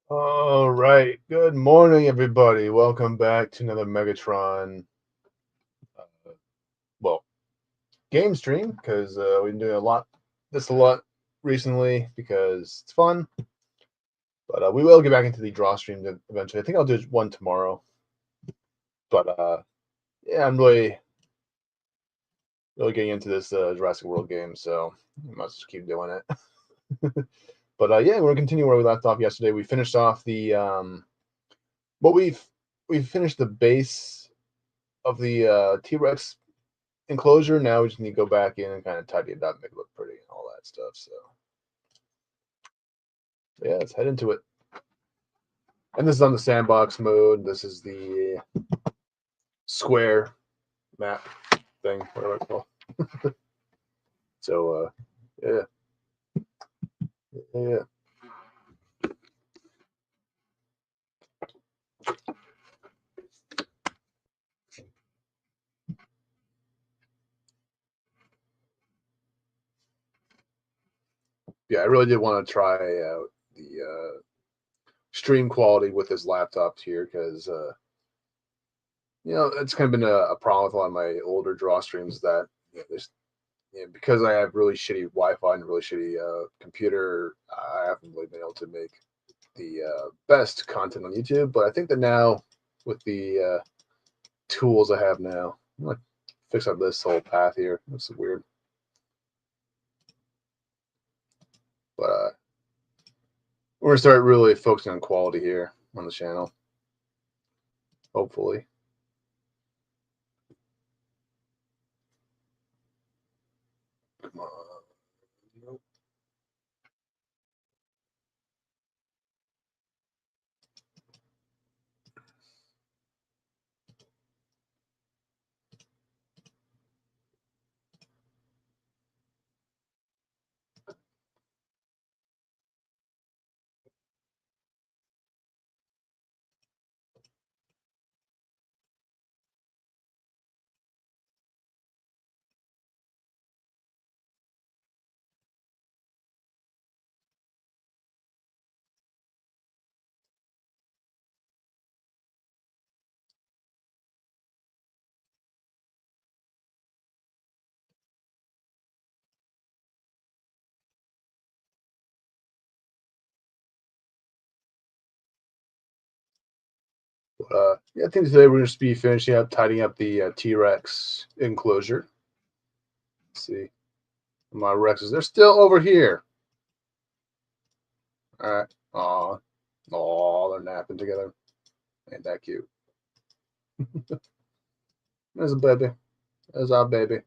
All right. Good morning, everybody. Welcome back to another Megatron, uh, well, game stream because we've been doing a lot recently because it's fun. But we will get back into the draw stream eventually. I think I'll do one tomorrow. But yeah, I'm really getting into this Jurassic World game, so I must just keep doing it. But yeah, we're gonna continue where we left off yesterday. We finished off the what we've finished the base of the T-Rex enclosure. Now we just need to go back in and kind of tidy it up, make it look pretty, and all that stuff. So yeah, let's head into it. And this is on the sandbox mode. This is the square map thing, whatever it's called. So yeah, yeah. Yeah, I really did want to try out the stream quality with this laptop here because it's kind of been a problem with a lot of my older draw streams that there's because I have really shitty Wi-Fi and really shitty computer. I haven't really been able to make the best content on YouTube. But I think that now with the tools I have now, I'm gonna fix up this whole path here. It's weird, but we're gonna start really focusing on quality here on the channel. Hopefully. Come on. Nope. Yeah, I think today we're going to be finishing up, tidying up the T-Rex enclosure. Let's see. My Rexes, they're still over here. All right. Aw. Aw, they're napping together. Ain't that cute? There's a baby. There's our baby.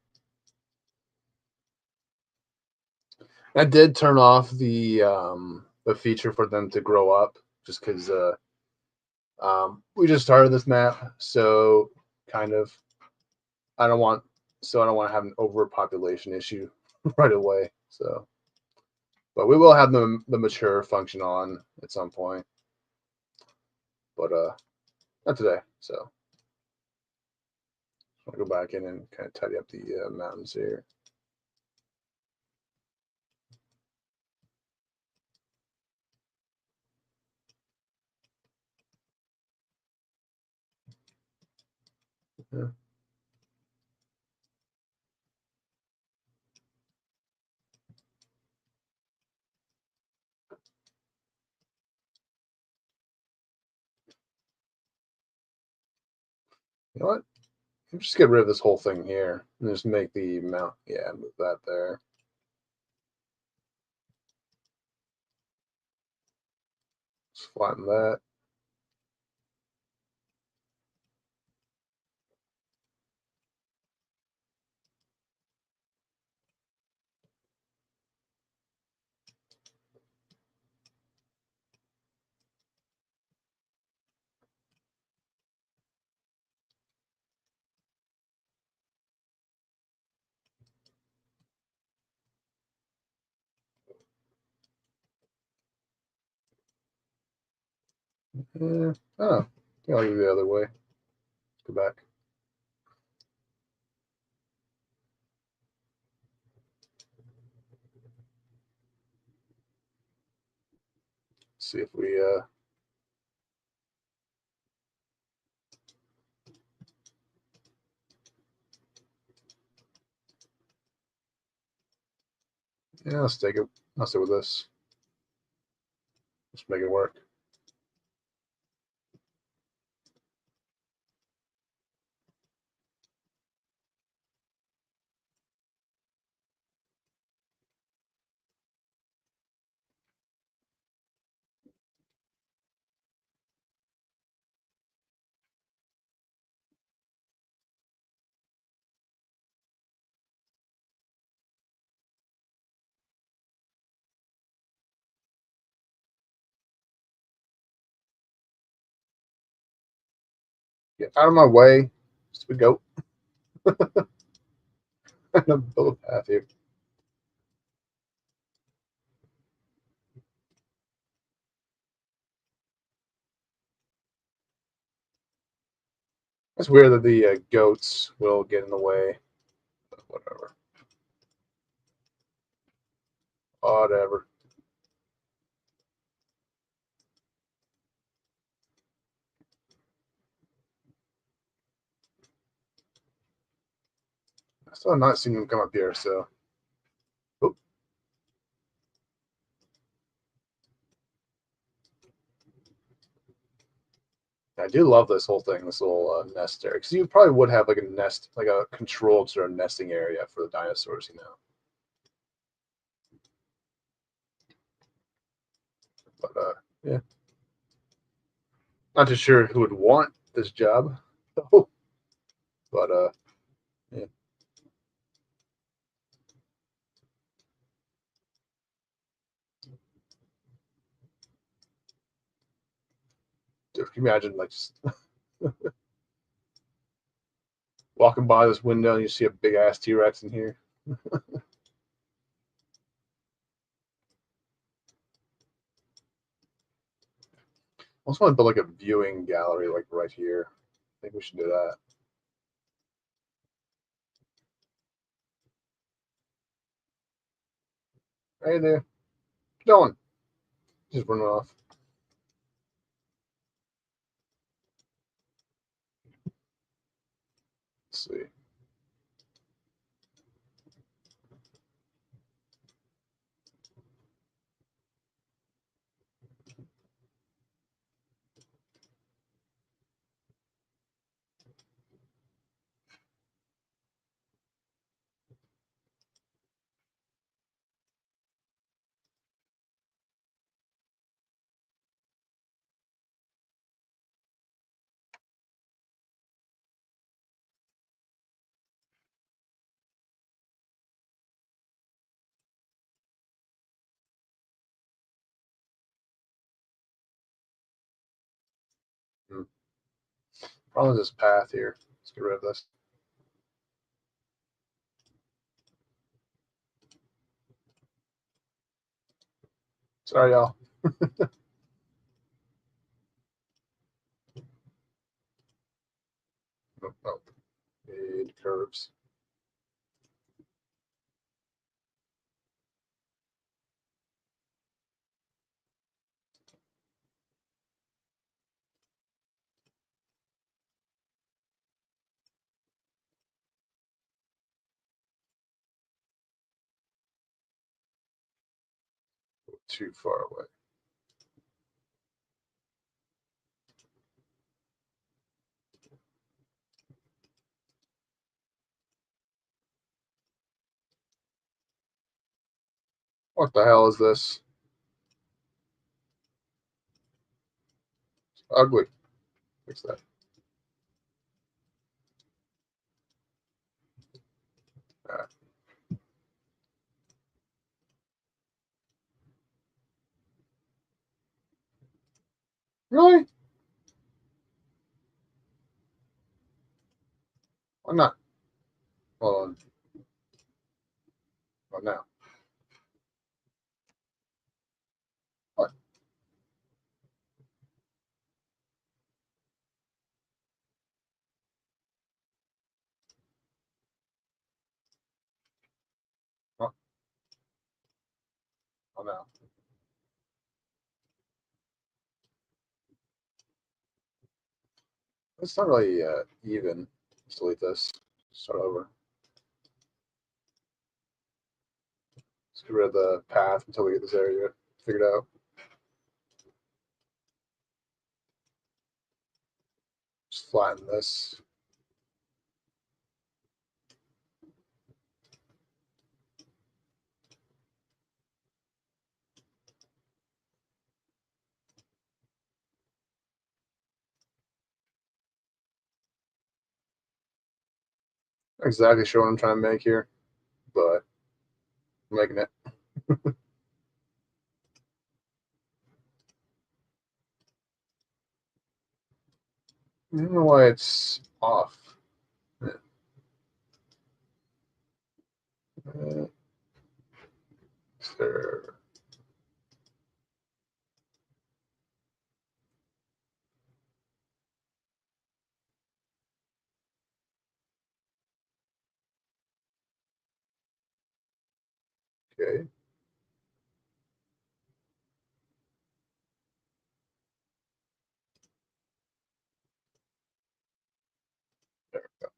I did turn off the feature for them to grow up just because we just started this map, so kind of I don't want to have an overpopulation issue right away. So, but we will have the mature function on at some point, but not today. So I'll go back in and kind of tidy up the mountains here. Yeah. You know what? Just get rid of this whole thing here and just make the mount. Yeah, move that there. Just flatten that. Yeah. Oh, yeah, I'll go the other way. Go back. See if we Yeah, let's take it. I'll stay with this. Let's make it work. Get out of my way. Stupid goat. I'm gonna build a path here. It's weird that the goats will get in the way. But whatever. Whatever. I still have not seen them come up here, so. Oop. I do love this whole thing, this little nest area. Because you probably would have like a nest, like a controlled sort of nesting area for the dinosaurs, you know. But yeah. Not too sure who would want this job, though. But yeah. Dude, can you imagine like just walking by this window and you see a big ass T-Rex in here? I also want to build like a viewing gallery like right here. I think we should do that. Hey there. Going. Just running off. Let's see. Hmm. Problem is this path here. Let's get rid of this. Sorry, y'all. Nope, nope. Need curves. Too far away. What the hell is this? It's ugly. Fix that. Ah, really? Why not? Hold on. What now? What? What? Oh, no. It's not really even. Let's delete this. Start over. get rid of the path until we get this area figured out. Just flatten this. Not exactly sure what I'm trying to make here, but I'm making it. I don't know why it's off. There. Okay. There we go.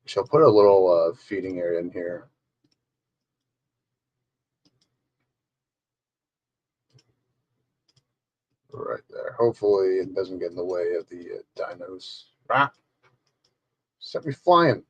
Shall put a little feeding area in here. Right there. Hopefully it doesn't get in the way of the dinos. Ah, set me flying.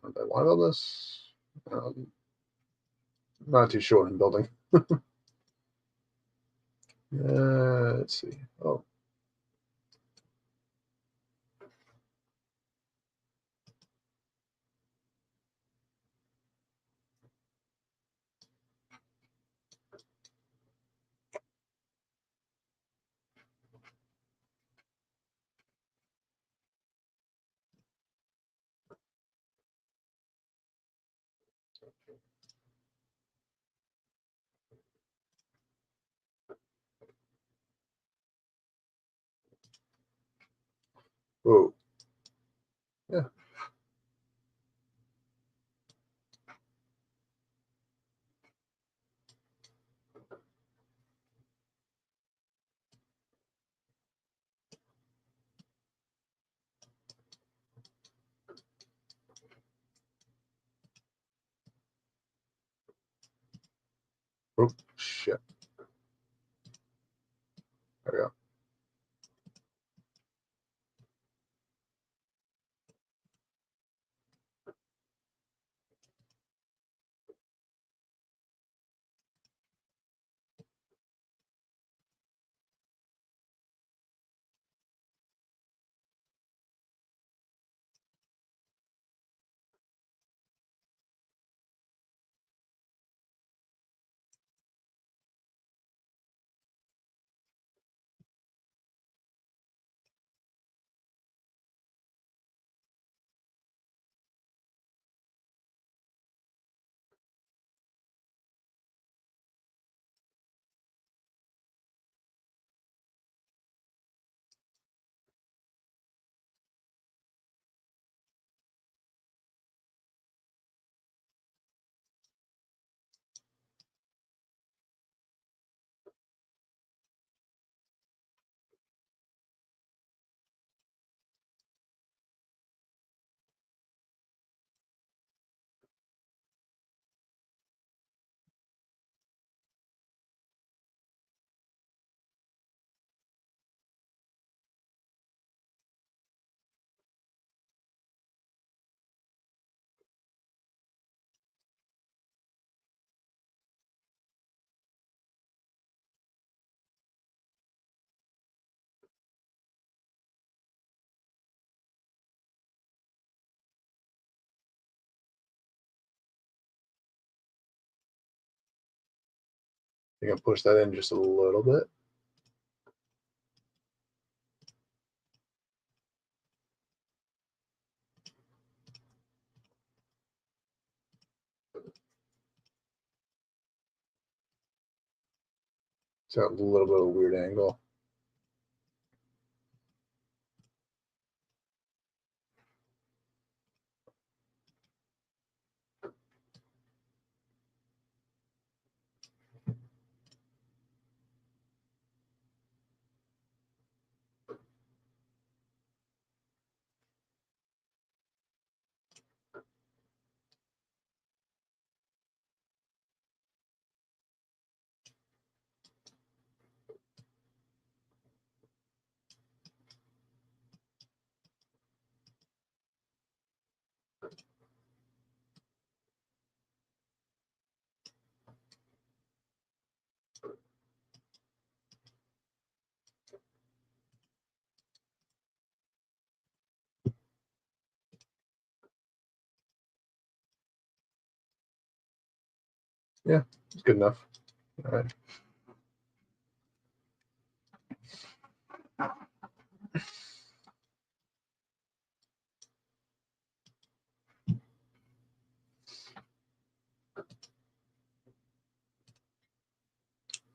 I want all this. Not too sure in building. Let's see. Oh, whoa. Yeah. Oh, shit. There we go. You can push that in just a little bit. It's got a little bit of a weird angle. Yeah, it's good enough. All right.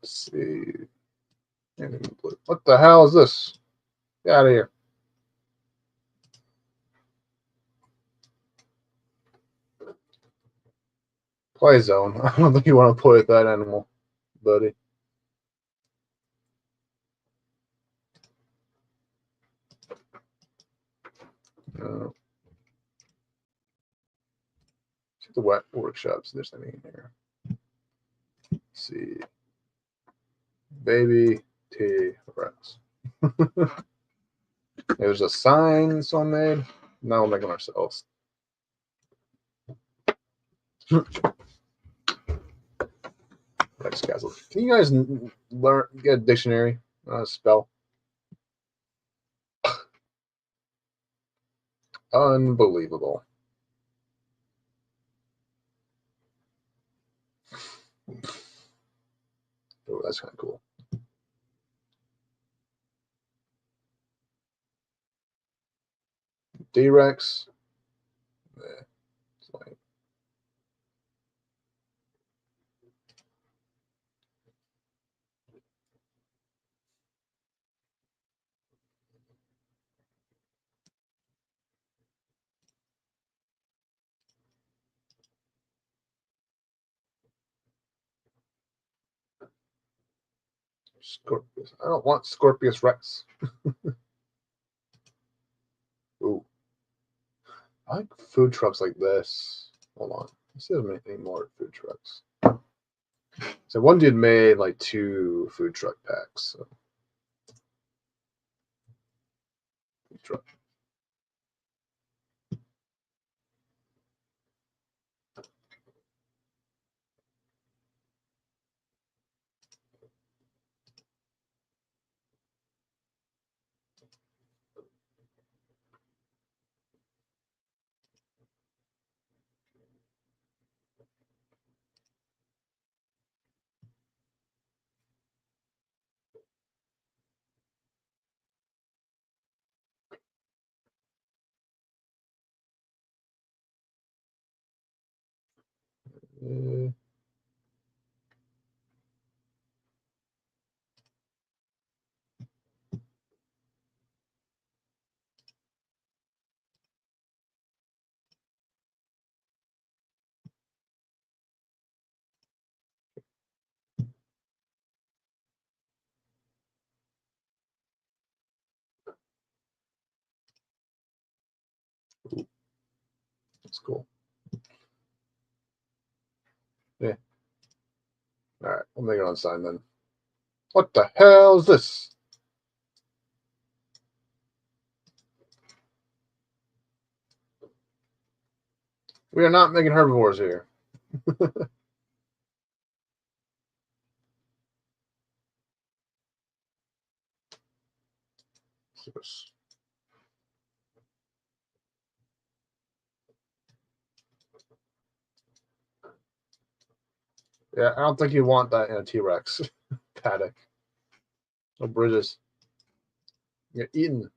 Let's see. What the hell is this? Get out of here. Play zone. I don't think you want to play with that animal, buddy. See the wet workshops. There's anything in here. Let's see. Baby T Rex. There's a sign someone made. Now we're making ourselves. Rex Castle. Can you guys learn get a dictionary? Spell. Unbelievable. Oh, that's kind of cool. D-Rex. Like, Scorpius. I don't want Scorpius Rex. Ooh. I like food trucks like this. Hold on. Let's see if there's any more food trucks. So one dude made like 2 food truck packs. So. Food truck. Ooh, that's cool. Yeah. All right, we'll make it on sign then. What the hell is this? We are not making herbivores here. Yeah, I don't think you want that in a T-Rex paddock. No bridges. You're eaten.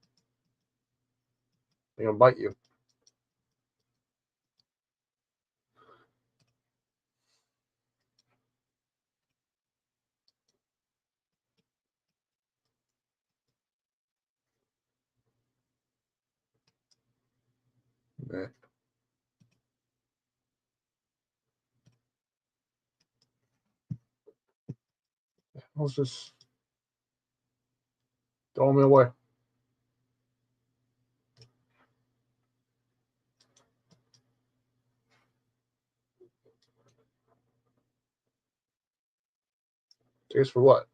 They're gonna bite you. Yeah. Let's just throw me away. Cheers for what?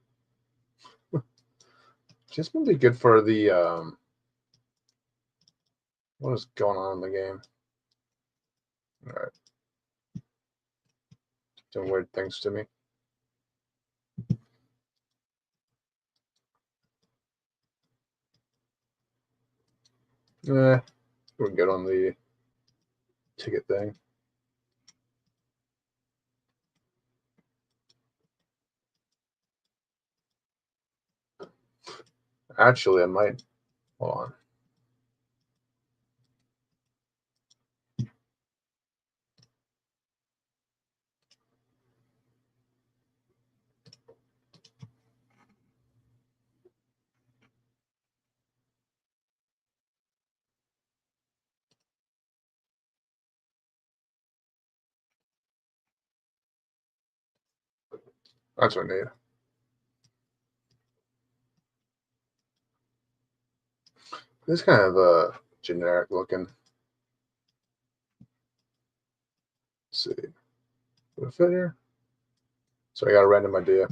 Just gonna be good for the what is going on in the game? All right, doing weird things to me. We're good on the ticket thing. Actually, I might. Hold on. That's what I need. This kind of generic looking. Let's see. Would it fit here? So I got a random idea.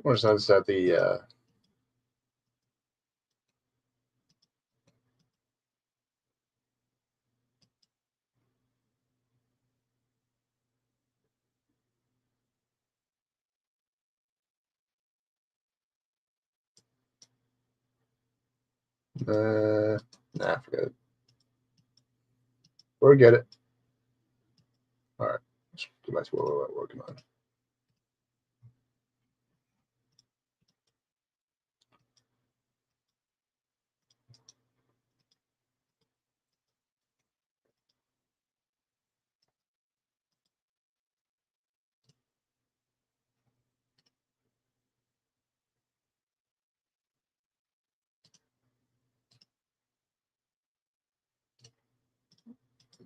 What sense that the nah, forget it. Forget it. All right, let's go back to what we're working on.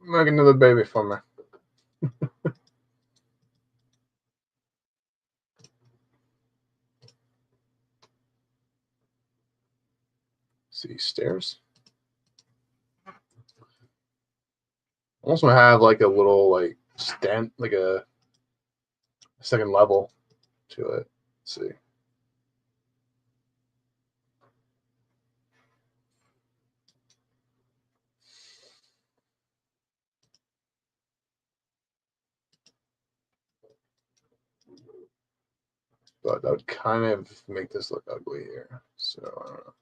Make another baby for me. See, stairs. Also have like a little like stand, like a second level to it. Let's see. But that would kind of make this look ugly here. So I don't know.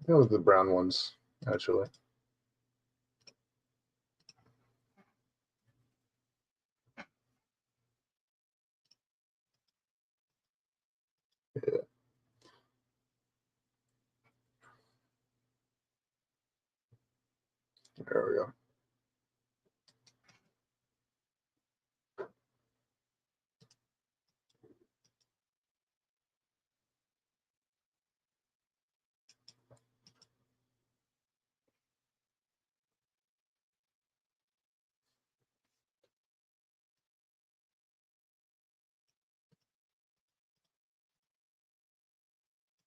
That was the brown ones, actually. Yeah, there we go.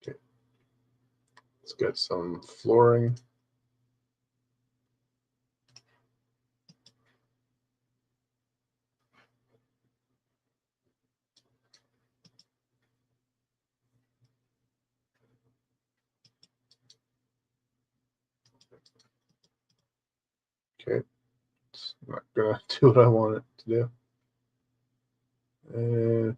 Okay, let's get some flooring. Okay, it's not gonna do what I want it to do. And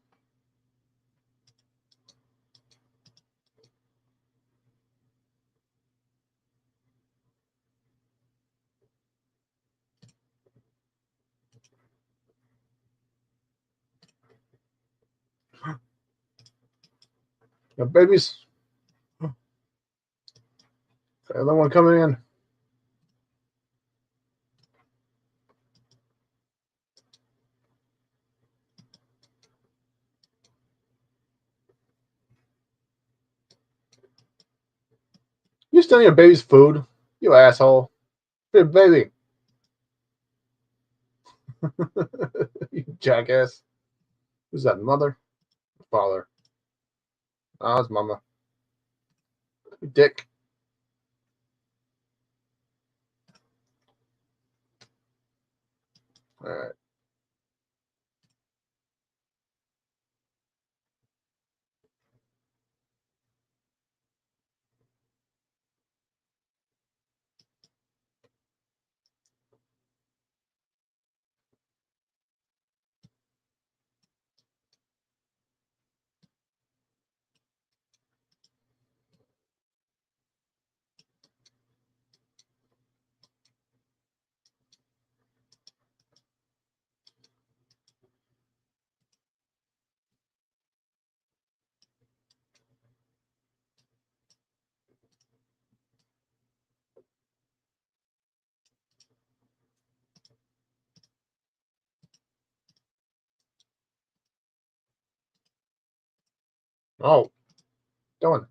the babies, another one coming in. You stealing your baby's food, you asshole! Good baby, you jackass. Who's that? Mother, father? Oh, it's mama. You dick. All right. Oh, doing.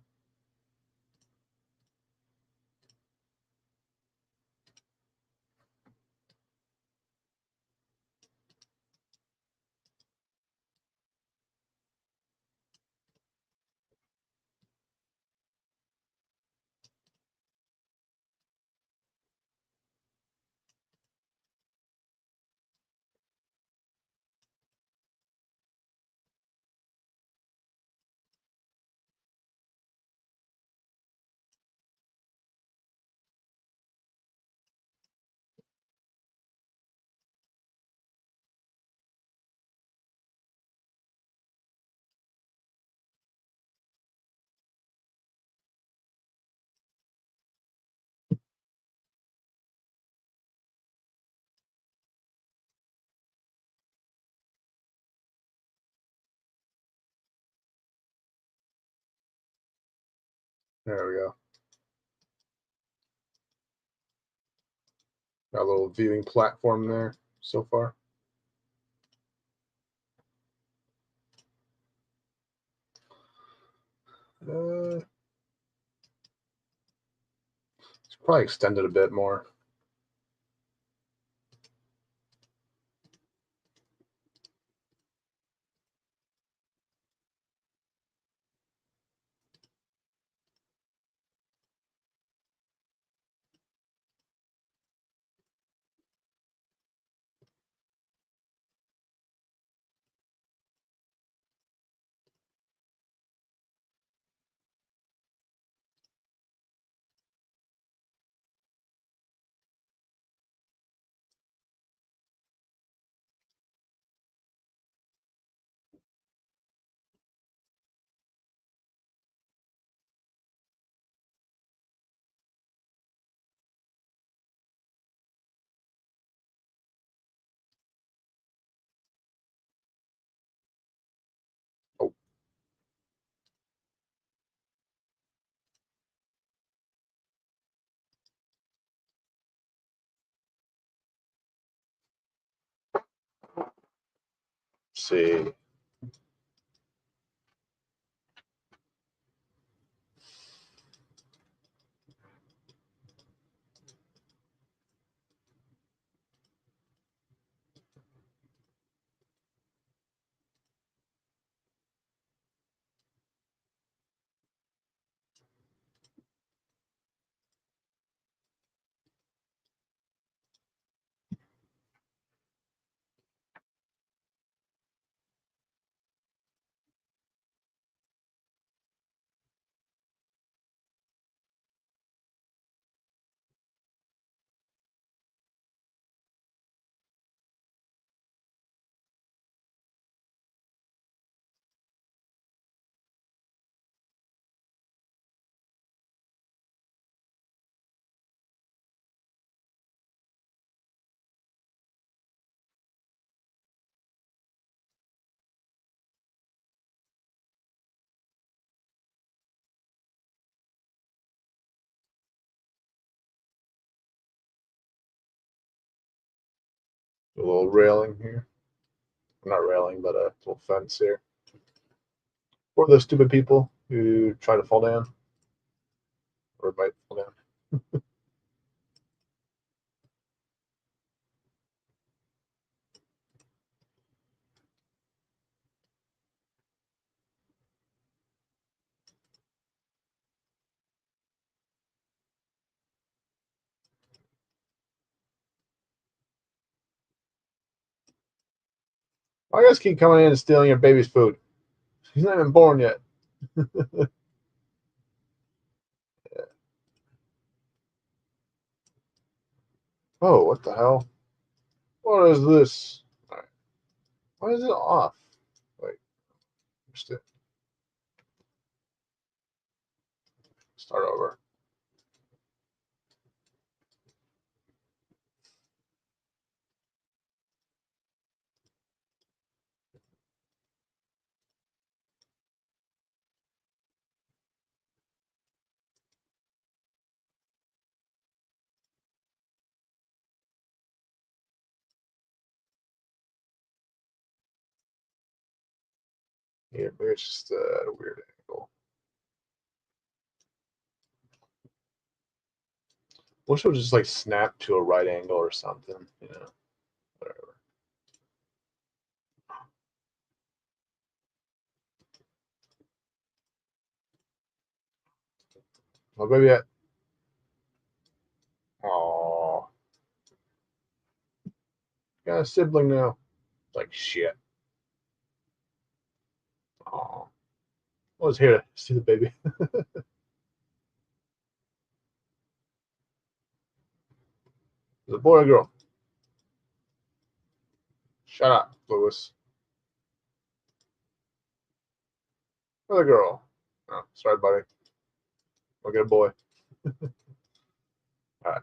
There we go. Got a little viewing platform there so far. It's probably extended a bit more. Oh, see. A little railing here. Not railing, but a little fence here. For those stupid people who try to fall down or might fall down. Why you guys keep coming in and stealing your baby's food? He's not even born yet. Oh, what the hell? What is this? All right. Why is it off? Wait, start over. Yeah, maybe it's just a weird angle. Wish it would just like snap to a right angle or something. You know, whatever. My baby at. Aw, got a sibling now. Like shit. Aw, I was here to see the baby. Is it a boy or girl? Shut up, Lewis. Another girl. Oh, sorry, buddy. I'll get a boy. All right,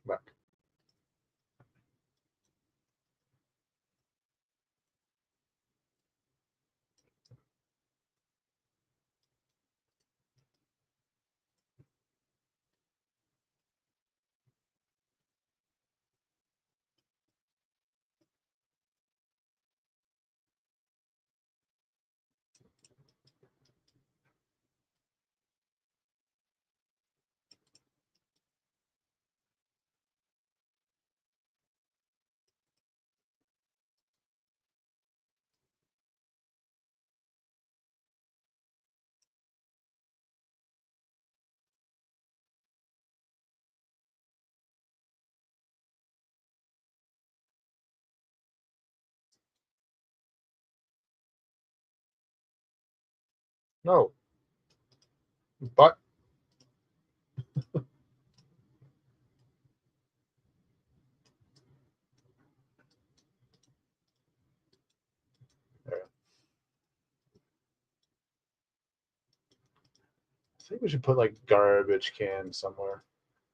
back. No, but I think we should put like garbage cans somewhere.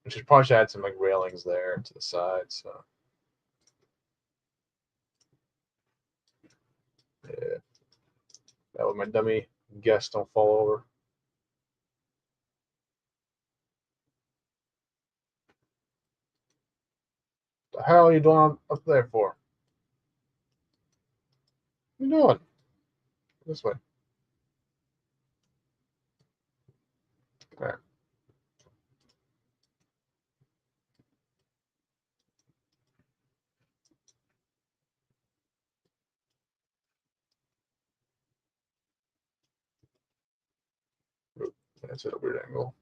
We should probably add some like railings there to the side. So yeah, that way my dummy guests don't fall over. The hell are you doing up there for? What are you doing? This way. All right. That's at a weird angle.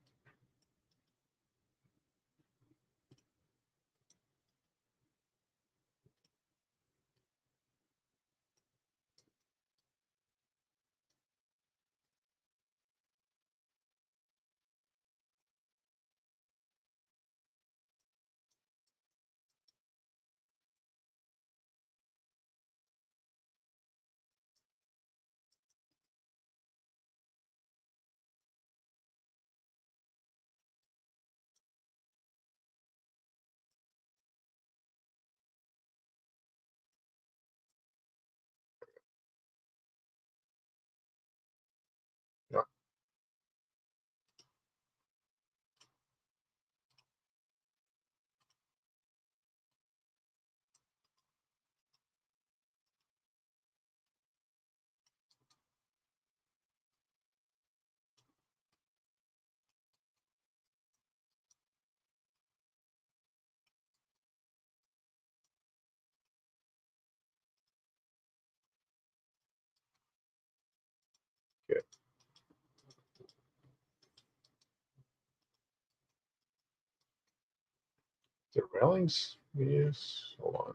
The railings we use. Hold on.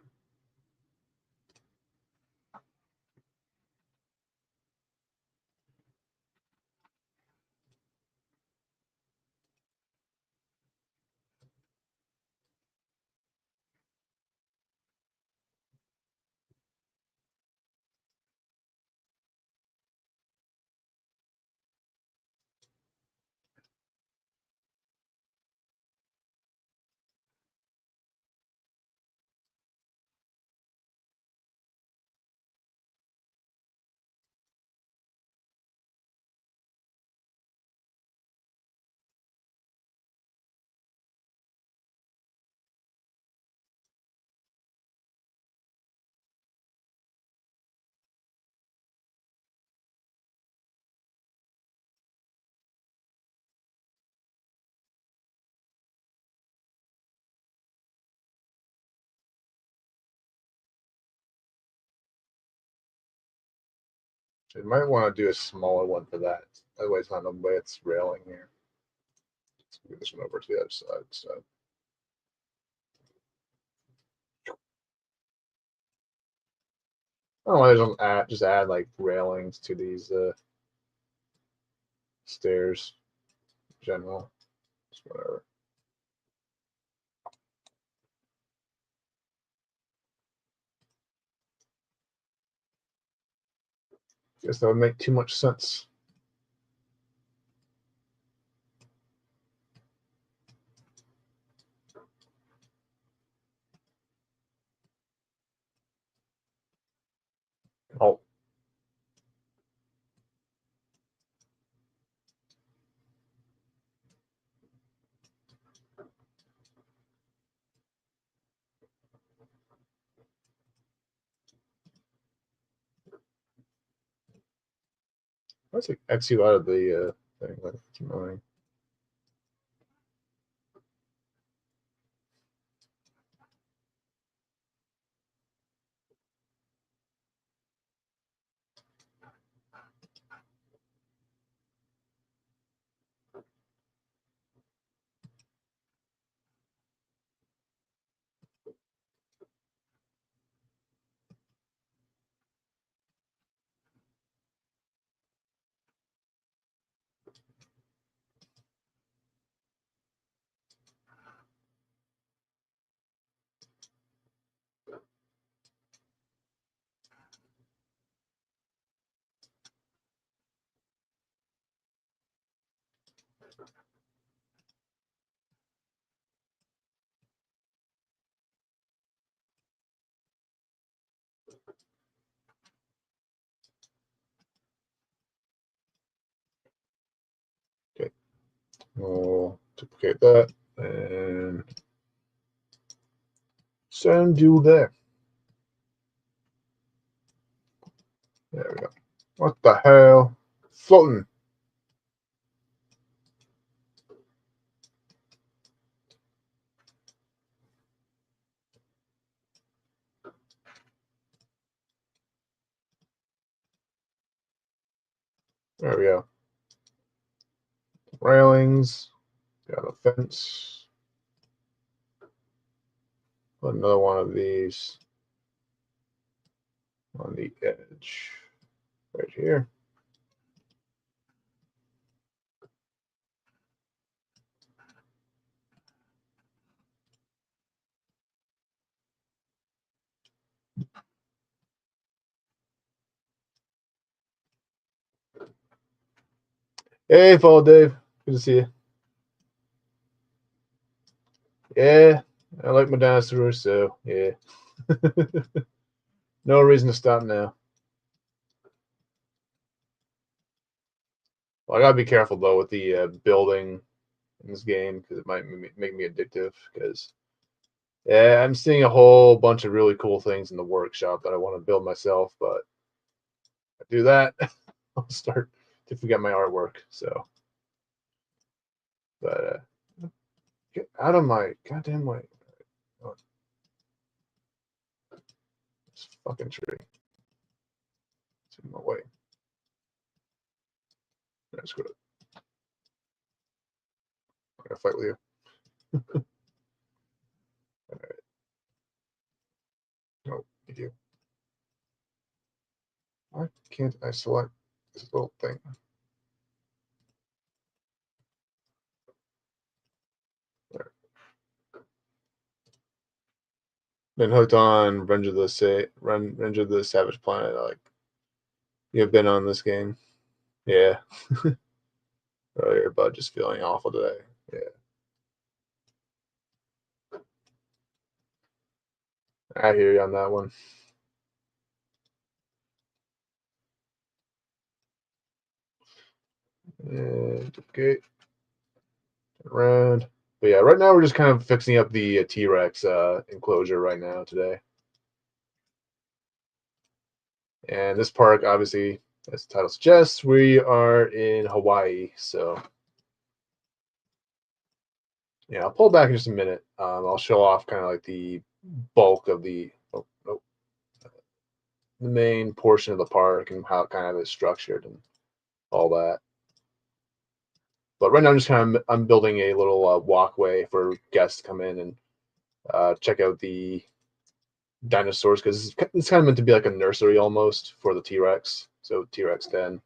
So you might want to do a smaller one for that. Otherwise, not the way it's railing here. Let's move this one over to the other side. So I don't know why they don't just add like railings to these stairs in general. Just whatever. Guess that would make too much sense. Oh, let's X you out of the thing. That's annoying. Okay, we'll duplicate that and send you there. There we go. What the hell? Floating. There we go. Railings. Got a fence. Put another one of these on the edge right here. Hey, Fall Dave. Good to see you. Yeah, I like my dinosaurs, so yeah. No reason to stop now. Well, I gotta be careful though with the building in this game because it might make me addictive. Because yeah, I'm seeing a whole bunch of really cool things in the workshop that I want to build myself, but if I do that, I'll start to forget my artwork. So, but get out of my goddamn way! Oh, this fucking tree. It's in my way. That's good. I'm gonna fight with you. can't I select this little thing? There. Been hooked on Revenge of the Savage Planet. Like you've been on this game. Yeah. Earlier, but just feeling awful today. Yeah. I hear you on that one. And okay, around. But yeah, right now we're just kind of fixing up the T-Rex enclosure right now today. And this park, obviously, as the title suggests, we are in Hawaii. So yeah, I'll pull back in just a minute. I'll show off kind of like the bulk of the the main portion of the park and how it kind of is structured and all that. But right now, I'm building a little walkway for guests to come in and check out the dinosaurs because it's kind of meant to be like a nursery almost for the T-Rex. So T-Rex den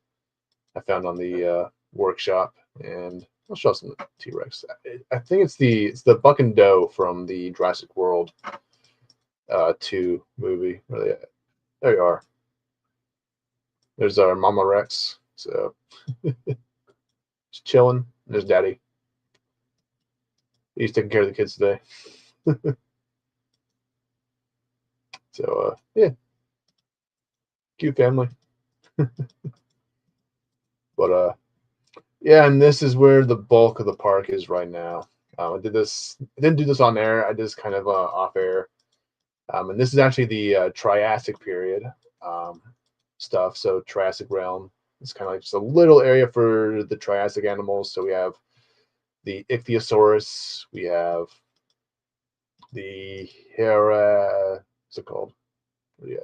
I found on the workshop, and I'll show some T-Rex. I think it's the Buck and Doe from the Jurassic World 2 movie. Where they at? There you are. There's our Mama Rex. So just chilling. There's Daddy. He's taking care of the kids today. So yeah, cute family. But yeah, and this is where the bulk of the park is right now. I didn't do this on air. I did this kind of off air. And this is actually the Triassic period stuff. So Triassic realm. It's kind of like just a little area for the Triassic animals. So we have the Ichthyosaurus. We have the what's it called? What do you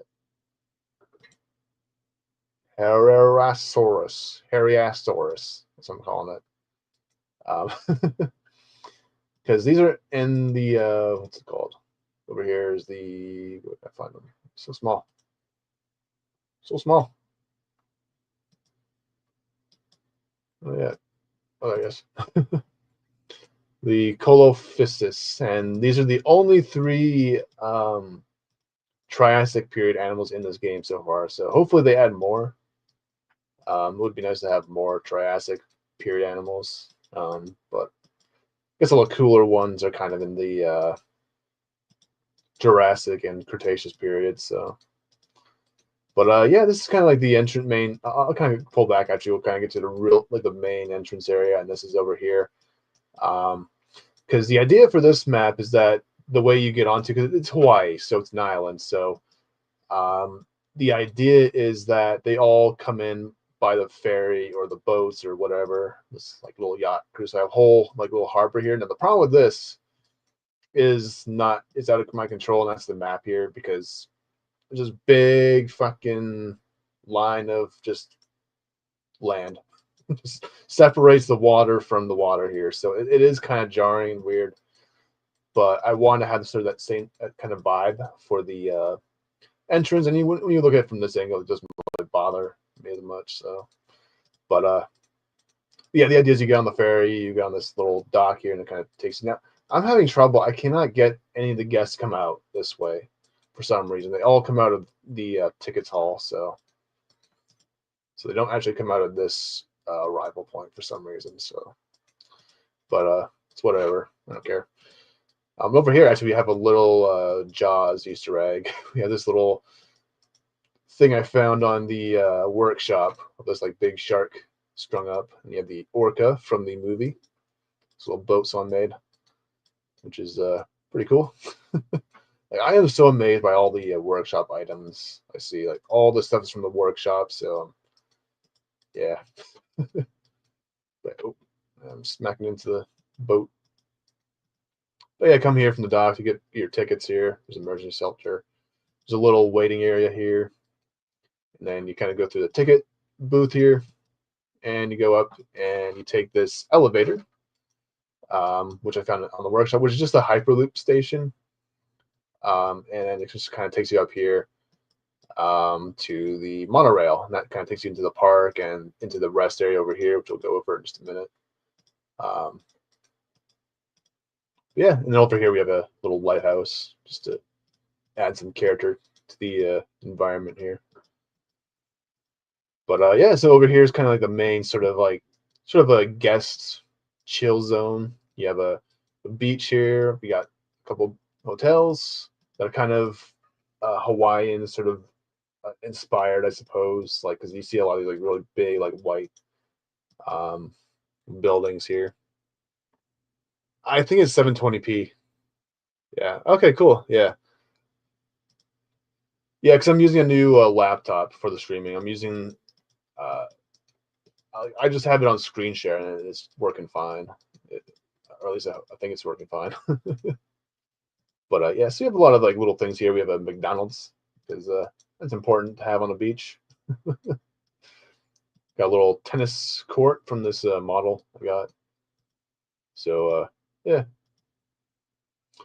Herrerasaurus. That's what I'm calling it. Because these are in the what's it called? Over here is the where did I find them? So small. So small. Oh yeah. Oh I guess. The Colophysis. And these are the only three Triassic period animals in this game so far. So hopefully they add more. It would be nice to have more Triassic period animals. But I guess all the cooler ones are kind of in the Jurassic and Cretaceous period. So, but yeah, this is kind of like the entrance main. I'll kind of pull back. Actually, we'll kind of get to the real like the main entrance area, and this is over here. Because the idea for this map is that the way you get onto because it's Hawaii, so it's an island. So the idea is that they all come in by the ferry or the boats or whatever. This like little yacht cruise. I have a whole like little harbor here. Now the problem with this is not it's out of my control, and that's the map here because there's this big fucking line of just land. Just separates the water from the water here. So it is kind of jarring and weird. But I want to have sort of that same kind of vibe for the entrance. And when you look at it from this angle, it doesn't really bother me as much. So, but yeah, the idea is you get on the ferry, you get on this little dock here, and it kind of takes you. Now, I'm having trouble. I cannot get any of the guests come out this way for some reason. They all come out of the tickets hall, so they don't actually come out of this arrival point for some reason. So, but it's whatever. I don't care. Over here, actually, we have a little Jaws Easter egg. We have this little thing I found on the workshop of this like big shark strung up, and you have the orca from the movie. This little boat someone made, which is pretty cool. Like, I am so amazed by all the workshop items I see. Like all the stuff is from the workshop. So yeah, but, oh, I'm smacking into the boat. But yeah, come here from the dock to get your tickets here. There's an emergency shelter. There's a little waiting area here, and then you kind of go through the ticket booth here, and you go up and you take this elevator, which I found on the workshop, which is just a Hyperloop station. And then it just kind of takes you up here. to the monorail, and that kind of takes you into the park and into the rest area over here, which we'll go over in just a minute. Um, yeah, and then over here we have a little lighthouse just to add some character to the environment here. But yeah, so over here is kind of like the main sort of a guest chill zone. You have a beach here. We got a couple hotels that are kind of Hawaiian sort of inspired, I suppose. Like because you see a lot of these like really big like white um, buildings here. I think it's 720p. Yeah. Okay. Cool. Yeah. Yeah. Because I'm using a new laptop for the streaming. I'm using. Uh, I just have it on screen share and it's working fine. It, or at least I think it's working fine. But yeah, so we have a lot of like little things here. We have a McDonald's because that's important to have on the beach. Got a little tennis court from this model I got. So yeah,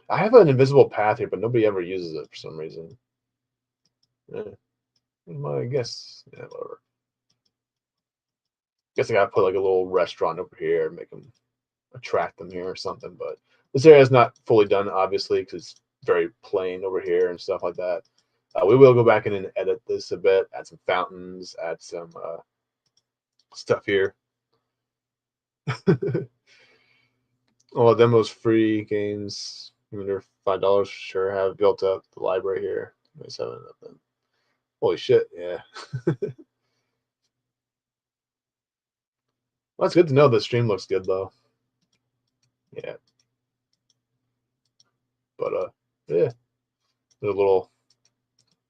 I have an invisible path here, but nobody ever uses it for some reason. Yeah, I guess yeah, whatever. Guess I gotta put like a little restaurant over here, make them attract them here or something. But this area is not fully done, obviously, because it's very plain over here and stuff like that. We will go back in and edit this a bit, add some fountains, add some stuff here. All demos free games, even they're $5. Sure, have built up the library here. 27 of them. Holy shit! Yeah. Well, that's good to know. The stream looks good though. Yeah. But yeah, the little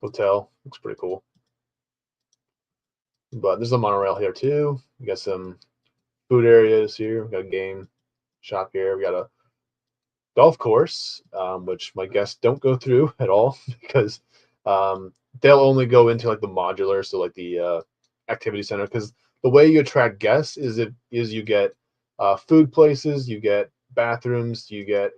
hotel looks pretty cool. But there's a monorail here too. We got some food areas here. We got a game shop here. We got a golf course, which my guests don't go through at all because they'll only go into like the modular, so like the activity center. Because the way you attract guests is you get food places, you get bathrooms, you get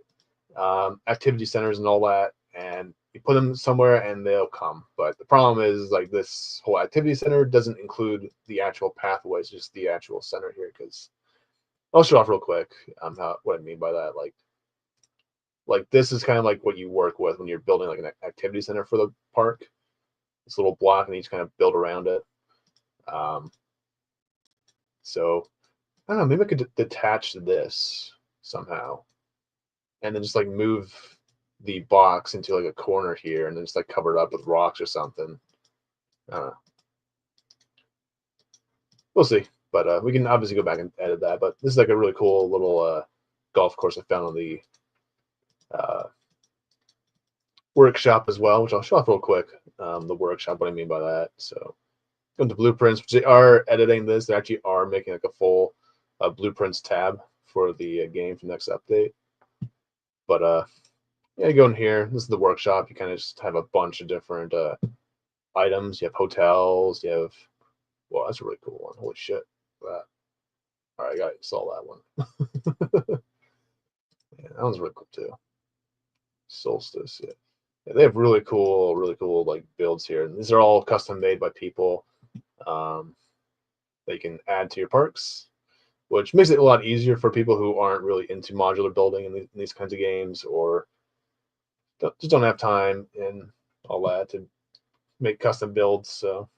activity centers and all that, and you put them somewhere and they'll come. But the problem is like this whole activity center doesn't include the actual pathways, just the actual center here. Because I'll show off real quick what I mean by that. Like this is kind of like what you work with when you're building like an activity center for the park. This little block, and you just kind of build around it. Um, so I don't know. Maybe I could detach this somehow, and then just like move the box into like a corner here, and then just like cover it up with rocks or something. We'll see. But we can obviously go back and edit that. But this is like a really cool little golf course I found on the uh, workshop as well, which I'll show off real quick. The workshop, what I mean by that. So go to blueprints, which they are editing this. They actually are making like a full blueprints tab for the game for the next update. But yeah, you go in here. This is the workshop. You kind of just have a bunch of different items. You have hotels. You have, well, that's a really cool one. Holy shit. That. All right, I saw that one. Yeah, that one's really cool too. Solstice, yeah. Yeah, they have really cool like builds here. And these are all custom made by people that you can add to your parks, which makes it a lot easier for people who aren't really into modular building in these kinds of games, or just don't have time and all that to make custom builds. So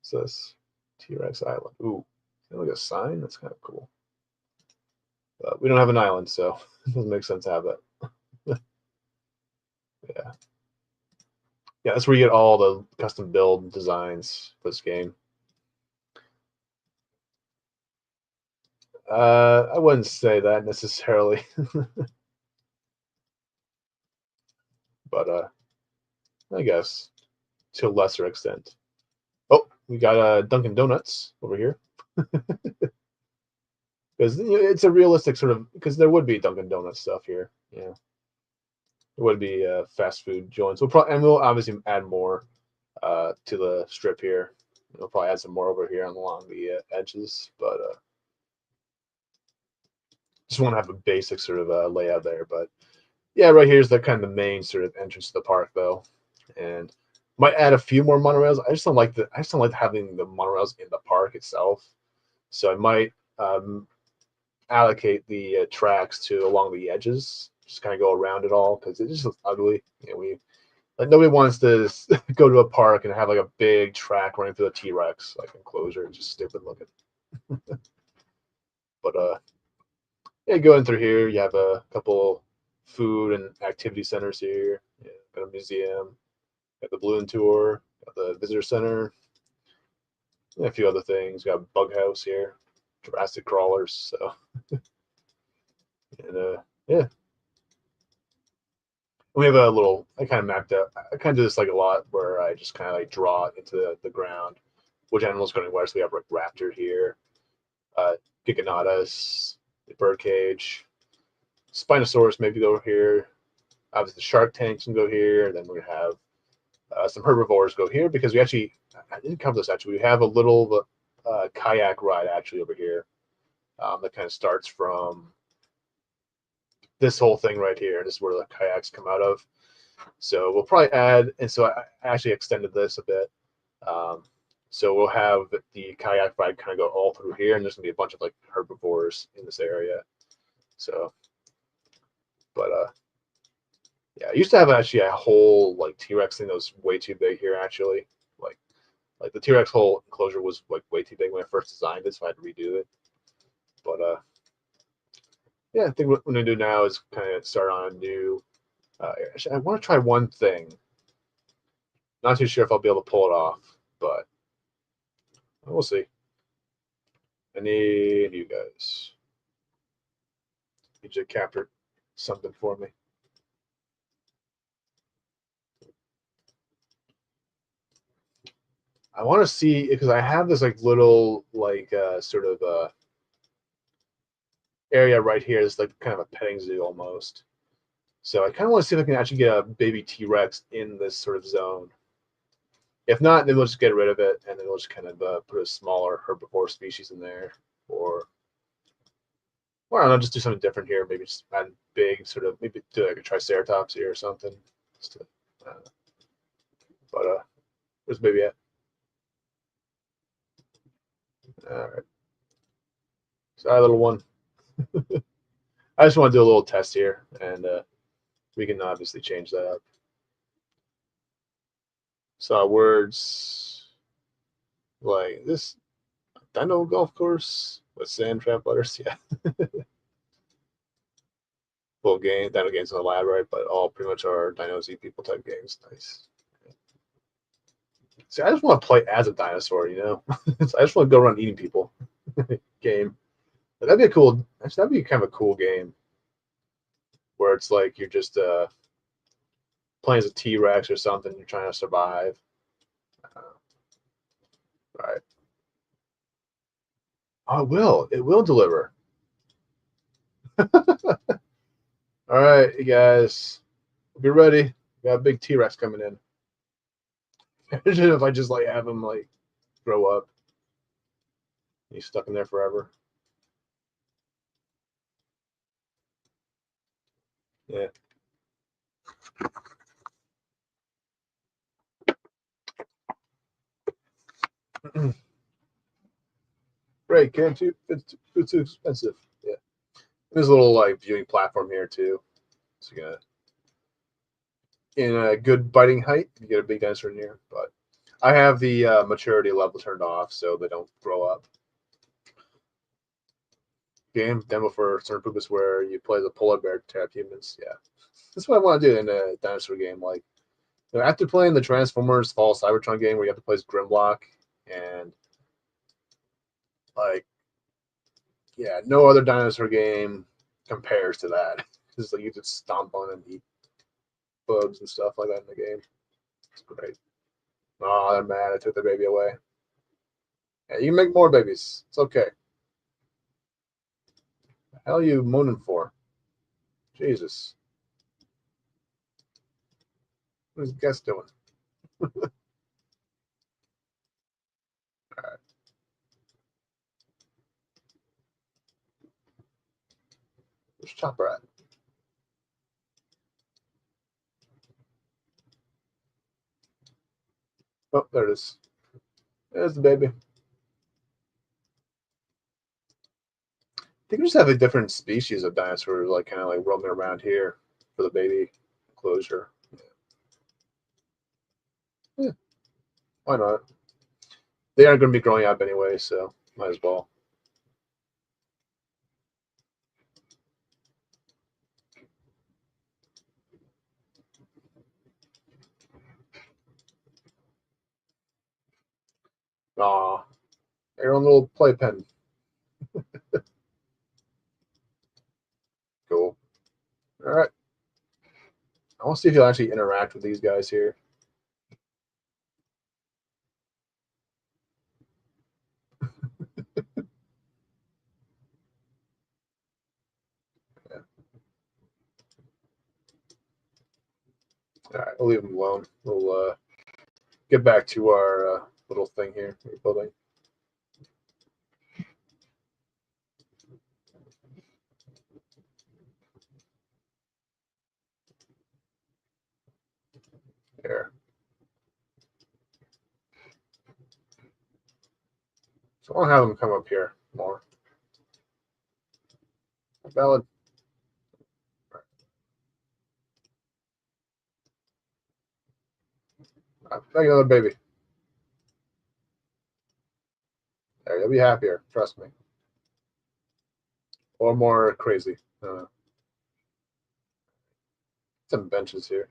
what's this? T-Rex Island. Ooh, look at a sign. That's kind of cool. But we don't have an island, so it doesn't make sense to have it. Yeah. Yeah, that's where you get all the custom build designs for this game. I wouldn't say that necessarily, but I guess to a lesser extent. Oh, we got Dunkin' Donuts over here because it's a realistic sort of, because there would be Dunkin' Donuts stuff here. Yeah, it would be fast food joints. We'll obviously add more to the strip here. We'll probably add some more over here along the edges, but just want to have a basic sort of layout there. But yeah, right here's the kind of the main sort of entrance to the park though, and Might add a few more monorails. I just don't like having the monorails in the park itself. So I might allocate the tracks to along the edges, just kind of go around it all because it just looks ugly. You know, nobody wants to go to a park and have like a big track running through a T-Rex like enclosure. It's just stupid looking. But yeah, going through here, you have a couple food and activity centers here. Yeah, got a museum, got the balloon tour, got the visitor center, and a few other things. Got a bug house here, Jurassic crawlers. So and yeah, we have a little. I kind of mapped out. I kind of do this like a lot, where I just kind of like draw it into the ground, which animal's going where. So we have like raptor here, uh, Giganautus, the birdcage, Spinosaurus maybe go here. Obviously, the shark tanks can go here. Then we're gonna have some herbivores go here because we actually I didn't cover this actually. We have a little kayak ride actually over here that kind of starts from this whole thing right here. This is where the kayaks come out of. So we'll probably add, and so I actually extended this a bit. Um, so we'll have the kayak ride kind of go all through here, and there's gonna be a bunch of like herbivores in this area. So, but yeah, I used to have actually a whole like T-Rex thing that was way too big here actually. Like like the T-Rex whole enclosure was like way too big when I first designed it, so I had to redo it. But yeah, I think what I'm gonna do now is kind of start on a new. Actually, I want to try one thing. Not too sure if I'll be able to pull it off, but we'll see. I need you guys. Need you to capture something for me. I want to see because I have this like little like sort of area right here. It's like kind of a petting zoo almost. So I kind of want to see if I can actually get a baby T-Rex in this sort of zone. If not, then we'll just get rid of it, and then we'll just kind of put a smaller herbivore species in there, or I don't know, just do something different here. Maybe just add big sort of maybe do like a Triceratops here or something. Just to, uh, but where's baby at? All right, sorry, little one. I just want to do a little test here, and we can obviously change that up. So words like this dino golf course with sand trap letters, yeah. Full game, dino games in the lab, right? But all pretty much are Dino Z people type games. Nice. See, I just want to play as a dinosaur, you know. I just want to go around eating people. Game. That'd be a cool. Actually, that'd be kind of a cool game where it's like you're just playing as a T Rex or something. You're trying to survive. Uh, right. Oh, it will. It will deliver. All right, you guys. Be ready. We got a big T Rex coming in. Imagine if I just like have him like grow up. He's stuck in there forever. Yeah. Great. Can't too. It's too expensive. Yeah. There's a little like viewing platform here too. So you got in a good biting height, you get a big dinosaur near. But I have the maturity level turned off so they don't grow up. Game demo for certain purpose where you play the polar bear to trap humans. Yeah, that's what I want to do in a dinosaur game. Like after playing the Transformers Fall Cybertron game where you have to play as Grimlock and like yeah, no other dinosaur game compares to that. It's like you just stomp on and eat bugs and stuff like that in the game. It's great. Oh, they're mad. I took the baby away. Yeah, you can make more babies. It's okay. The hell are you moaning for? Jesus. What is the guest doing? All right. Where's Chopper at? Oh, there it is. There's the baby. I think we just have a different species of dinosaur, like kind of like roaming around here for the baby enclosure. Yeah, why not? They aren't going to be growing up anyway, so might as well. Aw, your own little playpen. Cool. All right. I want to see if you'll actually interact with these guys here. Yeah. All right, we'll leave them alone. We'll get back to our little thing here we're building. Here. So I'll have them come up here more. Valid. Make another baby. There, you'll be happier. Trust me. Or more crazy. Some benches here.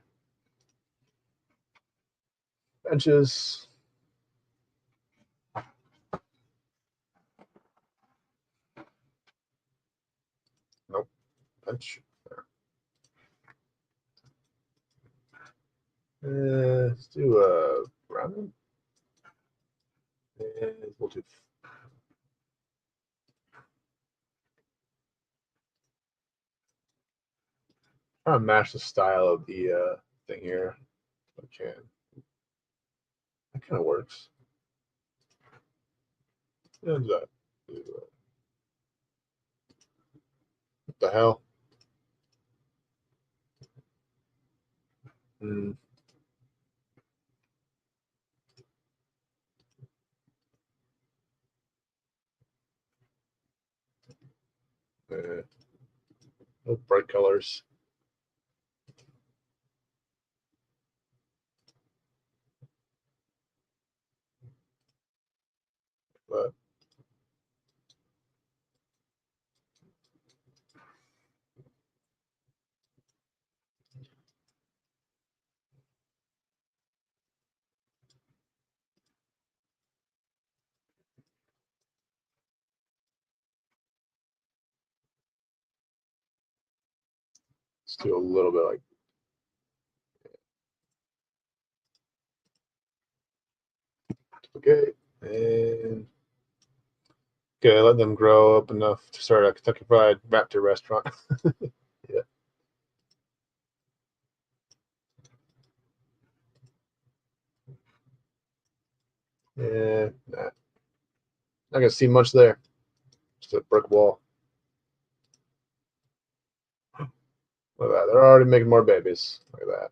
Benches. Nope. Bench. Let's do a brown. And we'll do. Try to match the style of the thing here. If I can. That kind of works. What the hell? Mm, no bright colors. But let's do a little bit like. Okay. And okay, let them grow up enough to start a Kentucky Fried Raptor restaurant. Yeah. Yeah. Nah. Not gonna see much there. Just a brick wall. Look at that. They're already making more babies. Look at that.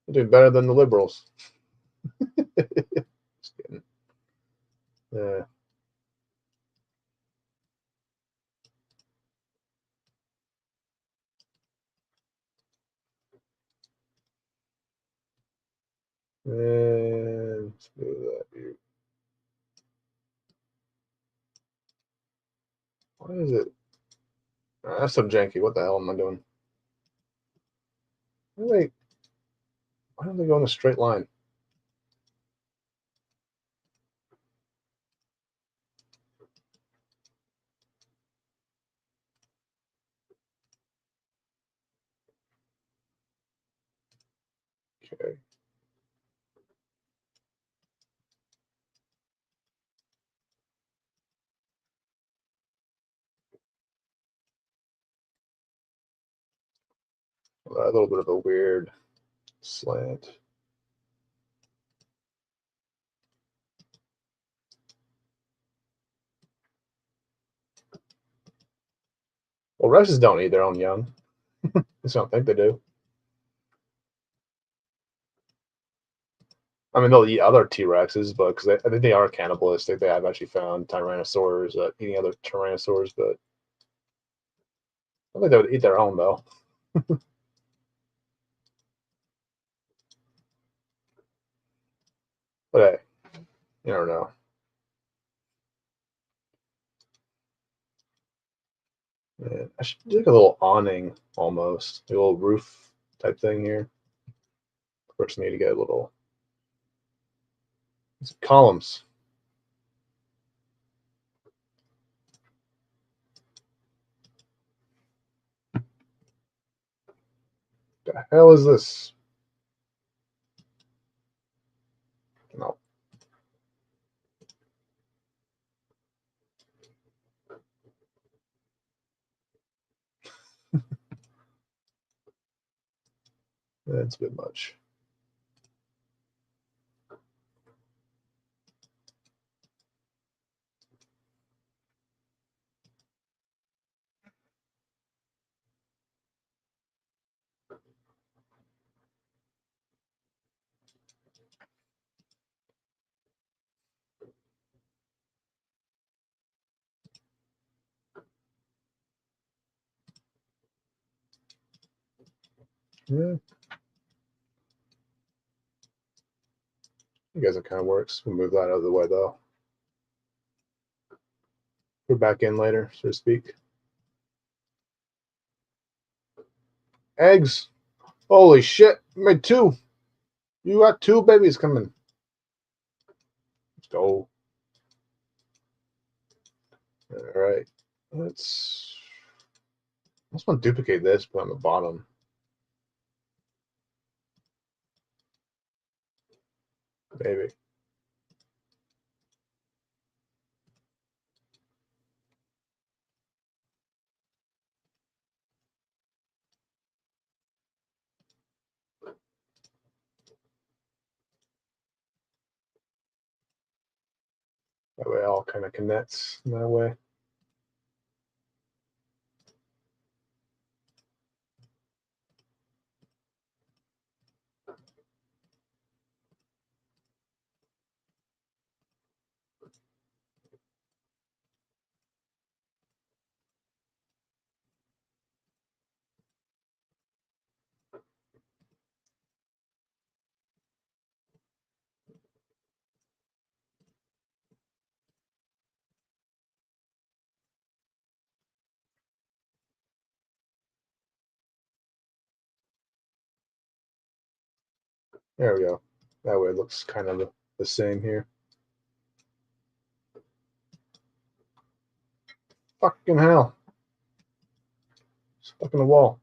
They're doing better than the liberals. Just kidding. Yeah. And let's move that view. Why is it? That's so janky. What the hell am I doing? Wait, why don't they go in a straight line? Okay. A little bit of a weird slant. Well, Russes don't eat their own young. I just don't think they do. I mean, they'll eat other T-Rexes, but because I think they are cannibalistic. They have actually found tyrannosaurs eating other tyrannosaurs, but I think they would eat their own though. But hey, you never know. Yeah, I should do like a little awning almost, a little roof type thing here. First, need to get a little columns. The hell is this? No. That's a bit much. Yeah, I guess it kind of works. We'll move that out of the way though. We're back in later, so to speak. Eggs. Holy shit! You made two. You got two babies coming. Let's go. All right. Let's want to duplicate this, put on the bottom. Maybe. That way, it all kind of connects in that way. There we go. That way, it looks kind of the same here. Fucking hell. Stuck in the wall.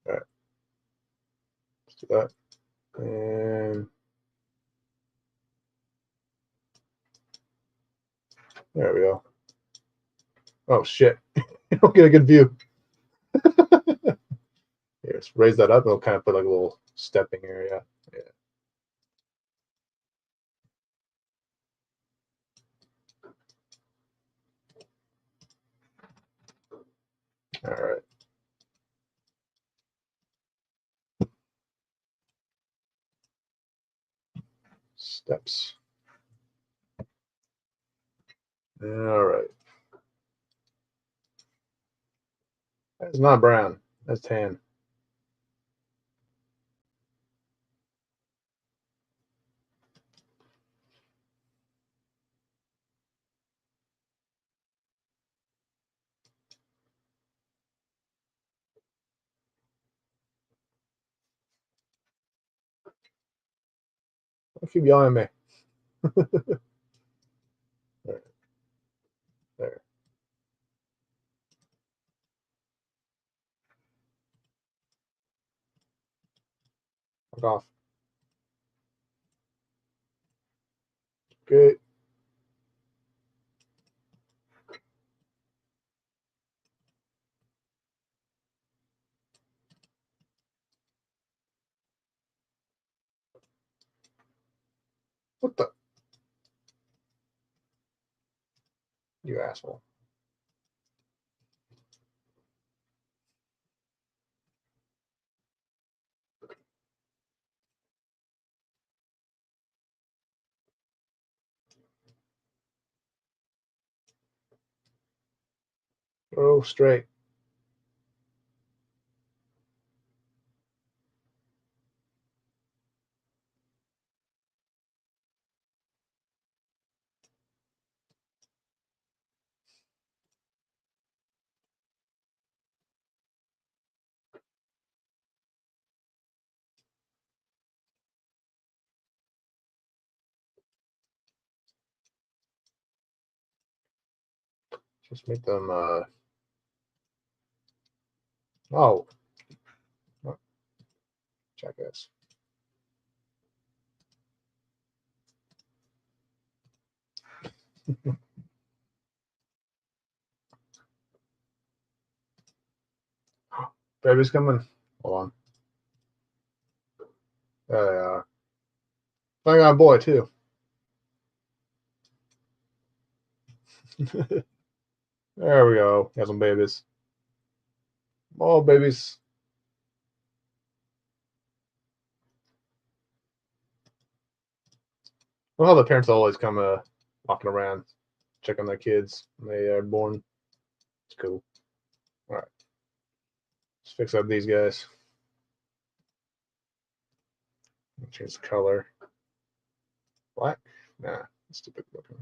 All right. Let's do that. And there we go. Oh, shit. You don't get a good view. Here, let's raise that up. It'll kind of put like a little stepping area. Yeah. All right. Steps. All right. That's not brown. That's tan. Don't keep yelling at me. There. There. Fuck off. Good. What the? You asshole. Go straight. Just make them, oh, check this. Baby's coming. Hold on. There they are. I got a boy, too. There we go. Got some babies. Oh, babies. Well, how the parents always come walking around, checking their kids when they are born. It's cool. All right. Let's fix up these guys. Change the color. Black? Nah, stupid looking.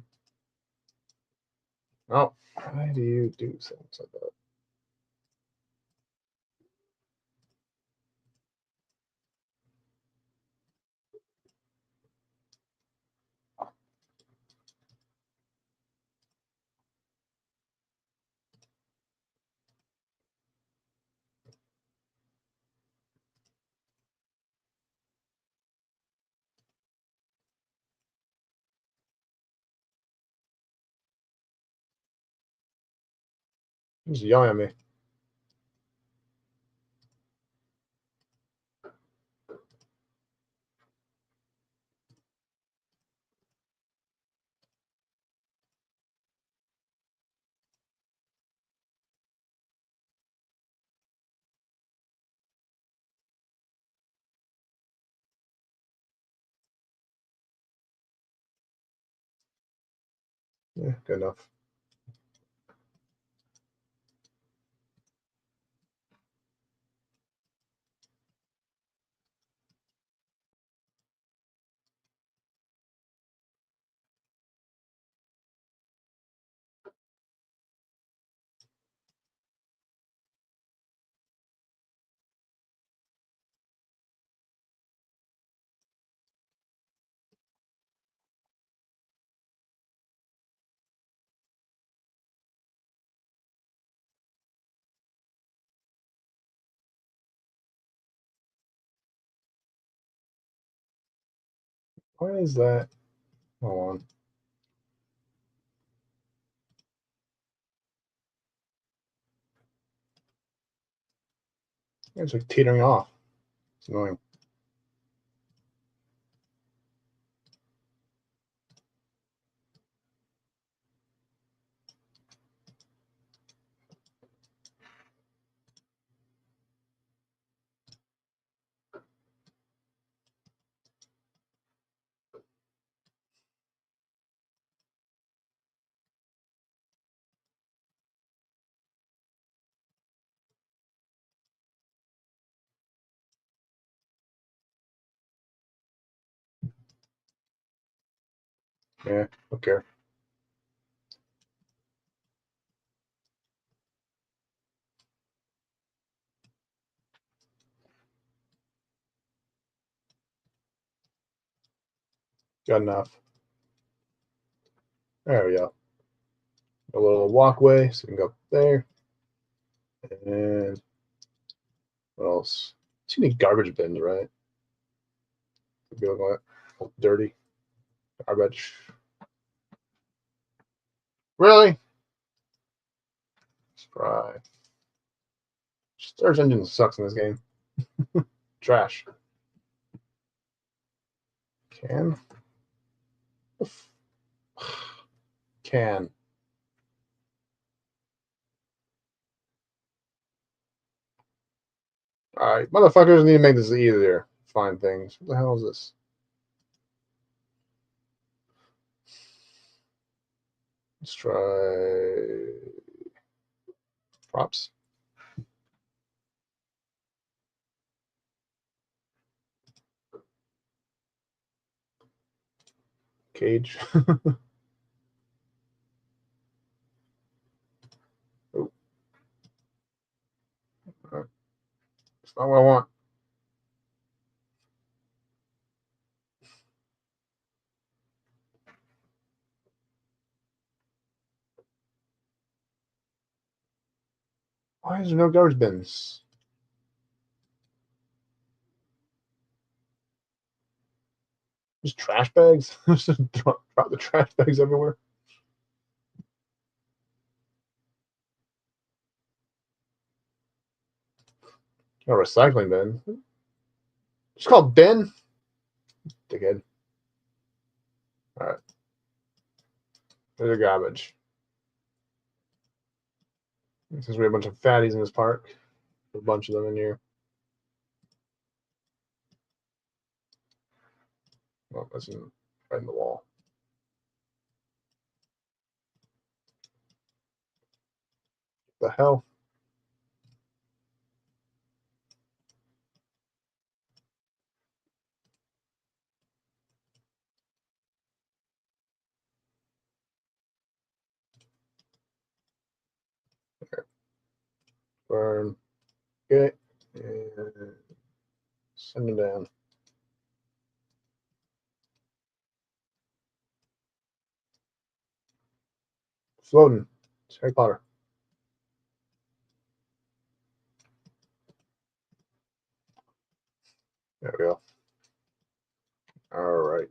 Oh, why do you do things like that? He's yelling at me. Yeah, good enough. Why is that? Hold on. It's like teetering off. It's annoying. Yeah, okay. Got enough. There we go. A little walkway, so we can go up there. And what else? Too many garbage bins, right? Could be looking like dirty garbage. Really? Spry. Search engine sucks in this game. Trash. Can? Can. Alright, motherfuckers need to make this easier. Find things. What the hell is this? Let's try Props. Cage. Oh, that's not what I want. Why is there no garbage bins? Just trash bags? Just drop the trash bags everywhere. A recycling bin. It's called bin. Dickhead. All right. There's the garbage. Since we have a bunch of fatties in this park, a bunch of them in here. Well, that's right in the wall. The hell? Burn. Okay. And send them down. Floating. It's Harry Potter. There we go. All right.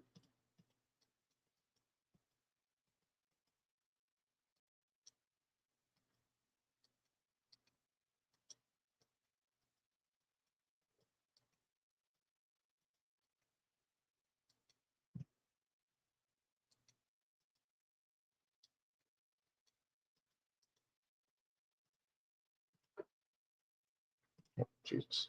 Oh, Jesus.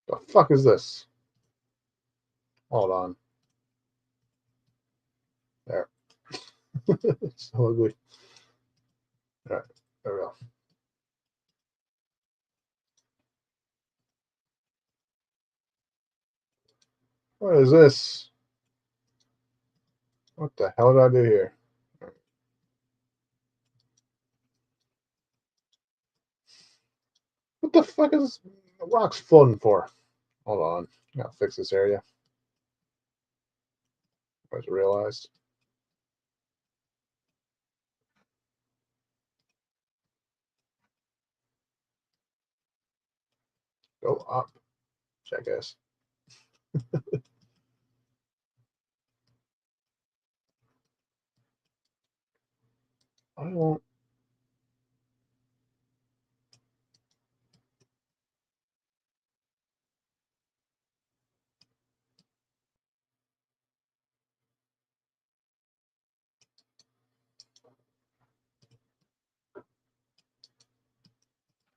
The fuck is this? Hold on. There. It's so ugly. All right. There we go. What is this? What the hell did I do here? What the fuck is the rocks floating for? Hold on. I gotta fix this area. I just realized. Go up, jackass. I won't.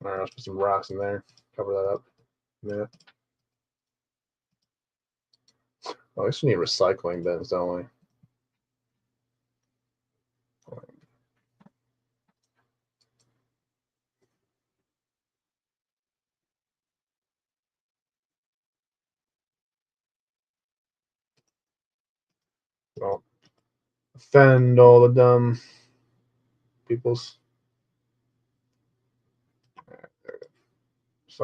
All right, let's put some rocks in there. Cover that up. Yeah. Oh, I just need recycling bins, don't we? Don't offend all the dumb peoples. All right, there we go.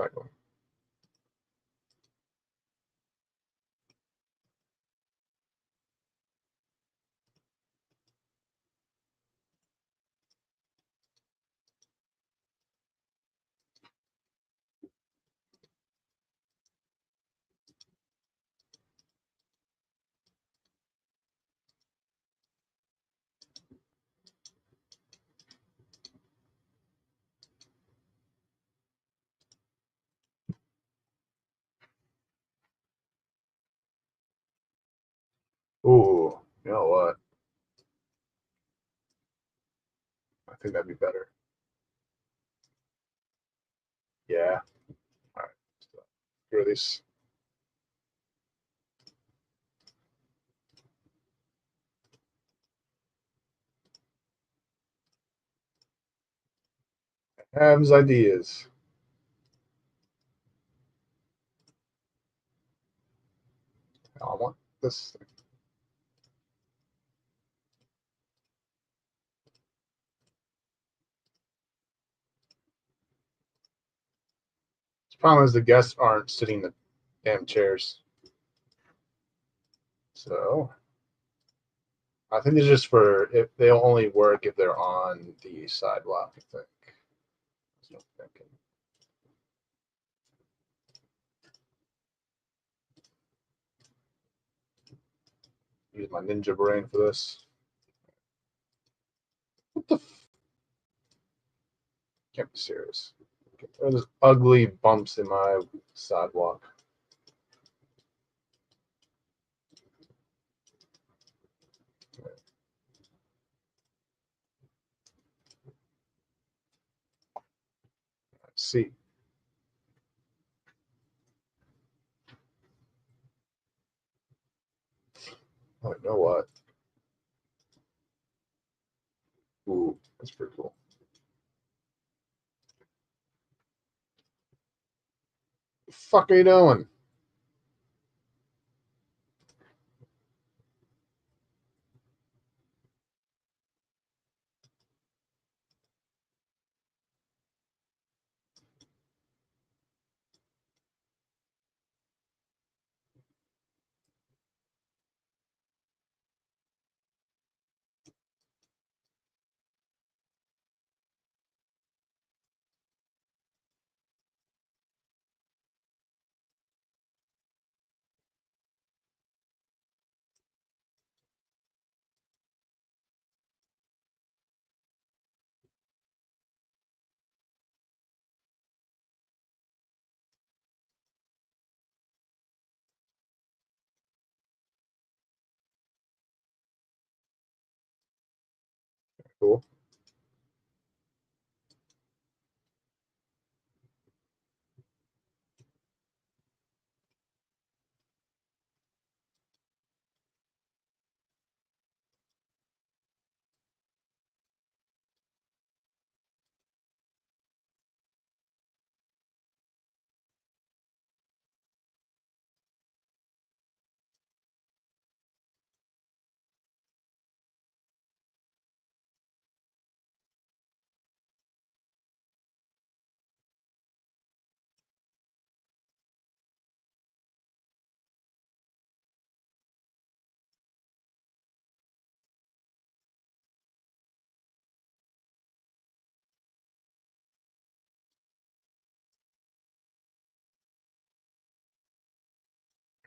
Recycling. Ooh, you know what? I think that'd be better. Yeah. All right. So, screw this. Ham's ideas. I want this thing. The problem is the guests aren't sitting in the damn chairs. So I think it's just for if they'll only work if they're on the sidewalk, I think. That's what I'm thinking. Use my ninja brain for this. What the can't be serious. There's ugly bumps in my sidewalk. Let's see. Oh, you know what? Ooh, that's pretty cool. The fuck are you doing? Cool.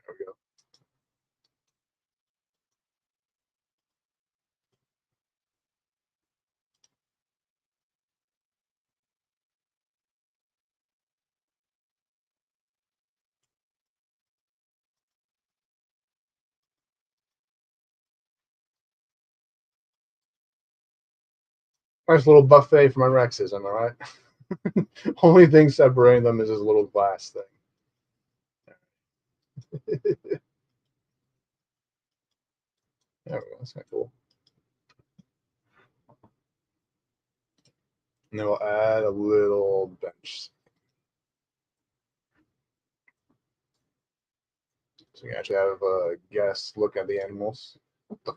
There we go. Nice little buffet for my Rexes, am I right? Only thing separating them is this little glass thing. There we go. That's kind of cool. And then we'll add a little bench. So you can actually have a guest look at the animals. It's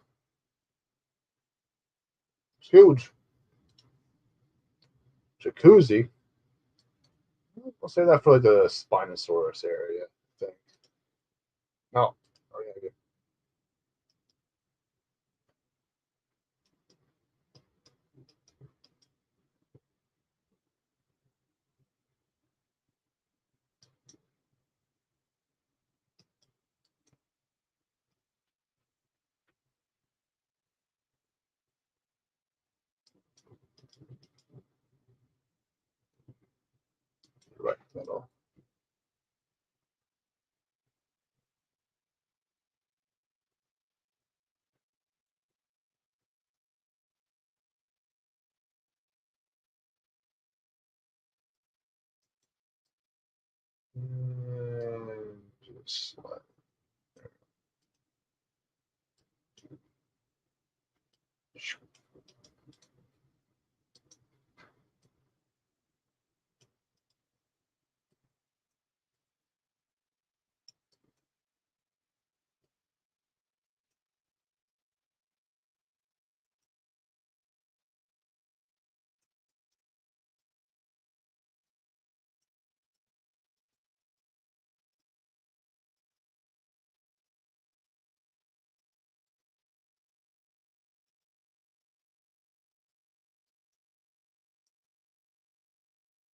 huge. Jacuzzi. I'll say that for like the Spinosaurus area, I think. No. Oh, yeah, good. Right. That'll. And just slide.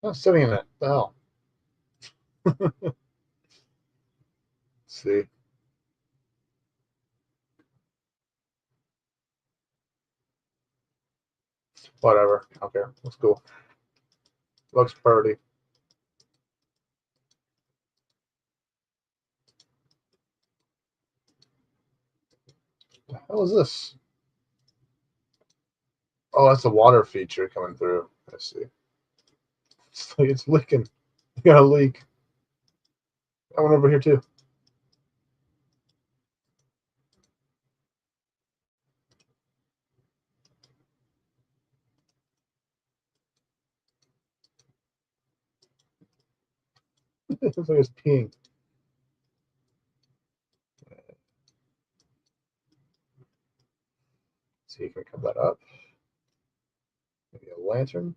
I'm sitting in it. The hell? Let's see. Whatever. Okay, let's go. Looks pretty. What the hell is this? Oh, that's a water feature coming through. I see. It's leaking. You got a leak. I went over here too. It looks like it's peeing. Let's see if we can come that up. Maybe a lantern.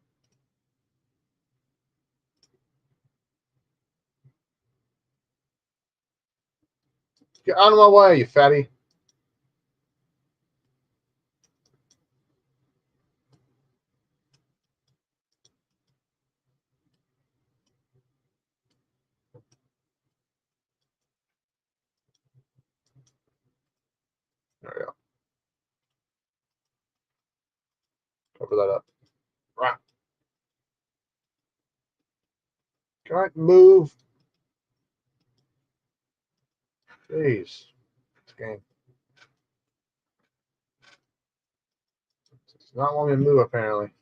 Get out of my way, you fatty. There we go. Cover that up. Right. Can I move? Jeez. This game. It's not wanting me to move, apparently.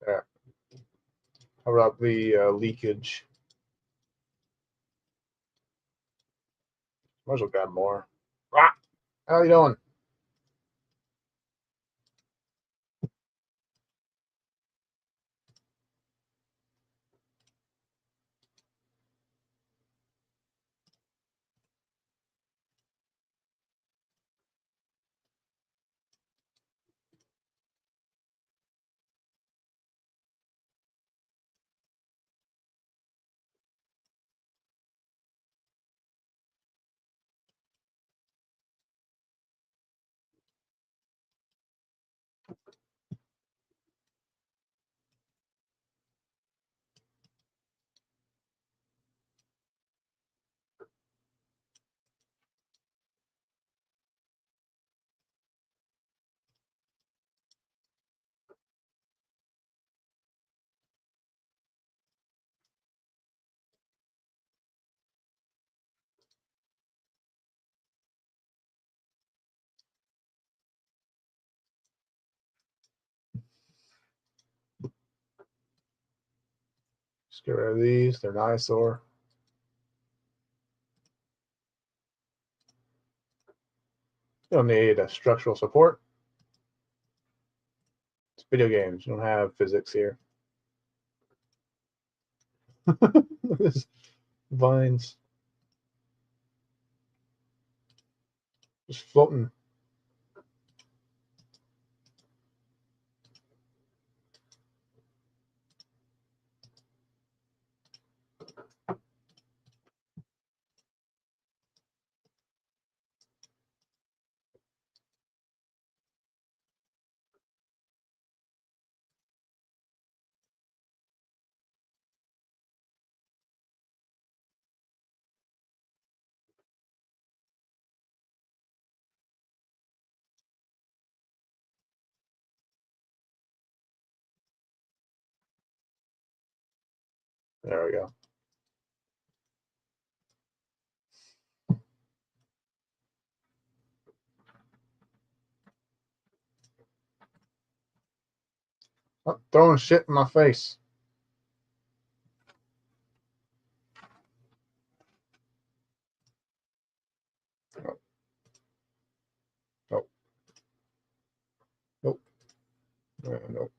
Yeah. How about the leakage? Might as well grab more. Ah, how you doing? Just get rid of these. They're an eyesore. You don't need a structural support. It's video games. You don't have physics here. Look at this vines just floating. There we go. Stop throwing shit in my face. Oh. Nope. Nope. Nope.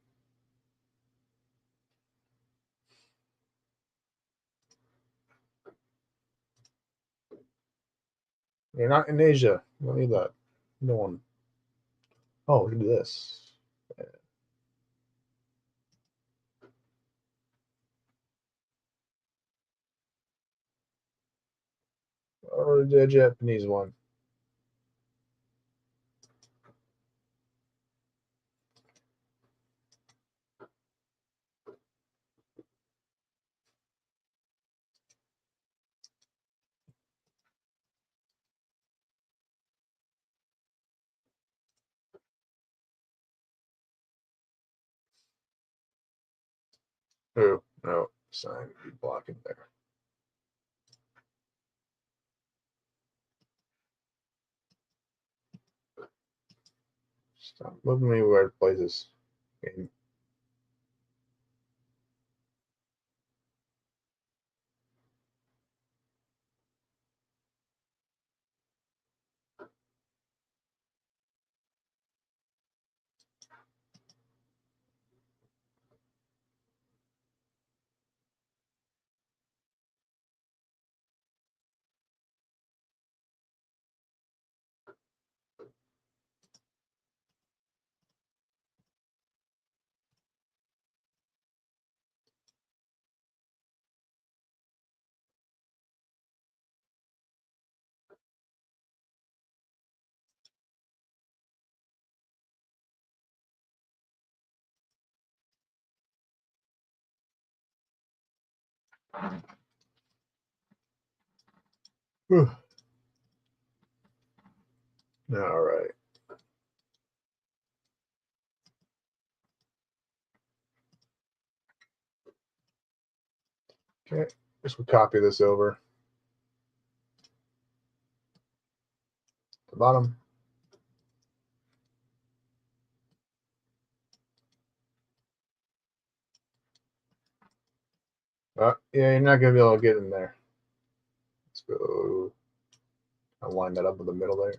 You're not in Asia. You don't need that. No one. Oh, look at this. Or the Japanese one. Oh, no. Sign. Be blocking there. Stop moving me weird places. Game. All right. Okay. Just we'll copy this over. The bottom. Yeah, you're not gonna be able to get in there. Let's go. I'll line that up with the middle there.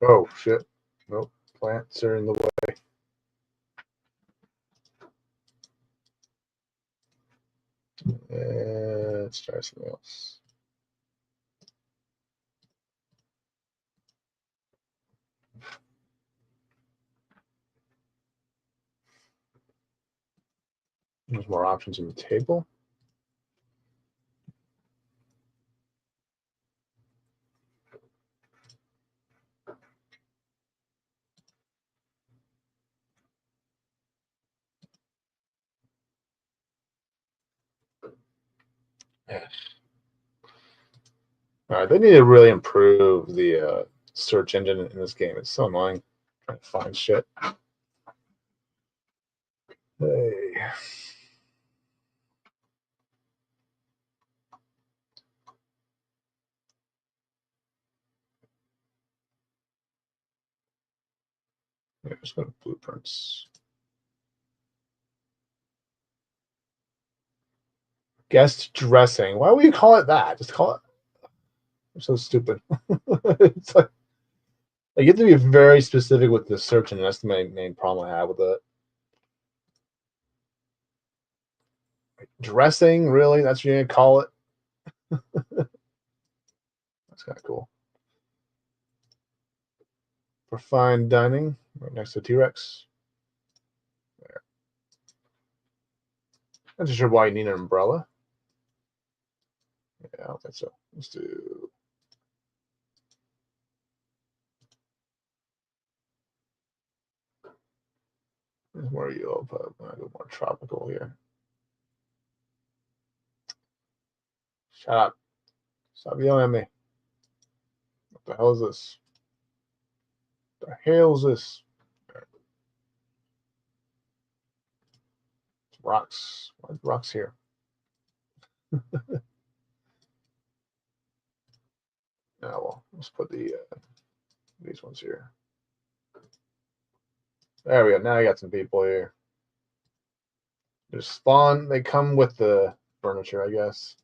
Oh shit. Nope. Plants are in the way. Let's try something else. There's more options in the table. All right, they need to really improve the search engine in this game. It's so annoying trying to find shit. Hey. Yeah, just go to blueprints. Guest dressing. Why would you call it that? Just call it. I'm so stupid. It's like you have to be very specific with the search, and that's the main problem I have with it. Dressing, really? That's what you're gonna call it? That's kind of cool. For fine dining, right next to T-Rex. There. Not too sure why you need an umbrella. Yeah, I don't think so. Let's do. There's more yellow, but I'm gonna go more tropical here. Shut up! Stop yelling at me. What the hell is this? What the hell is this? rocks. Why are the rocks here? Oh well, let's put the these ones here. There we go. Now I got some people here. Just spawn. They come with the furniture, I guess.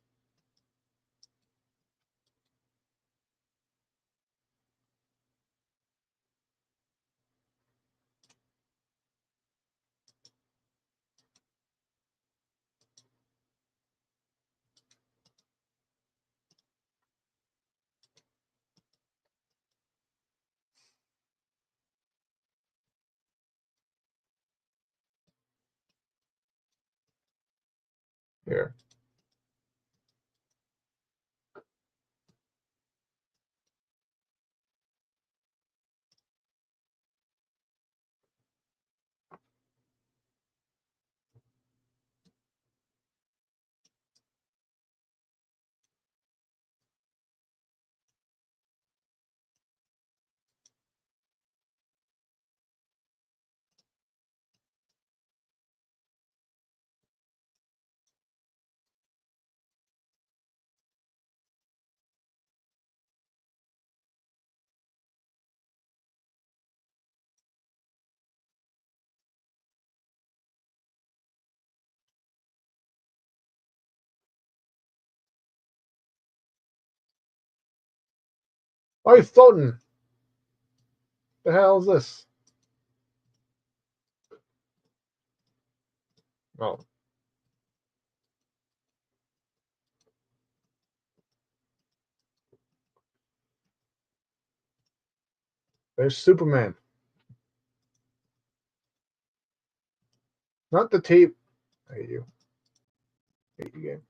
Here. Oh, he's floating. The hell is this? Oh, there's Superman. Not the tape. I hate you. I hate you game.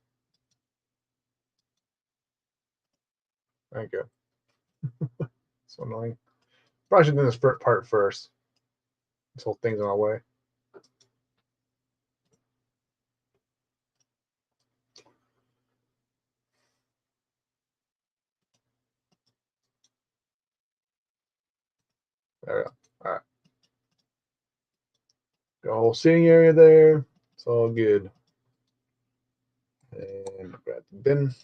Thank you. So annoying. Probably should do this part first. This whole thing's in our way. There we go. All right. Got a whole seating area there. It's all good. And grab the bin.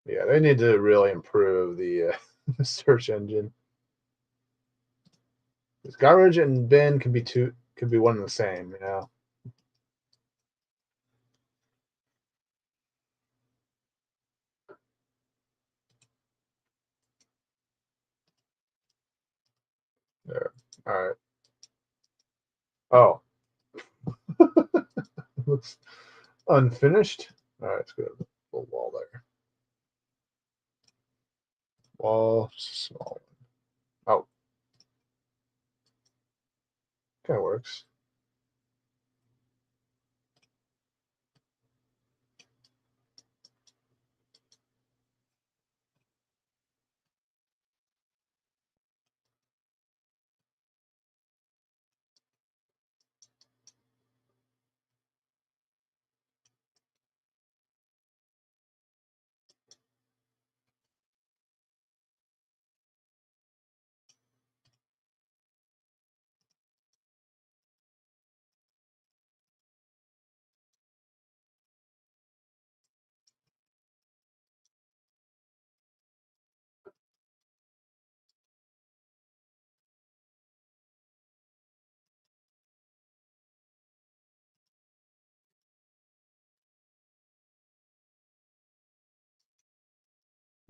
Yeah, they need to really improve the search engine. Because garbage and bin could be one and the same, you know. There. All right. Oh, looks unfinished. All right, let's go to the little wall there. Wall, small one. Oh, kind of works.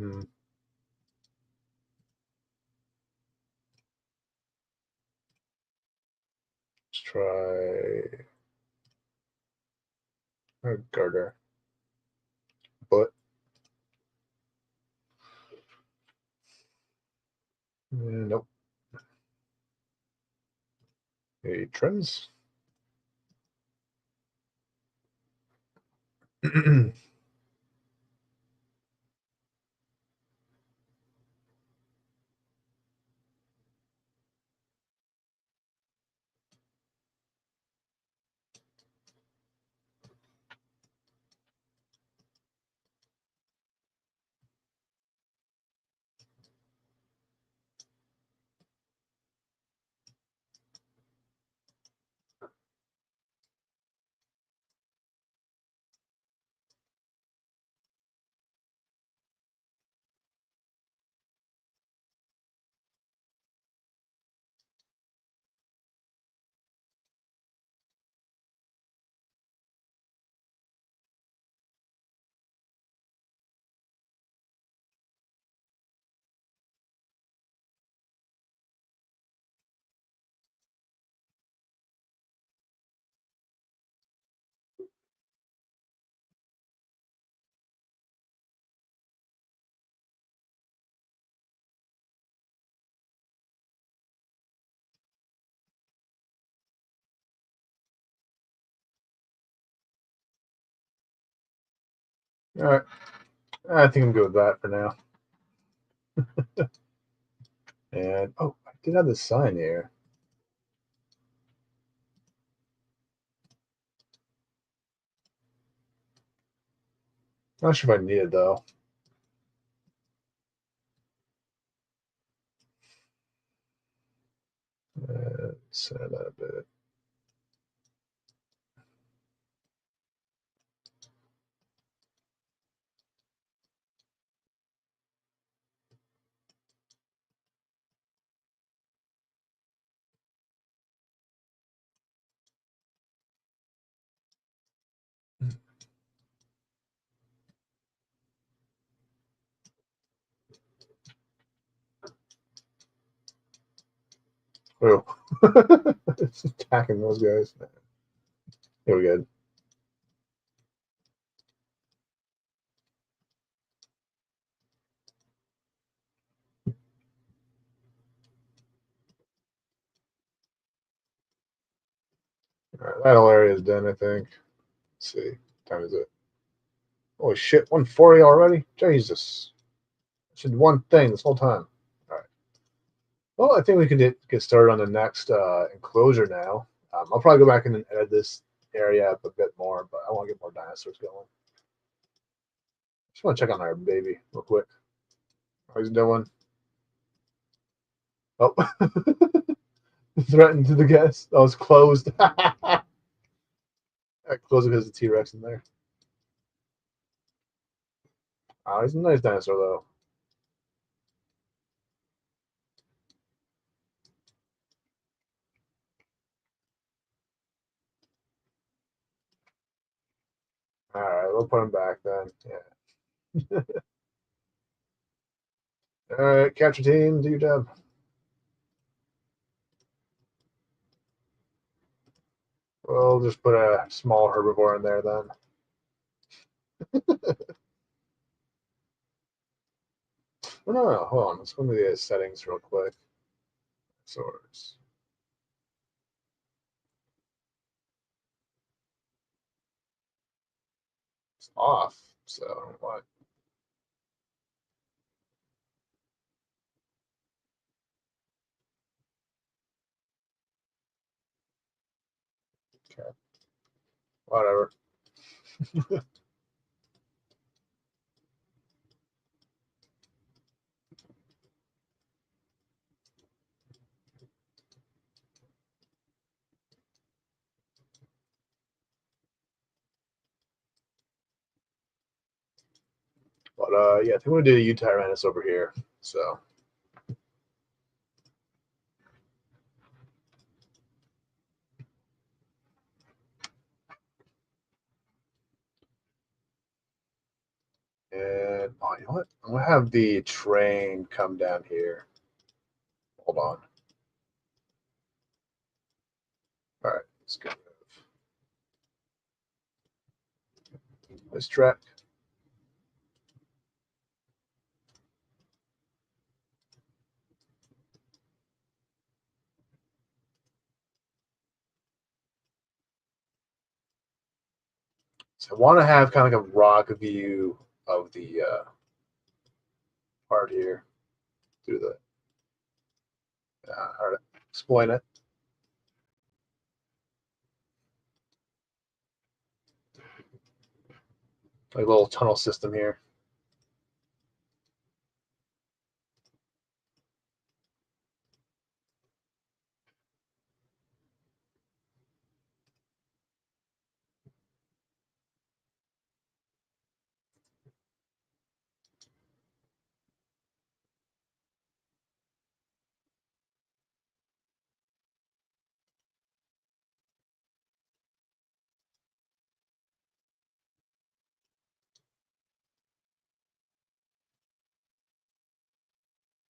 Hmm. Let's try a garter. But nope. A trims. All right. I think I'm good with that for now. And oh, I did have this sign here. Not sure if I need it though. Set that a bit. Oh, it's attacking those guys. Here we go. All right, that whole area is done, I think. Let's see. What time is it? Holy shit, 140 already? Jesus. I should one thing this whole time. All right. Well, I think we can get started on the next enclosure now. I'll probably go back and edit this area up a bit more, but I want to get more dinosaurs going. Just want to check on our baby real quick. How he's doing? Oh, threatened to the guest. That was closed. I closed it because the T-Rex in there. Oh, he's a nice dinosaur though. All right, we'll put him back then. Yeah. All right, capture team, do your job. We'll just put a small herbivore in there then. Oh, no, hold on. Let's go into the settings real quick. Source. It's off. So what? Okay. Whatever. But yeah, I think we're gonna do the U-Tyrannus over here. So and oh, you know what? I'm gonna have the train come down here. Hold on. All right, let's get rid of this track. So I want to have kind of like a rock view of the part here through the hard to explain it. Like a little tunnel system here.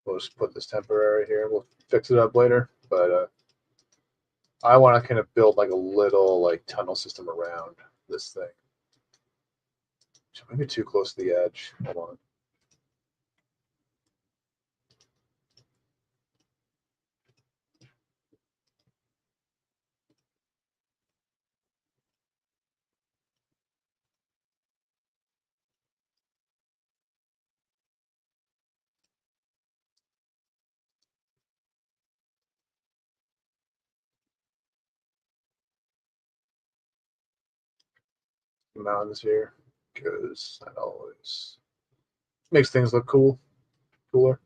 We'll just put this temporary here. We'll fix it up later. But I want to kind of build like a little like tunnel system around this thing. So maybe too close to the edge. Hold on. mountains here because that always makes things look cooler.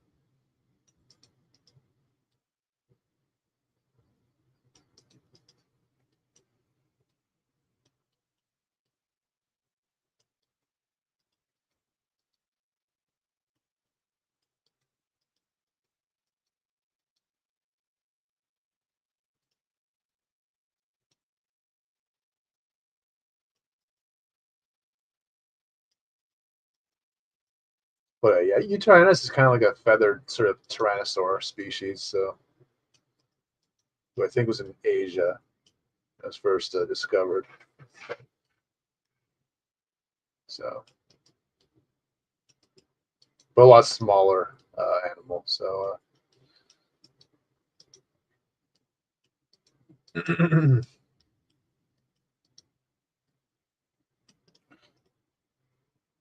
But yeah, Utyrannus is kind of like a feathered sort of tyrannosaur species. So, who I think was in Asia. It was first discovered. So, but a lot smaller animal. So,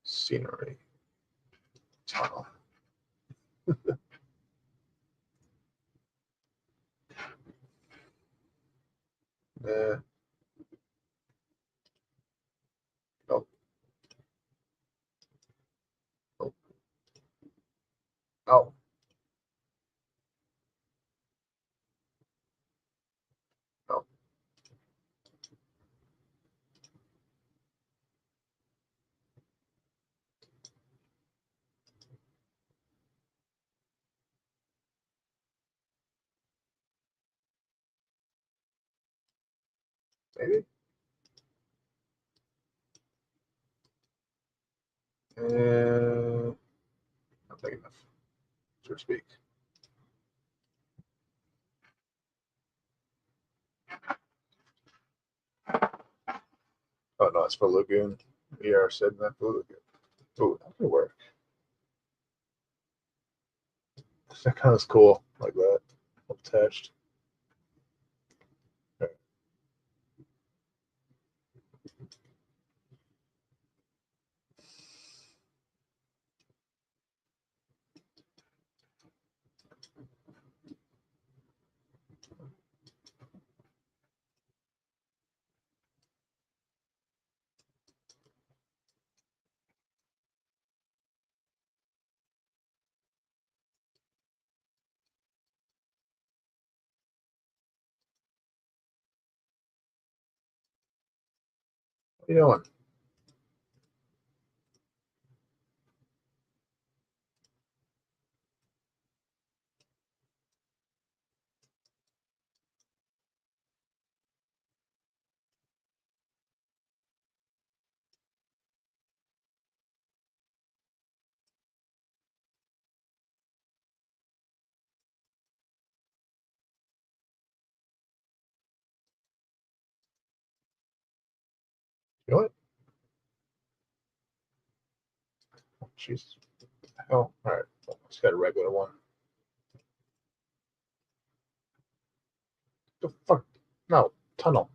scenery tunnel. Eh, nope, nope, oh, no, maybe. Not big enough, so to speak. Oh no, it's for lagoon. We are setting that for lagoon. Oh, that could work. That kind of cool, like that, attached. Okay. What are you doing? You know what? Oh, Jesus. Oh, all right. Just got a regular one. The fuck? No, tunnel.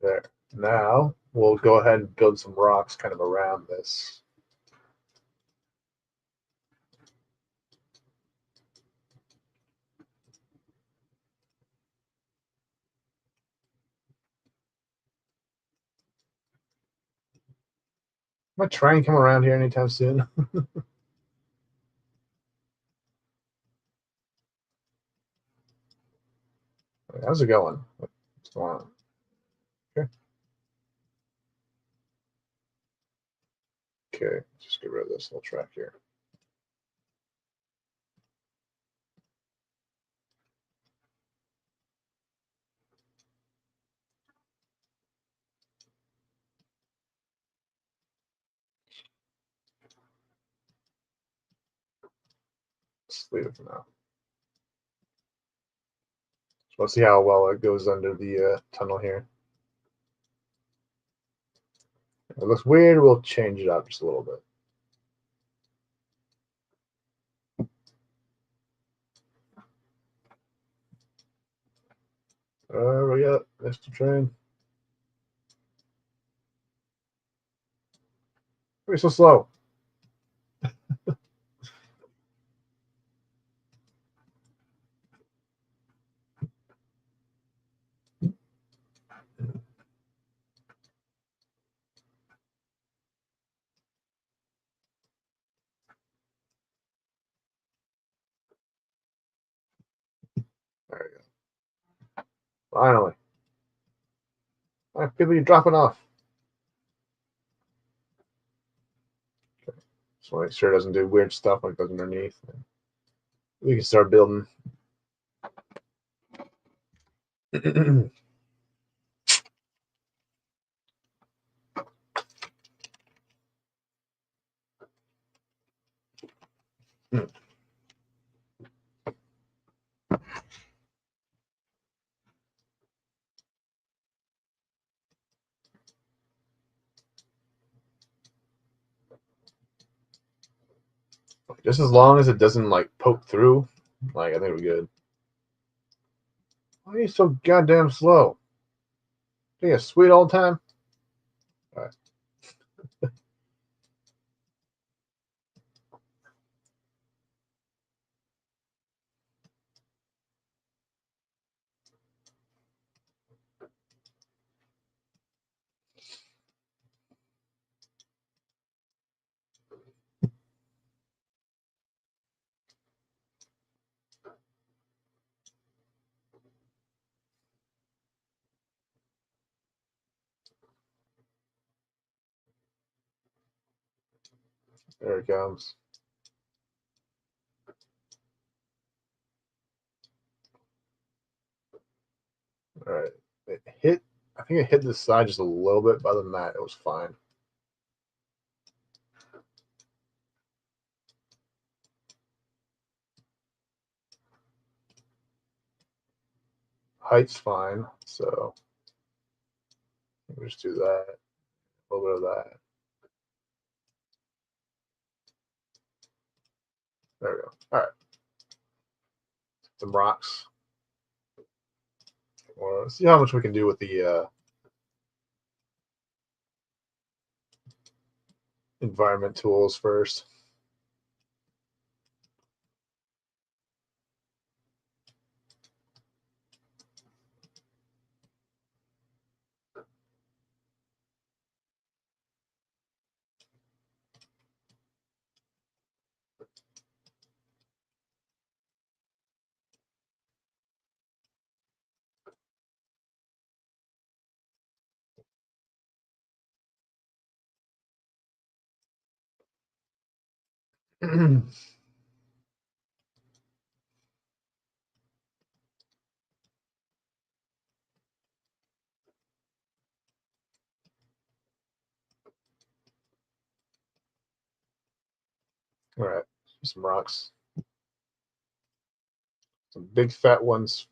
There. Now we'll go ahead and build some rocks kind of around this. Am I trying to come around here anytime soon? How's it going? What's going on? Okay. Okay. Just get rid of this little track here. Just leave it for now. So we'll see how well it goes under the tunnel here. If it looks weird, we'll change it up just a little bit. We got Mr. Train. Why are you so slow? There we go. Finally. Why people, you're dropping off. Okay. Just want to make sure it doesn't do weird stuff like it does underneath. We can start building. Just as long as it doesn't like poke through, like I think we're good. Why are you so goddamn slow? Being a sweet all the time. All right. There it comes. All right. It hit. I think it hit the side just a little bit. But other than that, it was fine. Height's fine. So we'll just do that. A little bit of that. There we go. All right. Some rocks. Well, let's see how much we can do with the environment tools first. All right. Some rocks. Some big fat ones.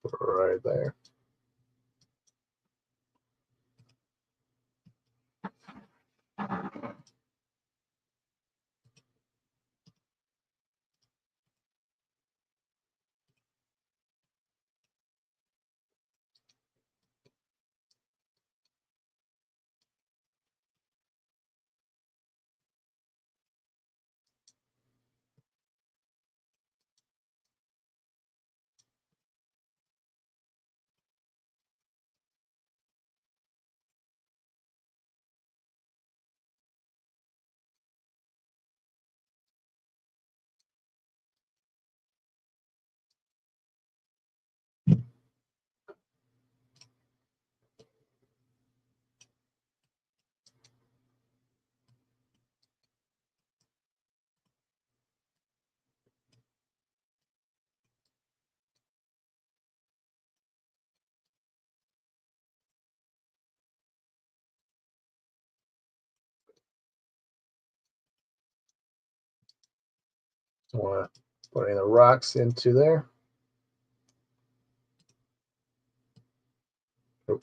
Put it right there. I want to put any of the rocks into there. Oh,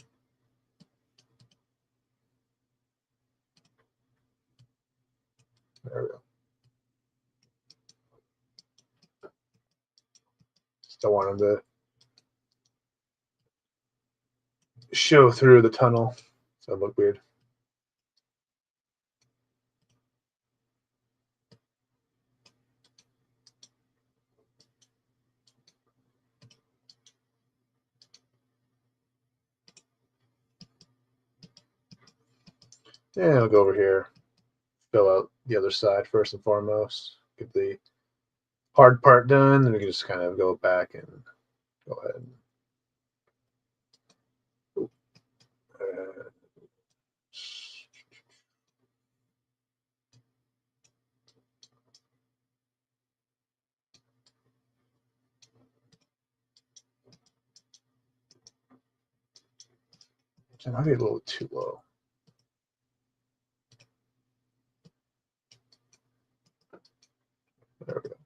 there we go. Still want them to show through the tunnel, so it look weird. And I'll go over here, fill out the other side first and foremost. Get the hard part done, then we can just kind of go back and go ahead and it might be a little too low. There we go.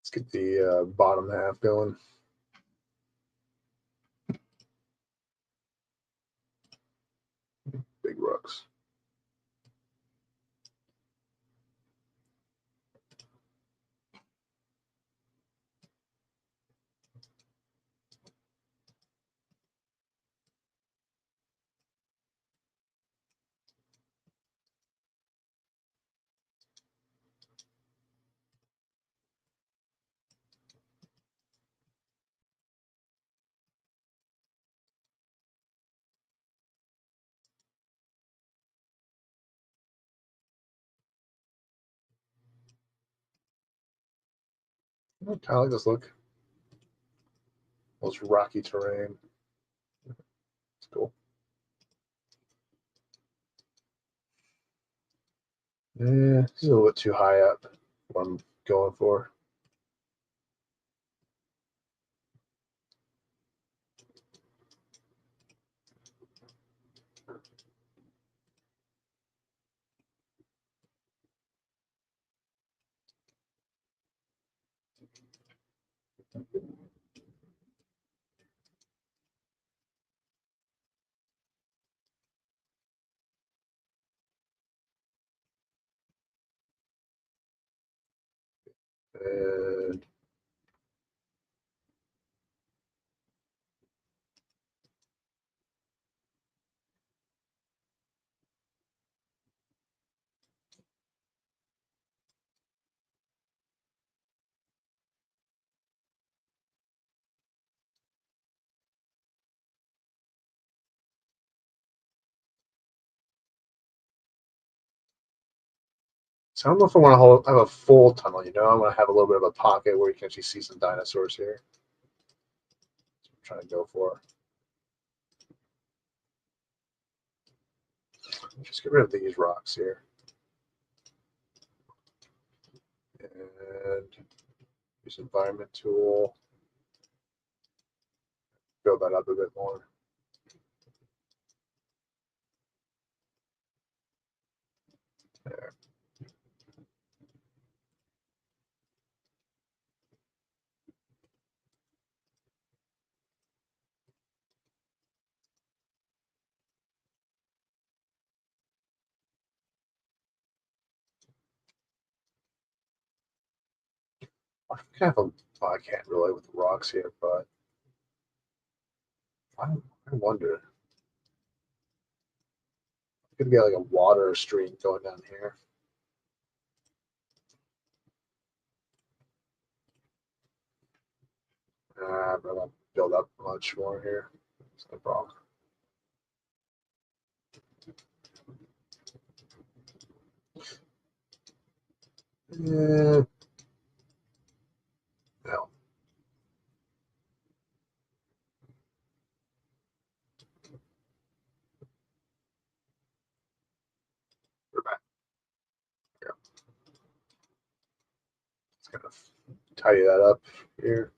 Let's get the bottom half going. Big rocks. I kind of like this look. Most rocky terrain. It's cool. Yeah, this is a little bit too high up. What I'm going for. And So I don't know if I want to have a full tunnel. I want to have a little bit of a pocket where you can actually see some dinosaurs here. That's what I'm trying to go for. Just get rid of these rocks here. And use environment tool. Build that up a bit more. There. I can have a, well, I can't really with the rocks here, but I wonder. Could get like a water stream going down here. But I'll build up much more here. It's no problem. Yeah. No. We're back. Yeah. Let's kind of tidy that up here.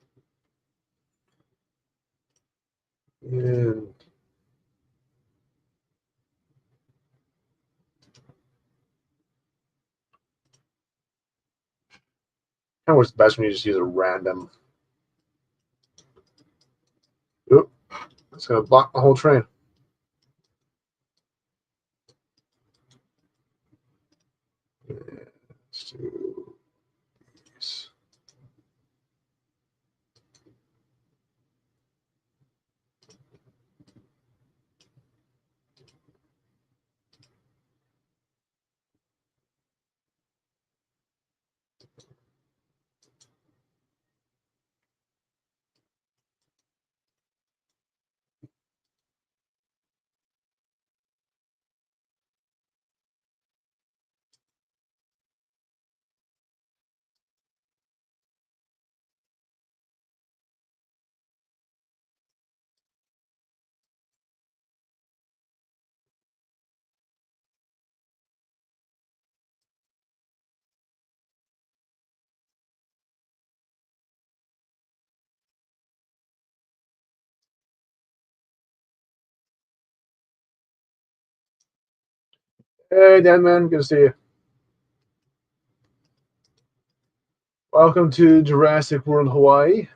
And kind of works best when you just use a random. Oop, it's going to block the whole train. Let's do these. Hey, Dan, man, good to see you. Welcome to Jurassic World Hawaii.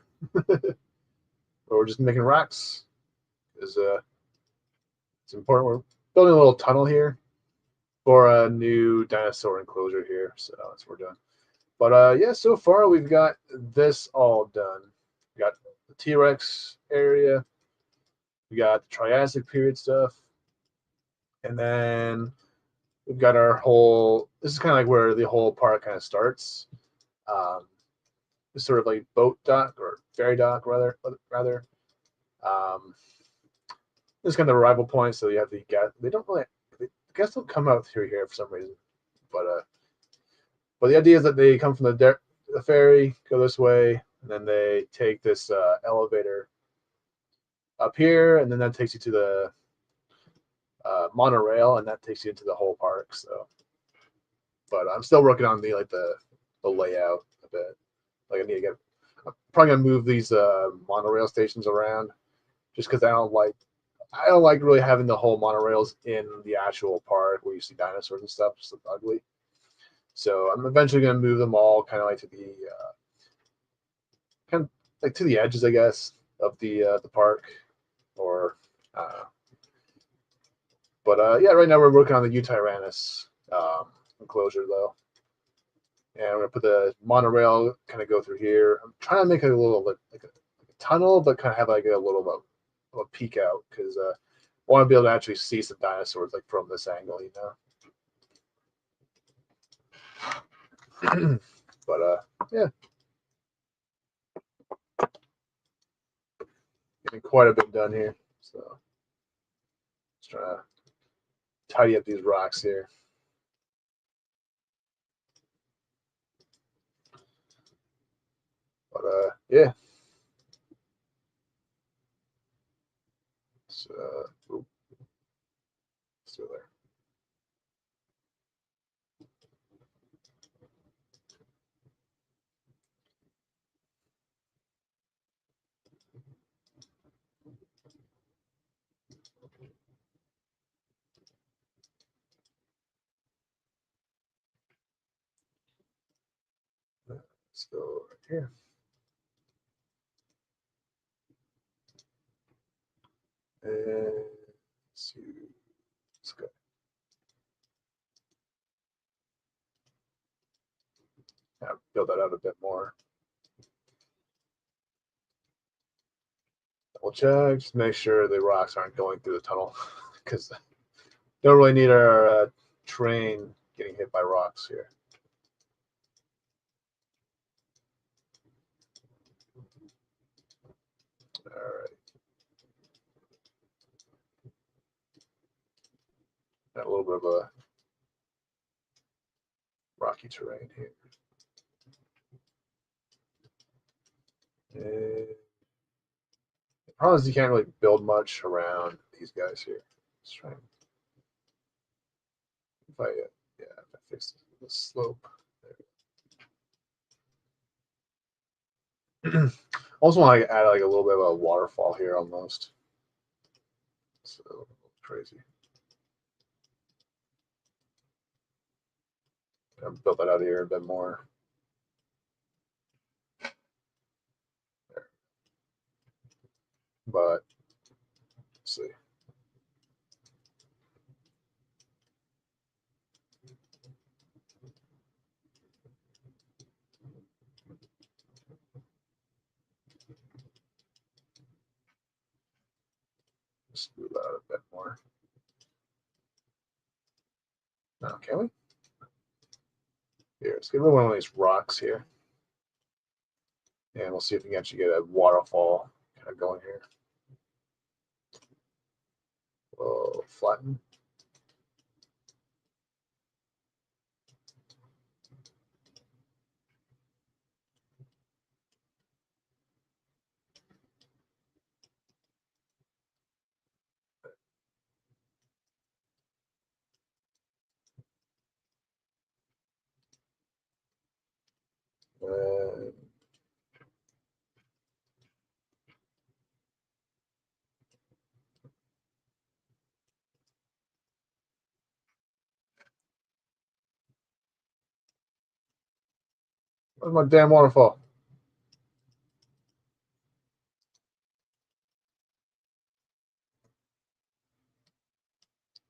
We're just making racks. It's important. We're building a little tunnel here for a new dinosaur enclosure here. So that's what we're doing. But yeah, so far we've got this all done. We got the T-Rex area. We got the Triassic period stuff. And then we've got our whole, this is kind of like where the whole park kind of starts. It's sort of like boat dock or ferry dock rather. Um, this is kind of the arrival point. So you have the guests. They don't really, the guests don't come out through here for some reason. But the idea is that they come from the ferry, go this way, and then they take this elevator up here, and then that takes you to the monorail, and that takes you into the whole park. So, but I'm still working on the layout a bit. Like I need to get. I'm probably gonna move these monorail stations around, just because I don't like really having the whole monorails in the actual park where you see dinosaurs and stuff. Just look ugly. So I'm eventually gonna move them all kind of like to the kind of like to the edges, I guess, of the park, or uh, but yeah, right now we're working on the Utyrannus enclosure though, and we're gonna put the monorail kind of go through here. I'm trying to make it a little like a tunnel, but kind of have like a little bit of a peek out because I want to be able to actually see some dinosaurs like from this angle, but yeah, getting quite a bit done here. So just trying to tidy up these rocks here. Yeah. So, still there. Let's go right here. And let's see. Let's go. Yeah, build that out a bit more. Double check. Just make sure the rocks aren't going through the tunnel, because don't really need our train getting hit by rocks here. All right. Got a little bit of a rocky terrain here. And the problem is you can't really build much around these guys here. Let's try and if I fix the slope. There. Also want to add like a little bit of a waterfall here almost. So crazy. I'll build that out here a bit more. There. But let's see. Just move that out a bit more. Now, can we? Here, let's get rid of one of these rocks here. And we'll see if we can actually get a waterfall kind of going here. We'll flatten. And where's my damn waterfall?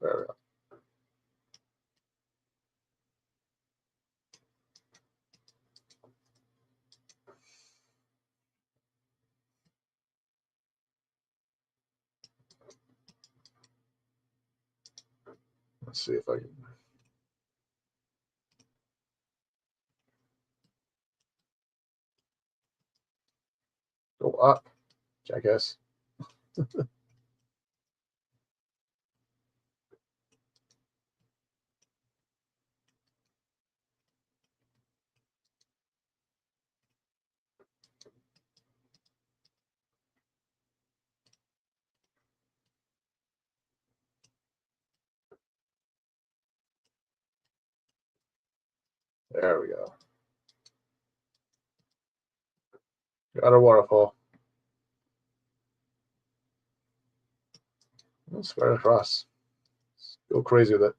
There we go. Let's see if I can go up, jackass. There we go. Got a waterfall. Let's spread it across. Let's go crazy with it.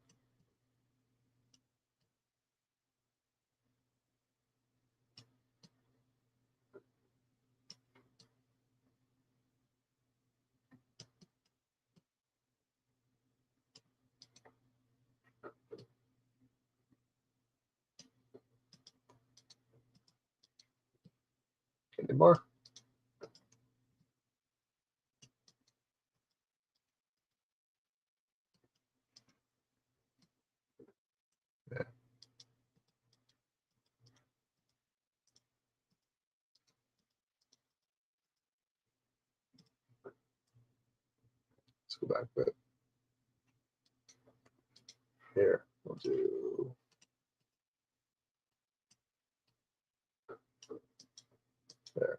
Any more? Yeah. Let's go back a bit. Here, we'll do. There.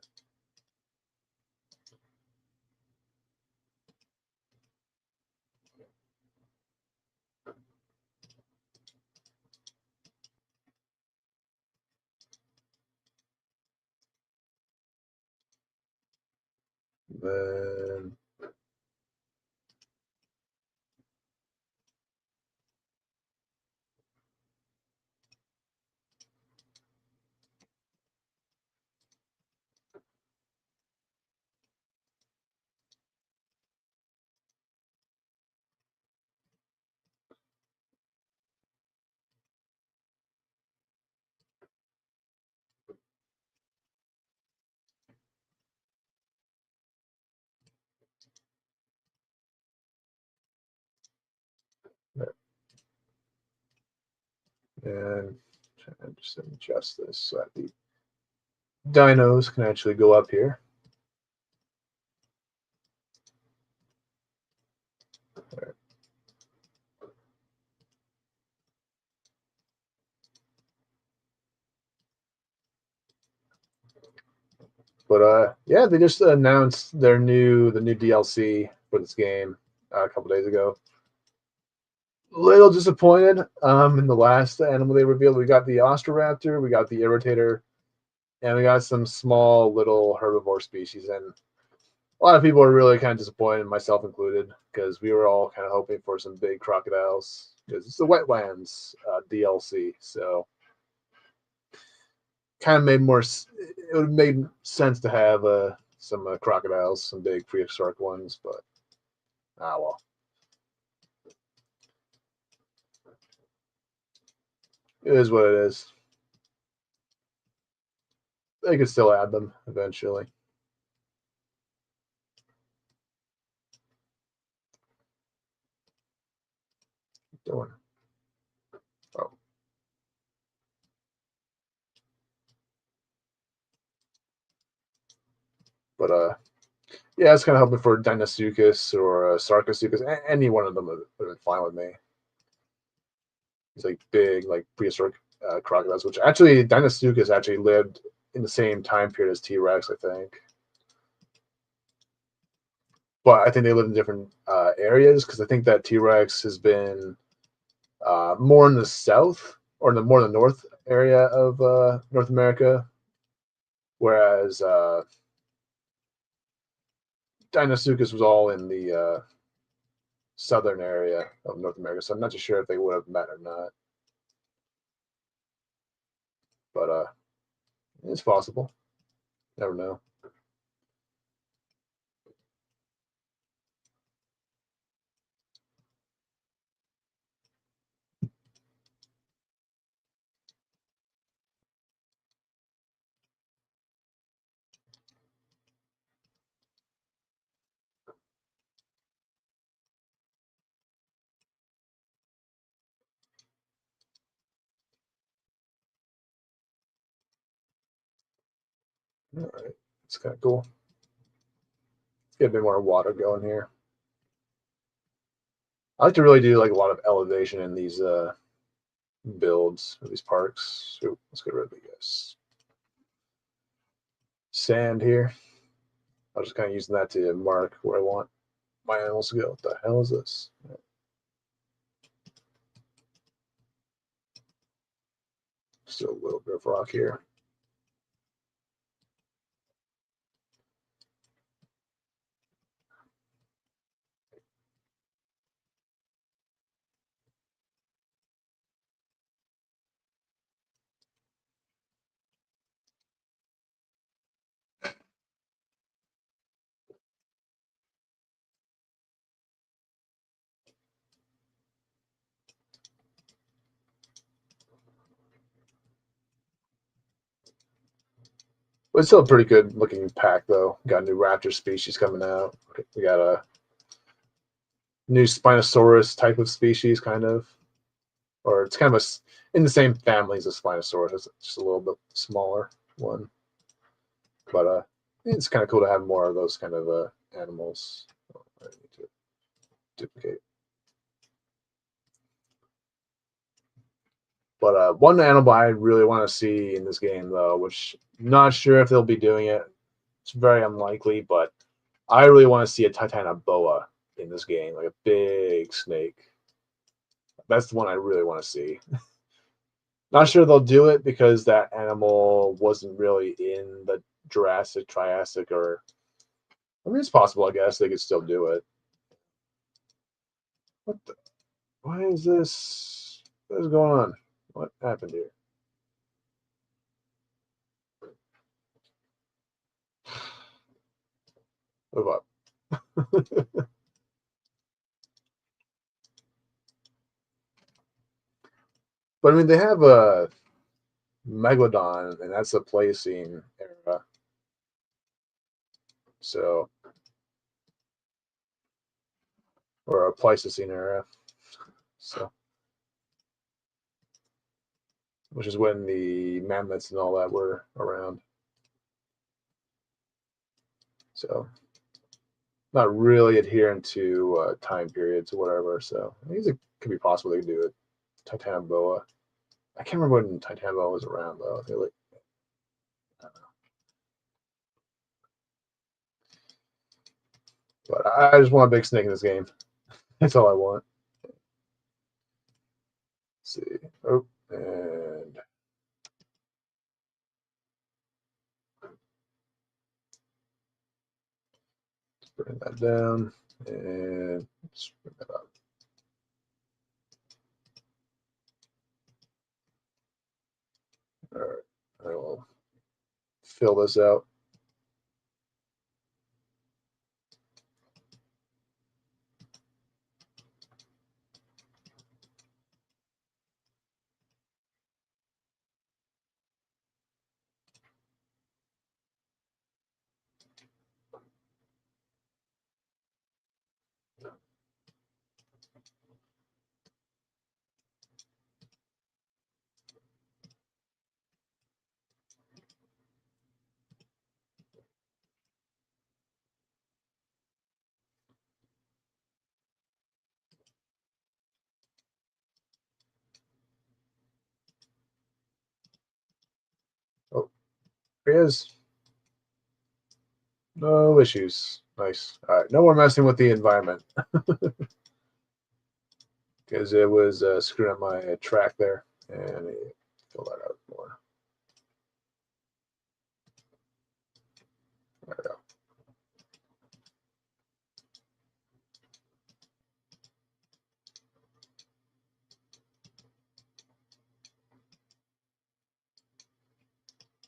Then and just adjust this so that the dinos can actually go up here. There. But yeah, they just announced the new DLC for this game a couple days ago. Little disappointed in the last animal they revealed. We got the Ostroraptor, we got the Irritator, and we got some small little herbivore species. And a lot of people are really kind of disappointed, myself included, because we were all kind of hoping for some big crocodiles because it's the Wetlands DLC. So kind of made more. It would have made sense to have some crocodiles, some big prehistoric ones, but well. It is what it is. They could still add them eventually. Doing. Oh. But yeah, I was kind of hoping for Deinosuchus or Sarcosuchus. Any one of them would have been fine with me. These like big, like prehistoric crocodiles, which actually Deinosuchus actually lived in the same time period as T Rex, I think. But I think they live in different areas because I think that T Rex has been more in the south or in the more the north area of North America, whereas Deinosuchus was all in the southern area of North America. So I'm not too sure if they would have met or not. But it's possible. Never know. All right, it's kind of cool. Get a bit more water going here. I like to really do like a lot of elevation in these builds of these parks. So let's get rid of the sand here. I'm just kind of using that to mark where I want my animals to go. What the hell is this? Just a little bit of rock here. But it's still a pretty good looking pack, though. Got a new raptor species coming out. We got a new Spinosaurus type of species, kind of, or it's kind of in the same family as a Spinosaurus. It's just a little bit smaller one. But it's kind of cool to have more of those kind of animals. Oh, I need to duplicate. But one animal I really want to see in this game, though, which I'm not sure if they'll be doing it. It's very unlikely, but I really want to see a Titanoboa in this game, like a big snake. That's the one I really want to see. Not sure they'll do it because that animal wasn't really in the Jurassic, Triassic, or I mean, it's possible. I guess they could still do it. What the? Why is this? What is going on? What happened here? Move up. But I mean, they have a Megalodon, and that's a Pliocene era. So, or a Pleistocene era. So, which is when the mammoths and all that were around. So, not really adhering to time periods or whatever. So, I think it could be possible they could do it. Titanoboa. I can't remember when Titanoboa was around though. I feel like, but I just want a big snake in this game. That's all I want. Let's see. Oh, and bring that down, and let's bring that up. All right, I will fill this out. Oh, here he is. No issues. Nice. All right, no more messing with the environment because it was screwing up my track there, and fill that out more. There we go.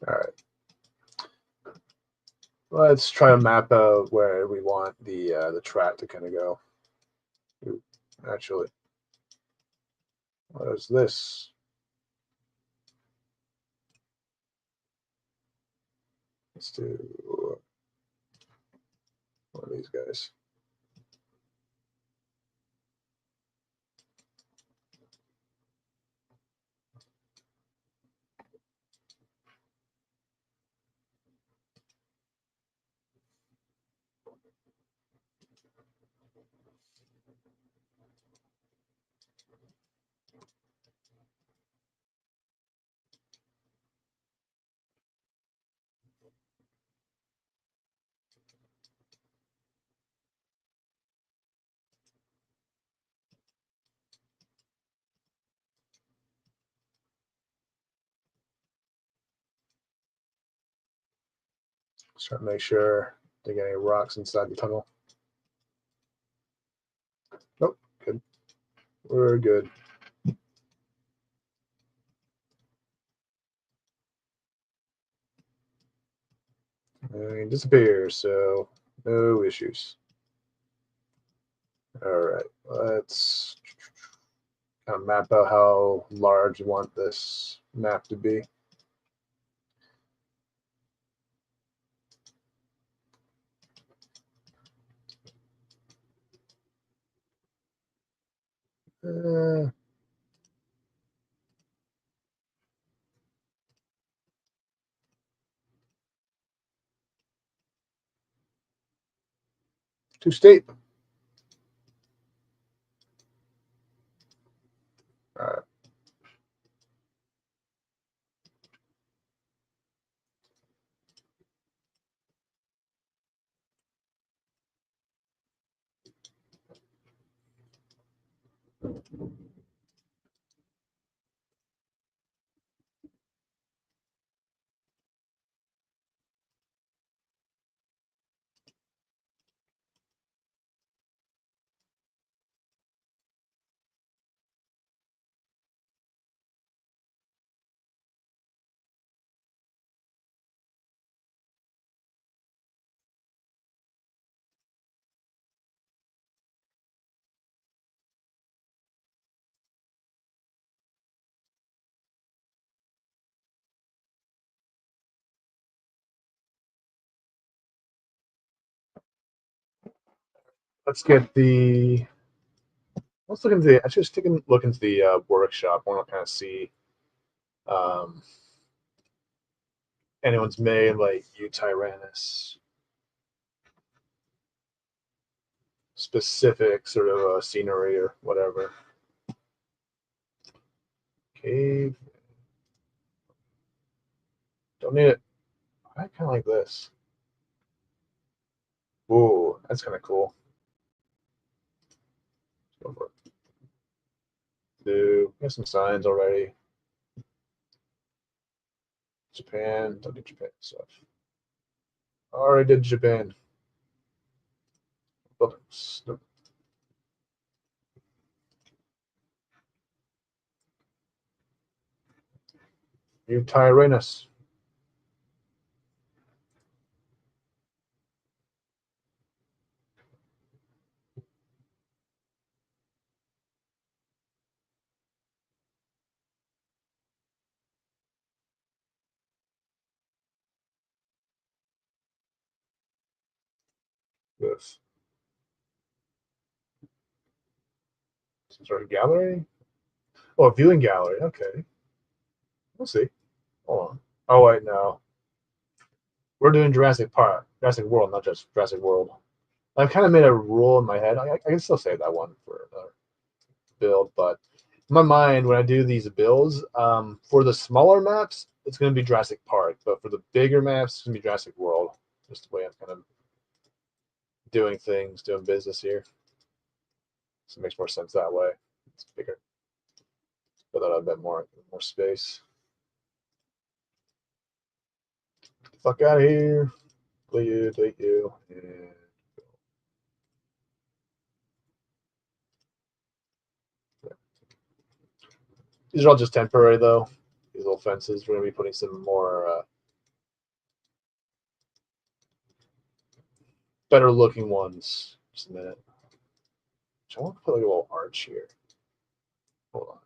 All right. Let's try to map out where we want the track to kind of go. Ooh, actually, what is this? Let's do one of these guys. Just trying to make sure they get any rocks inside the tunnel. Nope, good. We're good. And he disappears, so no issues. All right, let's kind of map out how large you want this map to be. Uh, Too steep. All right. Let's get the. Let's look into the. I should just take a look into the workshop. I want to kind of see anyone's made like U Tyrannus specific sort of scenery or whatever. Cave. Don't need it. I kind of like this. Ooh, that's kind of cool. Let's go for it. Do got some signs already. Japan. Don't do Japan stuff. Already did Japan. Oops. Nope. You Tyrannus. This. Some sort of gallery. Oh, a viewing gallery. Okay. We'll see. Hold on. Oh wait, no. We're doing Jurassic Park, Jurassic World, not just Jurassic World. I've kind of made a rule in my head. I can still save that one for another build, but in my mind, when I do these builds, for the smaller maps, it's going to be Jurassic Park, but for the bigger maps, it's going to be Jurassic World. Just the way I'm kind of doing things, doing business here. So it makes more sense that way. It's bigger. But that a bit more space. Get the fuck out of here. Delete you. And these are all just temporary, though. These little fences. We're going to be putting some more better looking ones. Just a minute. I want to put like a little arch here. Hold on.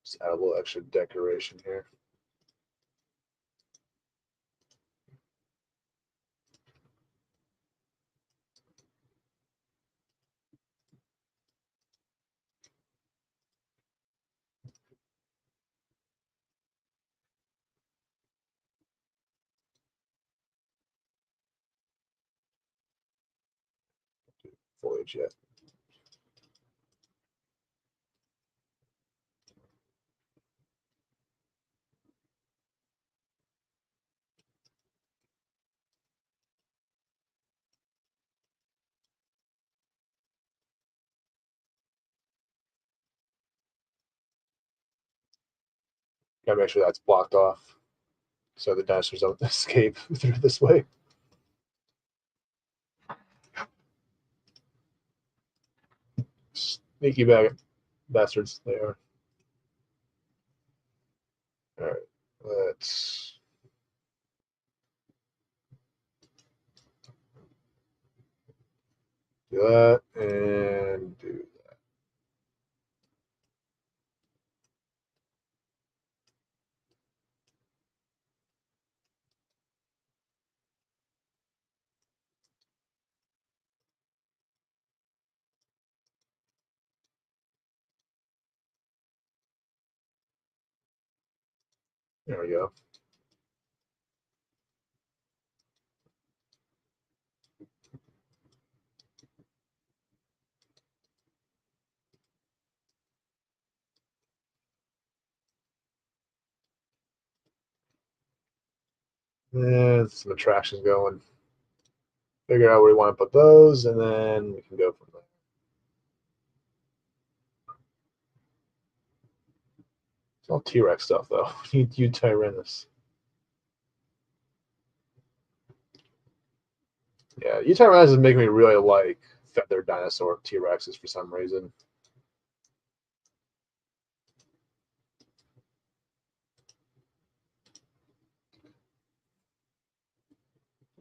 Just add a little extra decoration here. Foliage yet. Gotta make sure that's blocked off so the dinosaurs don't escape through this way. Sneaky bastards they are. All right, let's do that and do. There we go. Some attractions going. Figure out where we want to put those, and then we can go from there. It's all T-Rex stuff, though. You Tyrannus. Yeah, you Tyrannus is making me really like feathered dinosaur T-Rexes for some reason.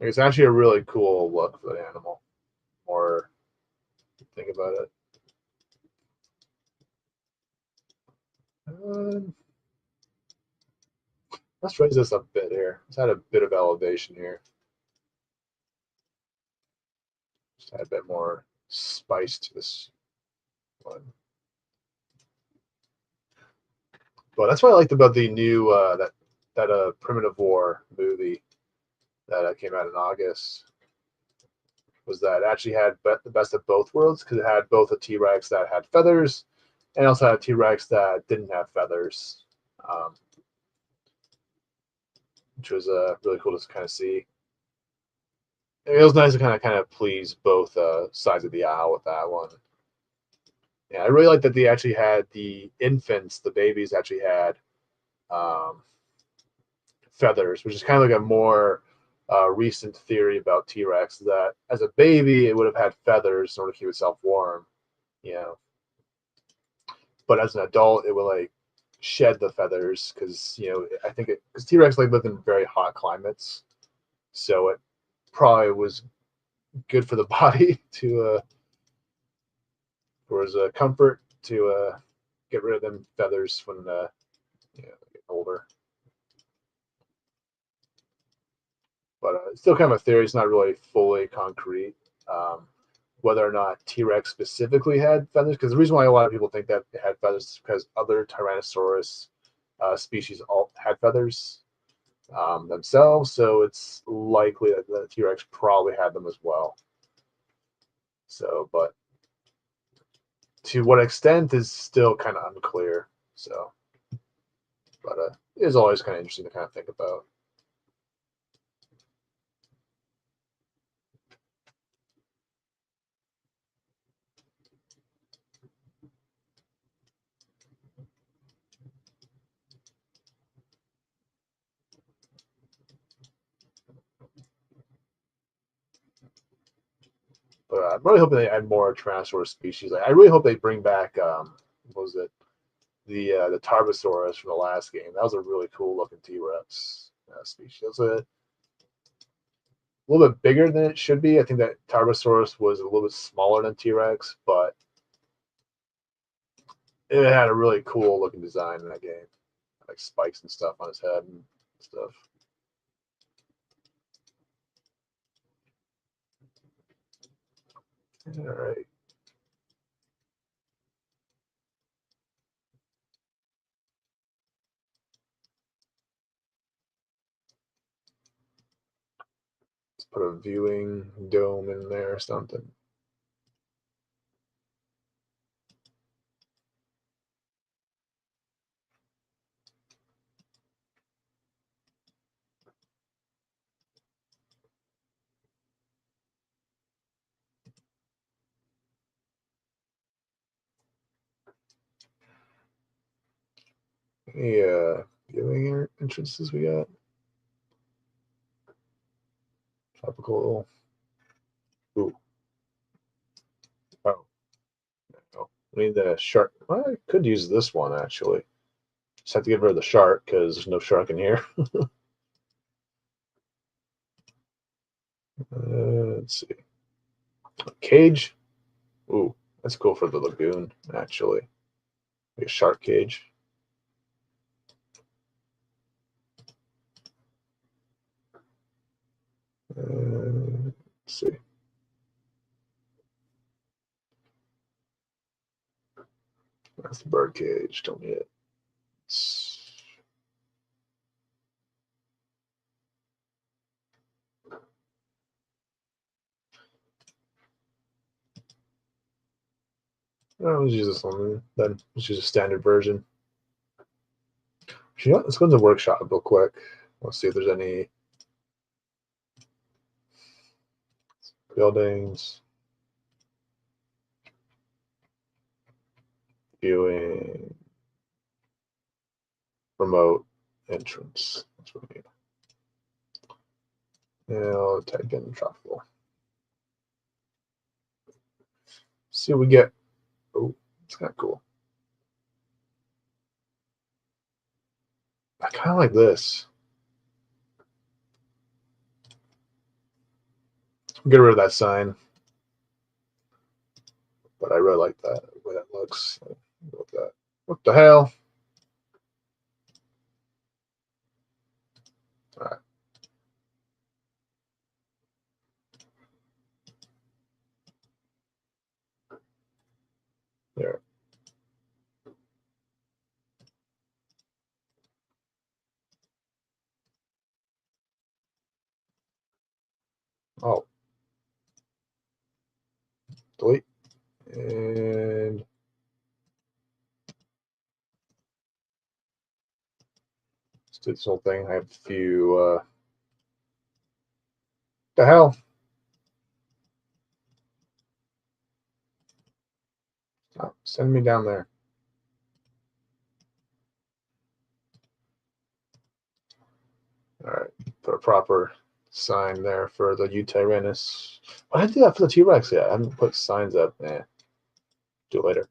It's actually a really cool look for the animal. More think about it. Um, let's raise this a bit here. Let's add a bit of elevation here. Just add a bit more spice to this one. But that's what I liked about the new that Primitive War movie that came out in August, was that it actually had the best of both worlds, because it had both a T-Rex that had feathers and also had a T-Rex that didn't have feathers, um, which was really cool to kind of see. It was nice to kind of please both sides of the aisle with that one. Yeah, I really like that they actually had the infants, the babies actually had um, feathers, which is kind of like a more recent theory about T Rex, that as a baby it would have had feathers in order to keep itself warm, you know, but as an adult it would like shed the feathers, because I think it because T Rex like lived in very hot climates, so it probably was good for the body to for his comfort to get rid of them feathers when they get older. But it's still kind of a theory. It's not really fully concrete. Um, whether or not T Rex specifically had feathers, because the reason why a lot of people think that it had feathers is because other Tyrannosaurus species all had feathers themselves. So it's likely that the T Rex probably had them as well. So, but to what extent is still kind of unclear. So, but it is always kind of interesting to kind of think about. But I'm really hoping they add more Tyrannosaurus species. Like, I really hope they bring back what was it, the Tarbosaurus from the last game. That was a really cool looking T Rex species. It was a little bit bigger than it should be. I think that Tarbosaurus was a little bit smaller than T Rex, but it had a really cool looking design in that game, like spikes and stuff on his head and stuff. All right. Let's put a viewing dome in there or something. Any viewing entrances we got? Tropical. Ooh. Oh, no. We need the shark. Well, I could use this one actually. Just have to get rid of the shark because there's no shark in here. Let's see. Cage. Ooh, that's cool for the lagoon, actually. Like a shark cage. Let's see. That's the bird cage. Don't need it. Let's use this one then. Let's use a standard version. You know what? Let's go into the workshop real quick. Let's see if there's any Buildings. Viewing. Remote entrance. That's what we need. And I'll type in tropical. See what we get. Oh, it's kind of cool. I kind of like this. Get rid of that sign. But I really like that, the way that looks. What that? What the hell? All right. There. Oh, delete. And let's do this whole thing. I have a few. The hell? Oh, send me down there. All right. Put a proper sign there for the Utyrannus. I didn't do that for the T-Rex yet. I haven't put signs up. Do it later.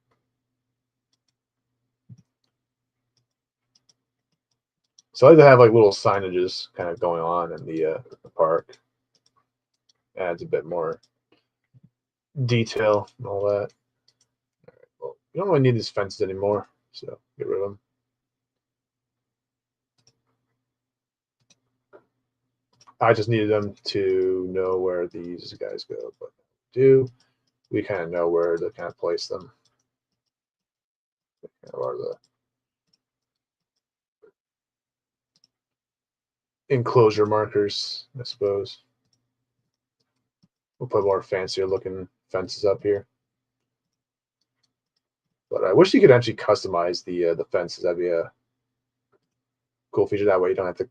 So I like to have like little signages kind of going on in the park. Adds a bit more detail and all that. All right, well, you don't really need these fences anymore, so get rid of them. I just needed them to know where these guys go, but we kind of know where to kind of place them. Are the enclosure markers, I suppose. We'll put more fancier looking fences up here. But I wish you could actually customize the fences. That'd be a cool feature. That way you don't have to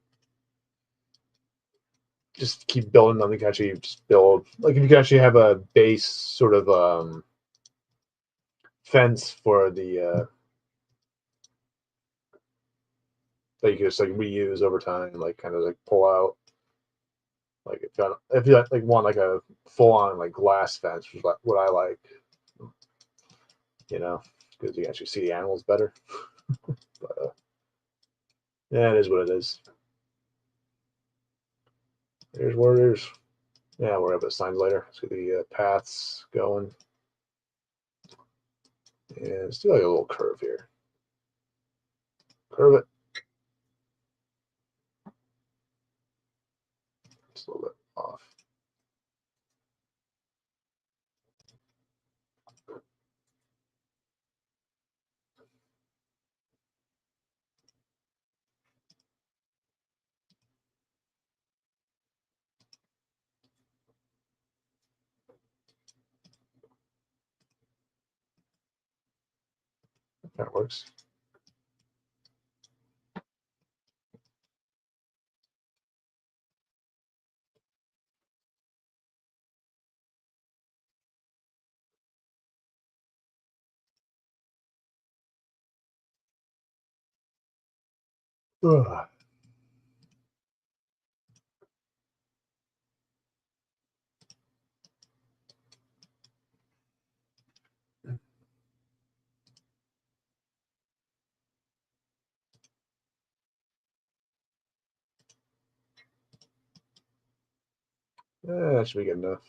just keep building them. You can actually just build, like, if you can actually have a base sort of fence for the that you can just like reuse over time, like kind of like pull out. Like if you like want like a full on like glass fence, which is what I like, because you can actually see the animals better. But yeah, it is what it is. Here's where it is. Yeah, we'll have the signs later. Let's get the paths going. And let's do like a little curve here. Curve it. Just a little bit off. That works. Ugh. Yeah, that should be good enough.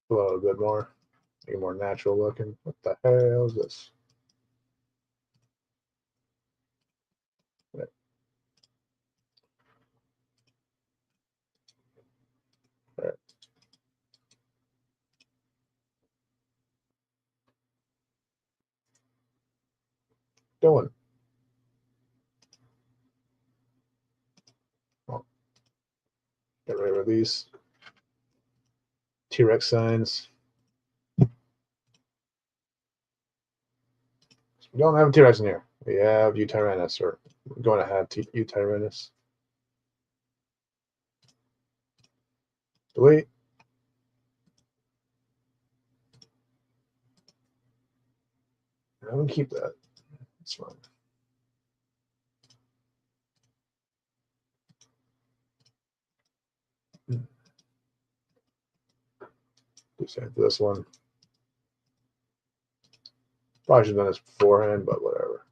A little bit more. Make it more natural looking. What the hell is this? Right. Right. Doing. Well, get rid of these T-Rex signs. We don't have a T-Rex in here. We have Utyrannus, or we're going to have Utyrannus. Delete. I'm gonna keep that. It's fine. Do same for this one. Probably should have done this beforehand, but whatever.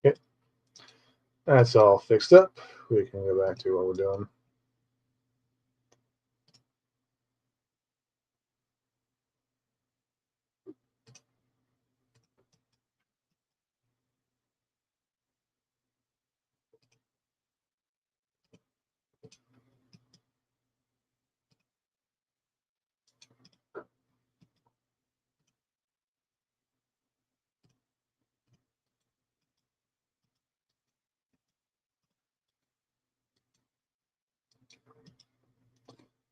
Okay, that's all fixed up. We can go back to what we're doing.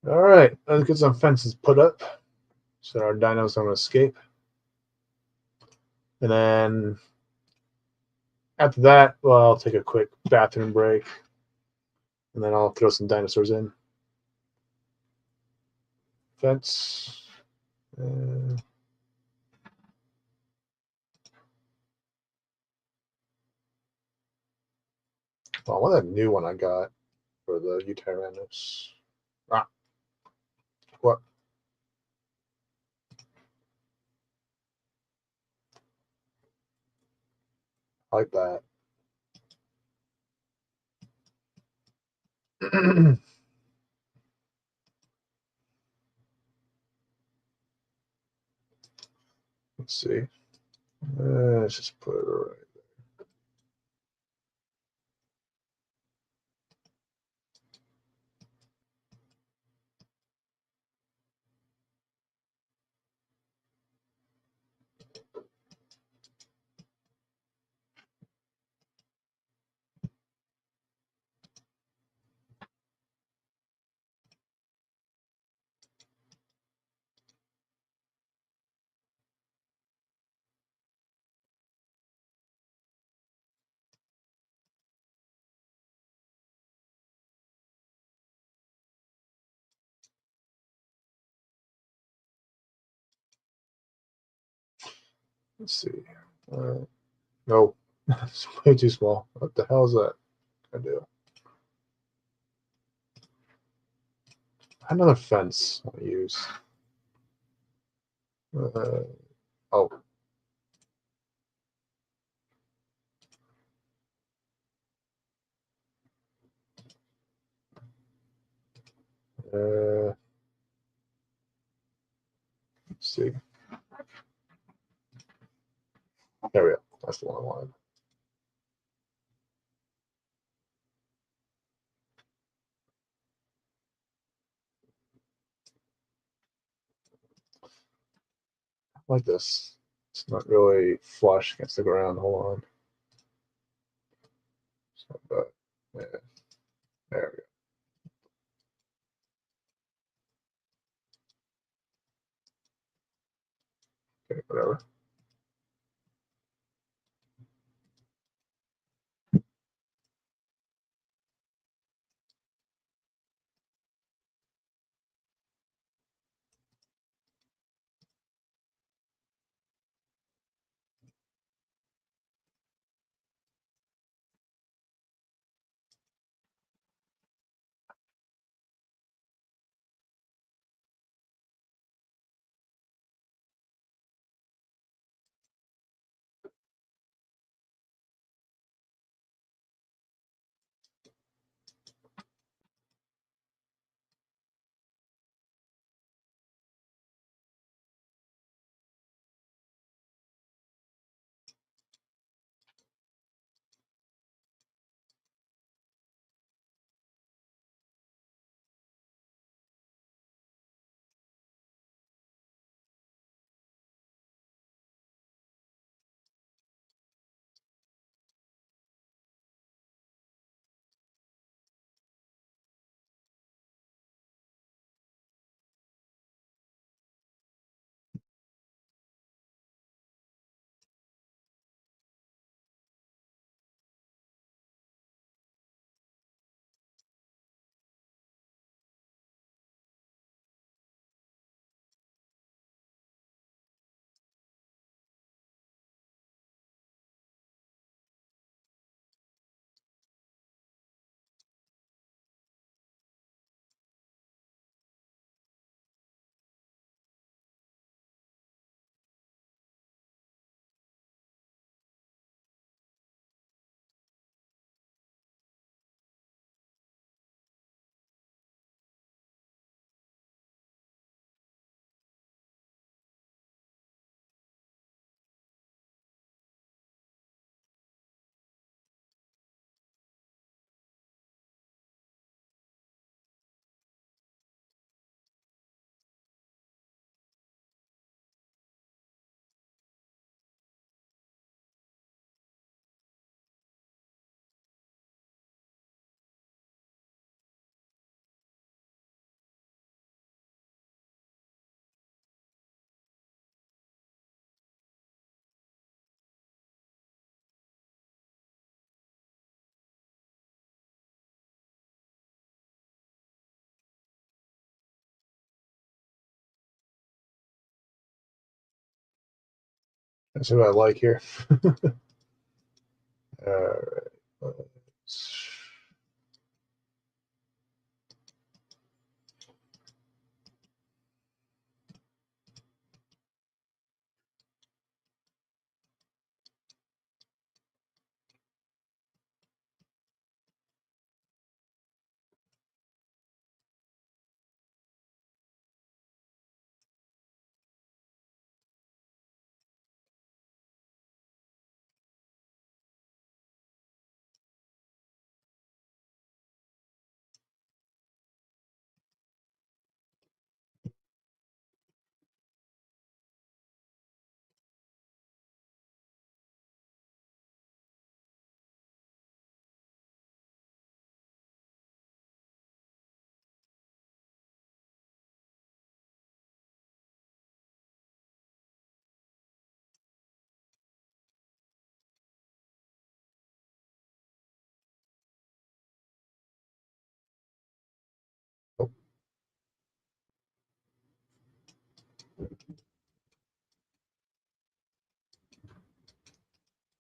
All right, let's get some fences put up so our dinos don't escape. And then after that, well, I'll take a quick bathroom break, and then I'll throw some dinosaurs in. Fence. Well, I want that new one I got for the Utyrannus. Ah, what? I like that. Let's see. Let's just put it right. Let's see. No, it's way too small. What the hell is that? I do. Another fence I'll use. Oh. Let's see. There we go. That's the one I wanted. Like this. It's not really flush against the ground. Hold on. So, but, yeah, there we go. Okay, whatever. Let's see what I like here. All right.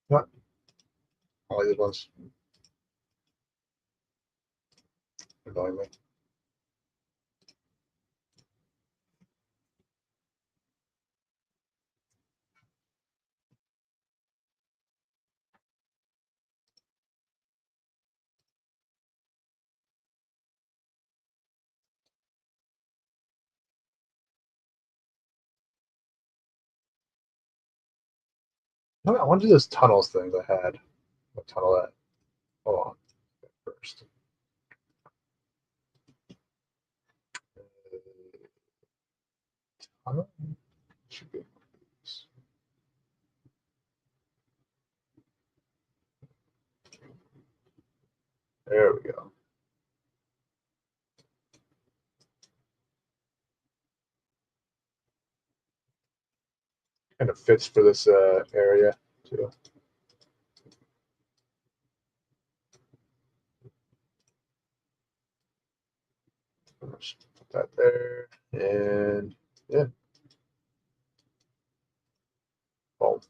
What? I like these ones. Annoying me. I want to do those tunnels things I had. What tunnel that? Hold on. First. Tunnel? Should be. There we go. Kind of fits for this area too. Just put that there, and yeah, boom.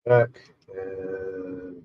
Back and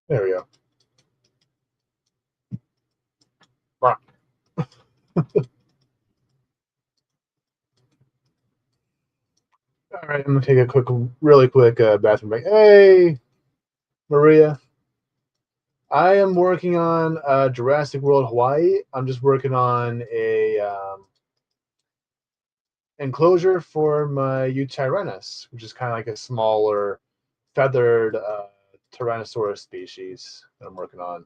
there we go. Wow. All right, I'm gonna take a really quick bathroom break. Hey, Maria. I am working on Jurassic World Hawaii. I'm just working on a enclosure for my Utyrannus, which is kind of like a smaller feathered Tyrannosaurus species that I'm working on.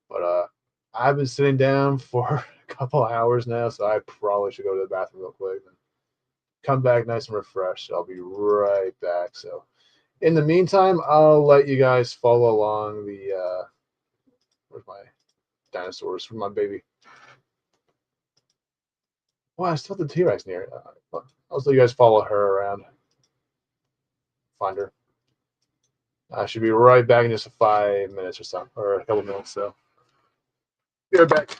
But I've been sitting down for a couple hours now, so I probably should go to the bathroom real quick and come back nice and refreshed. I'll be right back. So in the meantime, I'll let you guys follow along the where's my dinosaurs? Where's my baby? Well, I still have the T-Rex near. I'll let you guys follow her around. Find her. I should be right back in just 5 minutes or so, or a couple minutes. So be right back.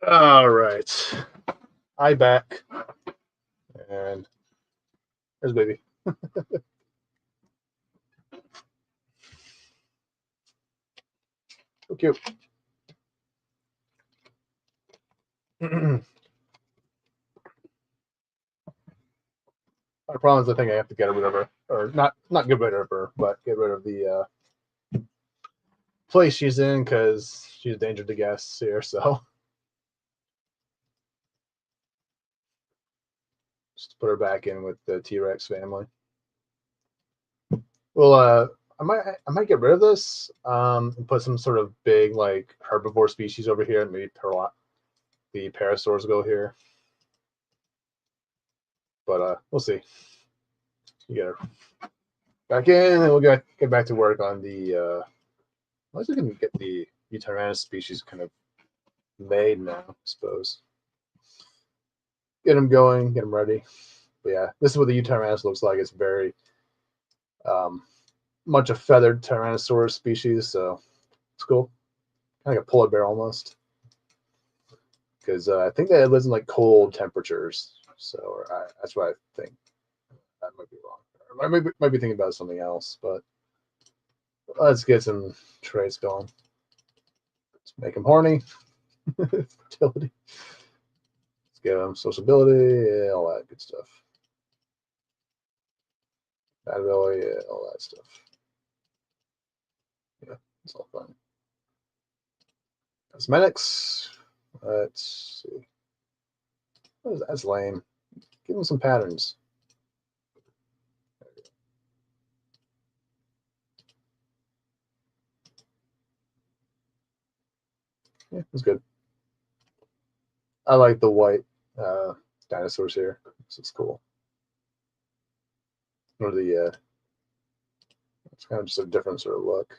All right, I back, and there's baby. So cute. My problem is I think I have to get rid of her, or not get rid of her, but get rid of the place she's in because she's a danger to guests here. So just put her back in with the T-Rex family. Well, I might get rid of this and put some sort of big like herbivore species over here, and maybe the parasaurs go here. But we'll see. You get her back in, and we'll get back to work on the. I was looking to get the Utyrannus species kind of made now, I suppose. Get them going, get them ready. But yeah, this is what the Utyrannus looks like. It's very um, much a feathered Tyrannosaurus species, so it's cool. Kind of like a polar bear almost. Because I think that it lives in like cold temperatures. So that's what I think. That might be wrong. I might be thinking about something else, but let's get some traits going. Let's make him horny. Fertility. Let's give him sociability, yeah, all that good stuff. Ability, yeah, all that stuff. Yeah, it's all fun. Cosmetics. Let's see. That's lame. Give him some patterns. Yeah, it was good. I like the white dinosaurs here. This is cool. Or the it's kind of just a different sort of look.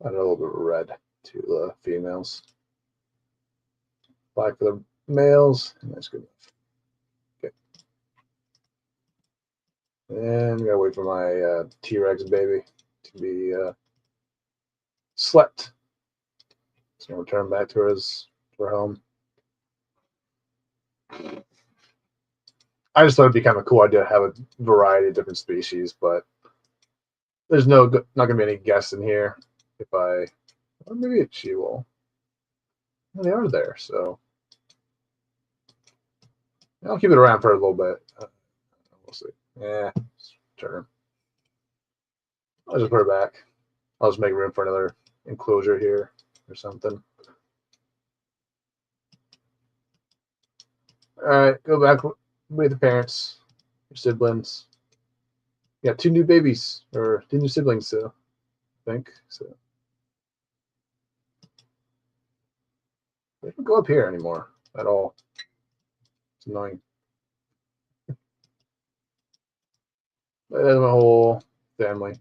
Add a little bit of red to the females. Black for the males, and that's good enough. Okay. And gotta wait for my T-Rex baby to be slept. So we'll return back to her home. I just thought it'd be kind of a cool idea to have a variety of different species, but there's not gonna be any guests in here. If I, or maybe she will. Well, they are there, so I'll keep it around for a little bit. We'll see. Yeah, turn. I'll just put her back. I'll just make room for another enclosure here or something. All right, go back with the parents, your siblings. You got 2 new babies or 2 new siblings, so I think so. They don't go up here anymore at all. It's annoying. But that's my whole family.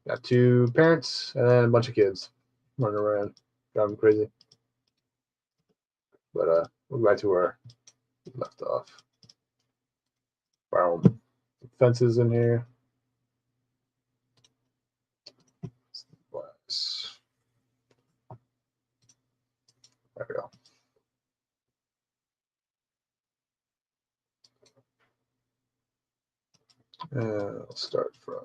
Got 2 parents and then a bunch of kids running around, driving me crazy. But we'll go back to where we left off. Wow, fences in here. There we go. I'll start from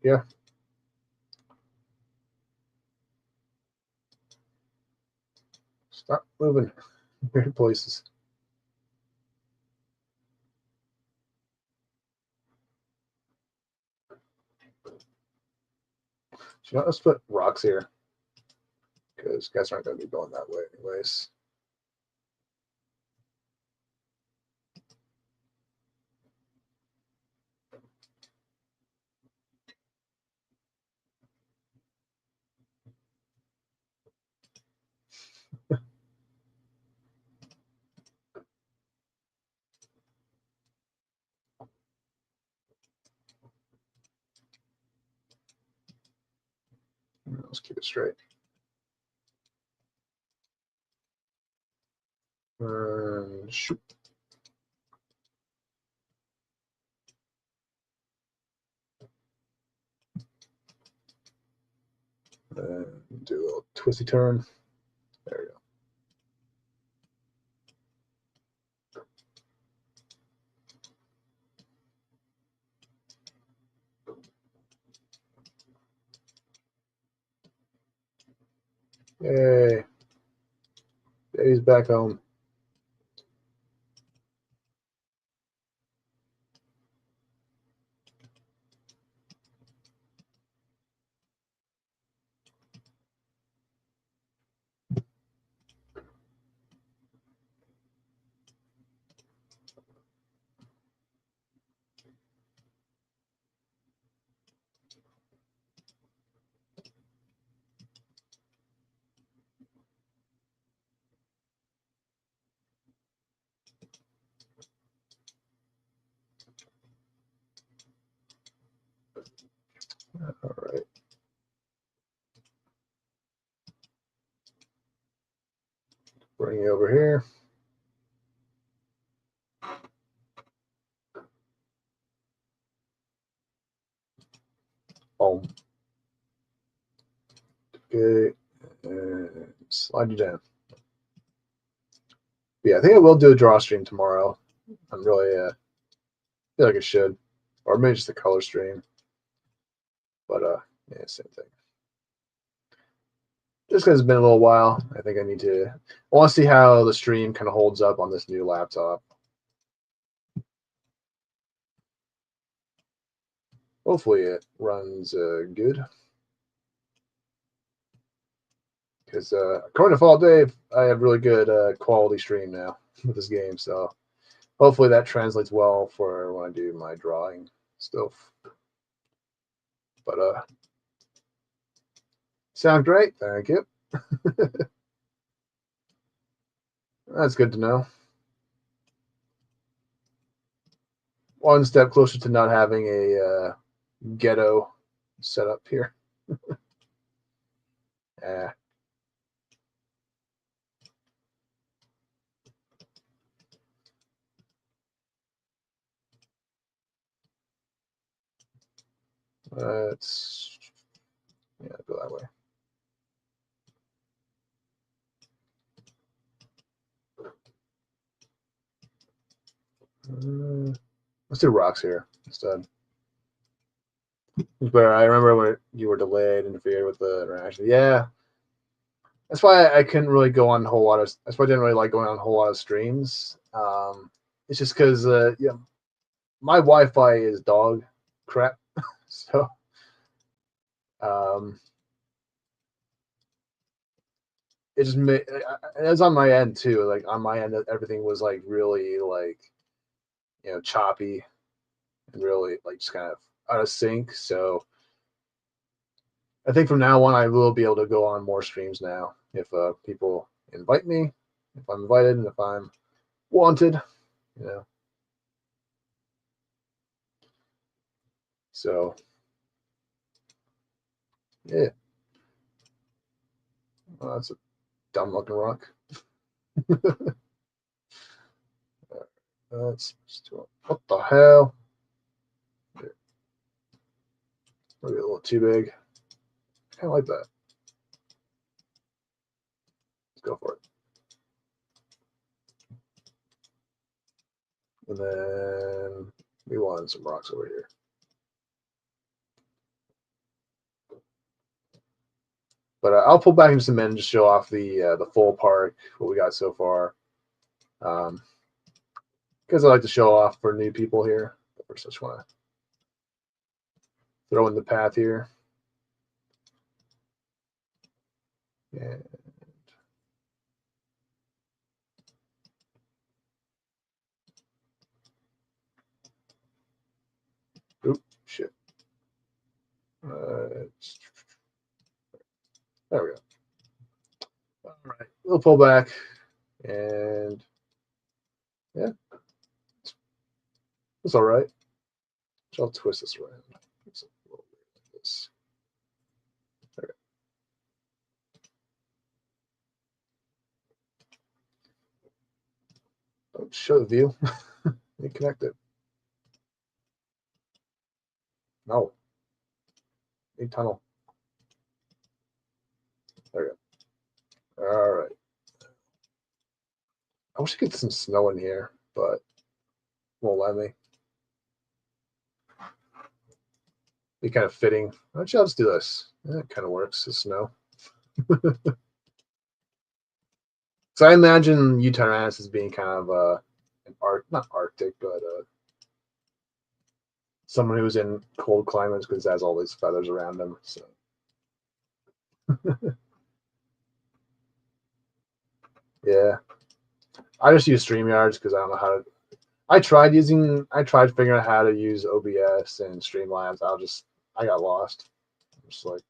here. Stop moving. Weird places. So you know, let's put rocks here because guys aren't going to be going that way anyways. Let's keep it straight. Shoot. Do a little twisty turn. There we go. Yay. Baby's back home. All right. Bring you over here. Home. Okay. And slide you down. But yeah, I think I will do a draw stream tomorrow. I'm really feel like I should. Or maybe just a color stream. But yeah, same thing. Just because it's been a little while, I think I need to. I want to see how the stream kind of holds up on this new laptop. Hopefully, it runs good. Because according to Fall Dave, I have really good quality stream now with this game. So hopefully that translates well for when I do my drawing stuff. But sound great. Thank you. That's good to know. One step closer to not having a ghetto setup here. Yeah. Let's go that way. Let's do rocks here instead. But I remember when you were delayed, interfered with the interaction. Yeah, that's why I couldn't really go on a whole lot of. That's why I didn't really like going on a whole lot of streams. It's just because yeah, my Wi-Fi is dog crap, so it just made it was on my end too. Like on my end, everything was like really like choppy and really like just kind of out of sync. So I think from now on, I will be able to go on more streams now if people invite me, if I'm invited, and if I'm wanted, you know. So yeah, well, that's a dumb looking rock. That's what the hell? Maybe a little too big. I kind of like that. Let's go for it. And then we want some rocks over here. But I'll pull back in just a minute and just show off the full park, what we got so far. Because I like to show off for new people here. But first, I just want to throw in the path here. And oop, shit. There we go. All right, we'll pull back, and yeah, it's all right. So I'll twist this around. It's a little weird like this. There. Don't show the view. Be connected. No. Need tunnel. There we go. All right. I wish I could get some snow in here, but won't let me. Be kind of fitting. Actually, I'll just do this. That kind of works. The snow. So I imagine Utah as being kind of an not Arctic, but someone who's in cold climates because it has all these feathers around him. So yeah, I just use StreamYards because I don't know how to. I tried figuring out how to use OBS and Streamlabs. I got lost. I'm just like,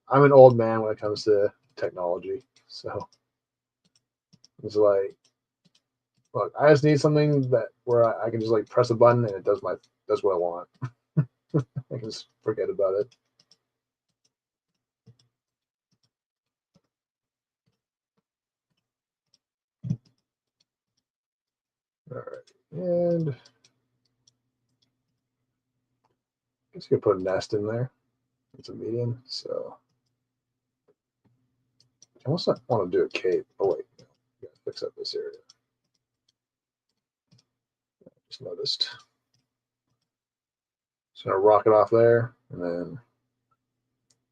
I'm an old man when it comes to technology, so it's like, look, I just need something where I can just like press a button and it does what I want. I can just forget about it. All right, and I guess you can put a nest in there. It's a medium, so I almost want to do a cape. Oh wait, no, we gotta fix up this area. Just noticed. So I'm gonna rock it off there, and then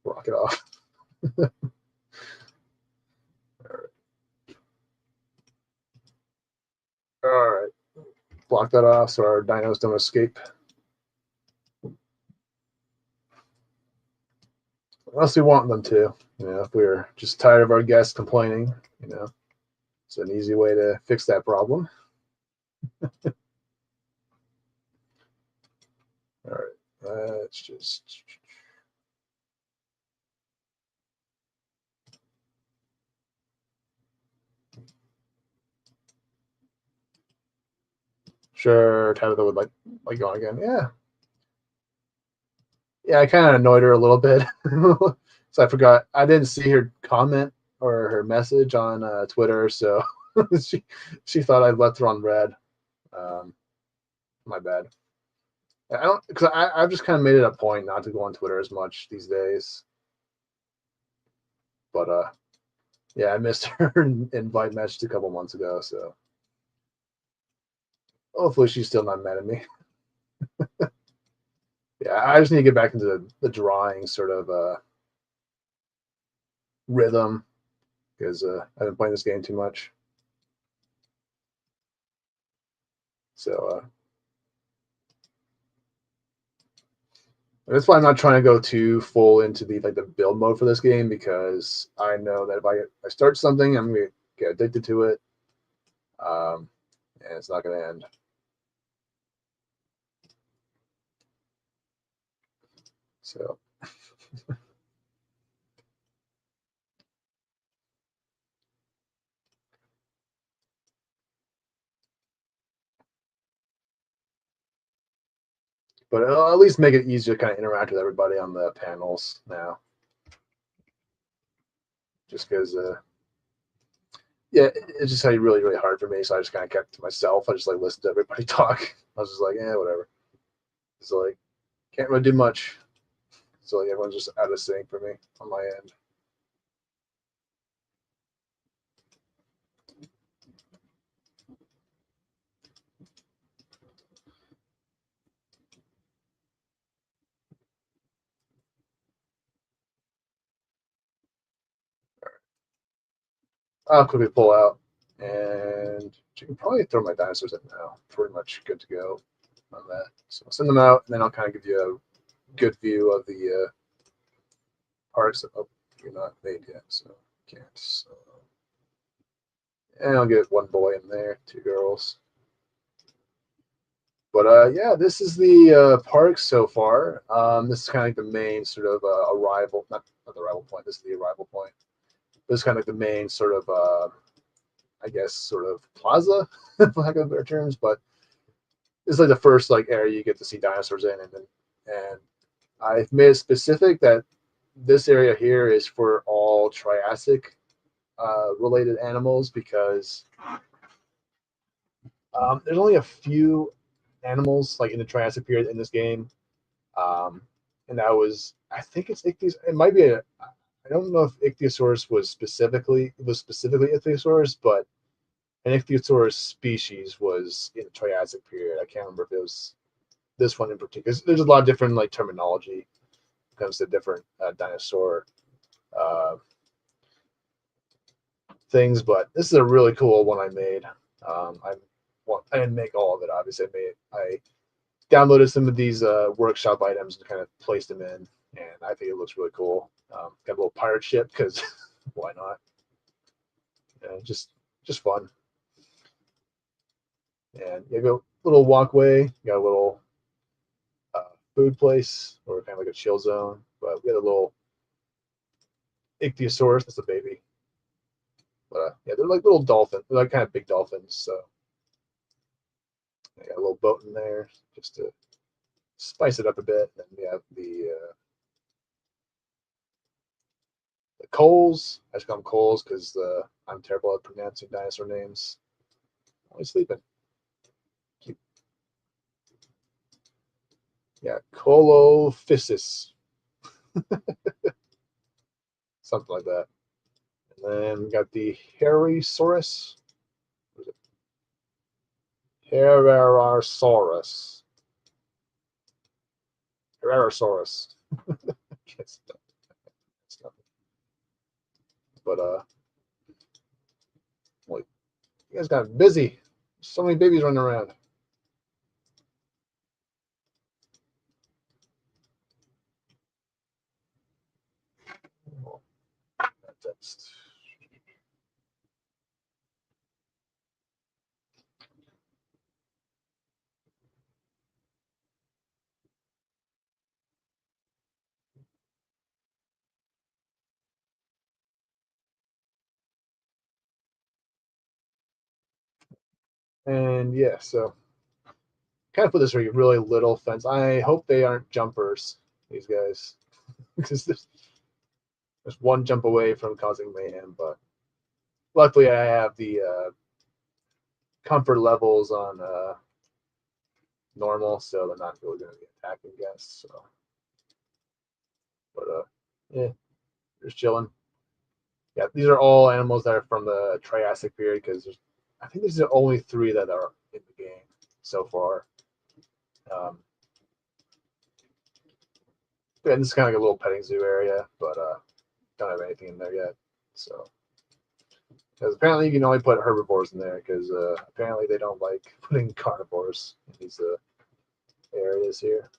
rock it off. All right. All right. Block that off so our dinos don't escape. unless we want them to. If we're just tired of our guests complaining, it's an easy way to fix that problem. All right, let's just. Sure, Tabitha would like going again. Yeah. I kind of annoyed her a little bit, so I forgot. I didn't see her comment or her message on Twitter, so she thought I left her on red. My bad. I don't because I've just kind of made it a point not to go on Twitter as much these days. But yeah, I missed her invite message a couple months ago, so hopefully she's still not mad at me. Yeah, I just need to get back into the drawing sort of rhythm because I've been playing this game too much. So that's why I'm not trying to go too full into the build mode for this game because I know that if I start something, I'm gonna get addicted to it, and it's not gonna end. So. But it'll at least make it easier to kind of interact with everybody on the panels now. Just because, yeah, it's just really, really hard for me. So I just kind of kept it to myself. I just listened to everybody talk. I was just like, whatever. So can't really do much. So everyone's just out of sync for me on my end. I'll quickly pull out, and you can probably throw my dinosaurs in now. Pretty much good to go on that. So I'll send them out, and then I'll kind of give you a good view of the parts that you're not made yet, so can't. So, and I'll get one boy in there, 2 girls. But yeah, this is the park so far. This is kind of the main sort of arrival, not the arrival point. This is the arrival point. This is kind of the main sort of, I guess, sort of plaza, for lack of better terms. But it's the first area you get to see dinosaurs in, and I've made it specific that this area here is for all Triassic related animals because there's only a few animals in the Triassic period in this game, and that was I think it's Ichthyosaurus. It might be I don't know if Ichthyosaurus was specifically Ichthyosaurus, but an Ichthyosaurus species was in the Triassic period. I can't remember if it was this one in particular. There's a lot of different terminology when it comes to different dinosaur uh, things, but this is a really cool one I made. I didn't make all of it, obviously. I downloaded some of these workshop items and kind of placed them in, and I think it looks really cool. Got a little pirate ship because why not? Just fun. And you go a little walkway. You got a little food place or kind of like a chill zone. But we had a little Ichthyosaurus. That's a baby. But yeah, they're like little dolphins. They're kind of big dolphins. So I got a little boat in there just to spice it up a bit. And then we have the Coles. I just call them Coles because I'm terrible at pronouncing dinosaur names. Always sleeping. Cute. Yeah, Colophysis. Something like that. And then we got the Hairysaurus. What is it? Herrerasaurus. Herrerasaurus. It's nothing. But well, you guys got busy. So many babies running around. Well, that text. And yeah, so kind of put this really little fence. I hope they aren't jumpers, these guys, because there's one jump away from causing mayhem. But luckily, I have the comfort levels on normal, so they're not really going to be attacking guests. So, but yeah, just chilling. Yeah, these are all animals that are from the Triassic period because I think these are the only three that are in the game so far. And this is kind of like a little petting zoo area, but don't have anything in there yet. So, because apparently you can only put herbivores in there because apparently they don't like putting carnivores in these areas here.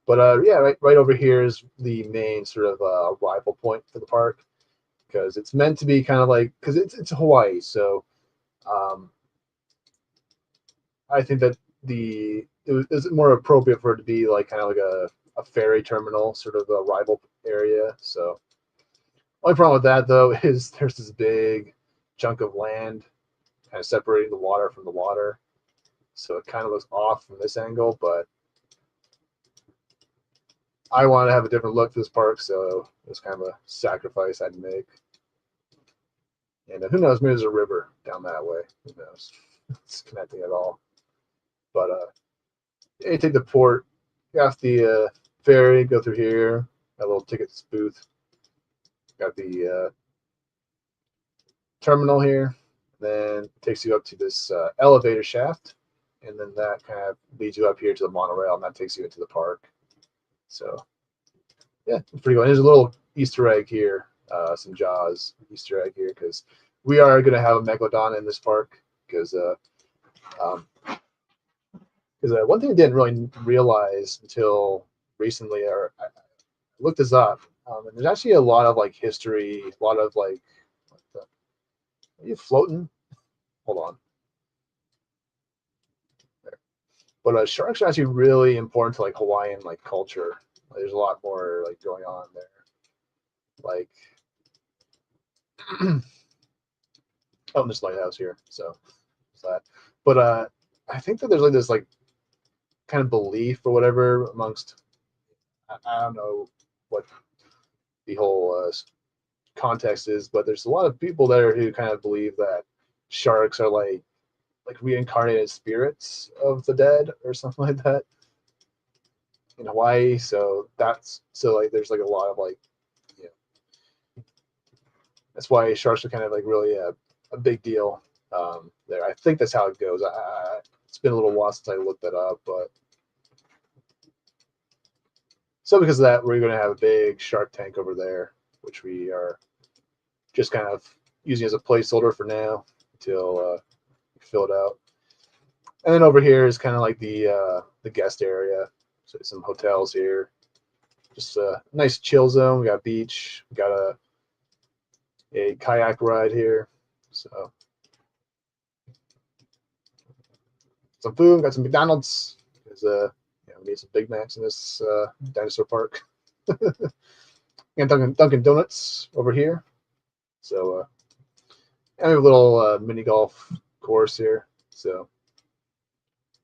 But yeah, right over here is the main sort of arrival point for the park because it's meant to be kind of like because it's Hawaii, so um, I think that it's more appropriate for it to be like kind of like a ferry terminal sort of arrival area. So only problem with that though is there's this big chunk of land kind of separating the water from the water, so it kind of looks off from this angle, but I wanted to have a different look to this park, so it was kind of a sacrifice I had to make. And who knows, maybe there's a river down that way. Who knows? It's connecting at all. But you take the port, got the ferry, go through here, got a little tickets booth, got the terminal here, then takes you up to this elevator shaft, and then that kind of leads you up here to the monorail, and that takes you into the park. So yeah, pretty cool. There's a little Easter egg here, some Jaws Easter egg here, because we are going to have a megalodon in this park. Because um, one thing I didn't really realize until recently, or I looked this up, and there's actually a lot of like history, a lot of like, are you floating? Hold on. There. But sharks are actually really important to like Hawaiian like culture. There's a lot more like going on there. Like oh, this lighthouse here. So that. But I think that there's like this like kind of belief or whatever amongst I don't know what the whole context is, but there's a lot of people there who kind of believe that sharks are like reincarnated spirits of the dead or something like that in Hawaii. So that's so like there's like a lot of like you know that's why sharks are kind of like really a big deal there. I think that's how it goes. It's been a little while since I looked that up, but so because of that, we're going to have a big shark tank over there, which we are just kind of using as a placeholder for now until we fill it out. And then over here is kind of like the guest area. So some hotels here, just a nice chill zone. We got beach. We got a kayak ride here. So some food. Got some McDonald's. There's we need some Big Macs in this dinosaur park. And Dunkin' Donuts over here. So I have a little mini golf course here. So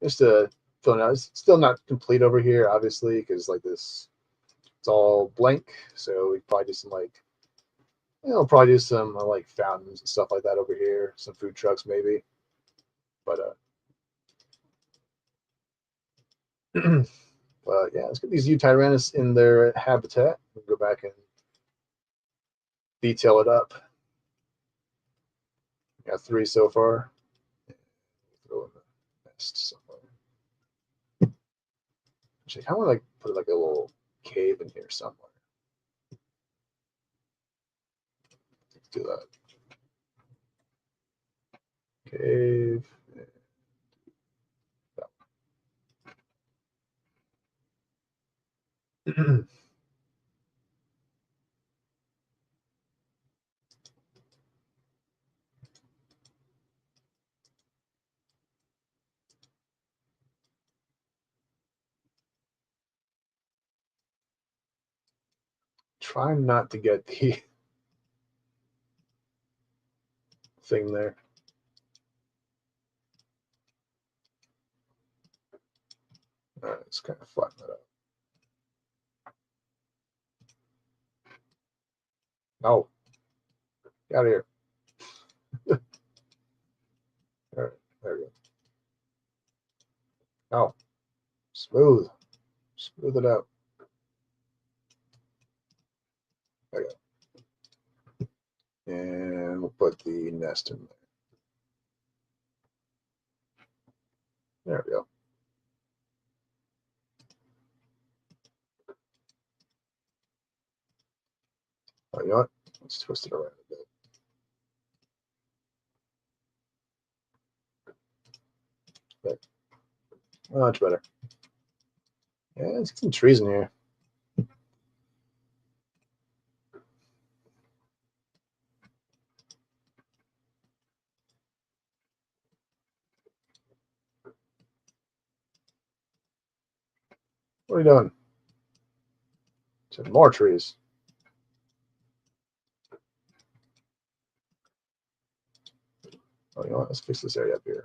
just filling out. It's still not complete over here, obviously, because like this, it's all blank. So we probably do some like, probably do some like fountains and stuff like that over here. Some food trucks maybe. But but yeah, let's get these Utyrannus in their habitat. We'll go back and detail it up. Got 3 so far. Throw in the nest somewhere. Actually, I want to like put like a little cave in here somewhere. Let's do that. Cave. trying not to get the thing there. All right, let's kind of flatten that out. No, get out of here. All right, there we go. No, smooth it out. There we go. And we'll put the nest in there. There we go. Oh, you know what? Let's twist it around a bit. There. Much better. Yeah, let's get some trees in here. What are you doing? Some more trees. Oh, you know what? Let's fix this area up here.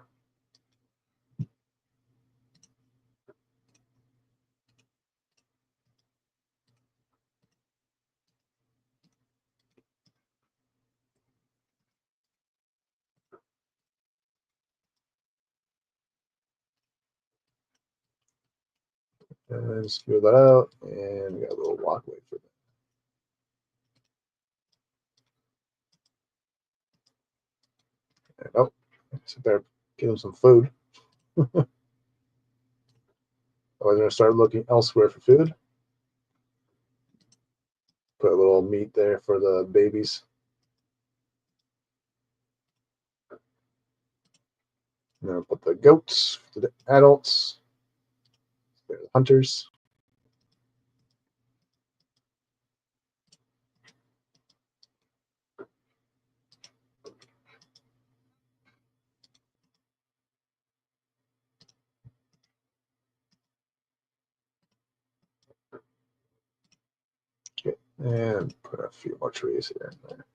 And smooth that out. And we got a little walkway for that. Oh, sit there, give them some food. Otherwise, we're going to start looking elsewhere for food. Put a little meat there for the babies. And then we'll put the goats for the adults. They're the hunters. Okay. And put a few more trees here and there.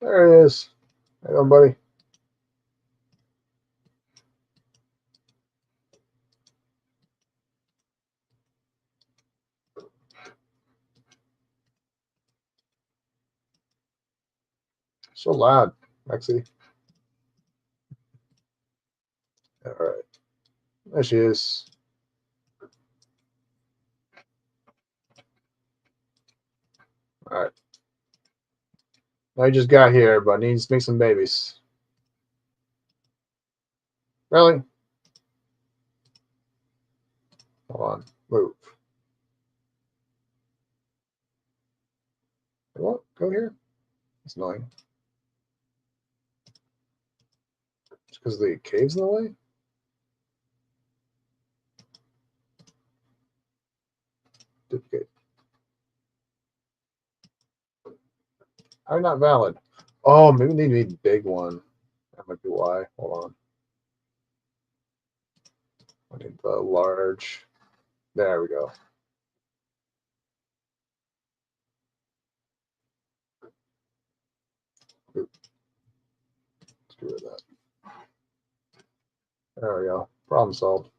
There it is. Hey, buddy. So loud, Maxie. All right. There she is. All right. I just got here, but I need to make some babies. Really? Hold on. Move. What? Go here? It's annoying. It's because the cave's in the way? Duplicate. How not valid? Oh, maybe they need a big one. That might be why. Hold on. I need the large. There we go. Oop. Let's get rid of that. There we go. Problem solved.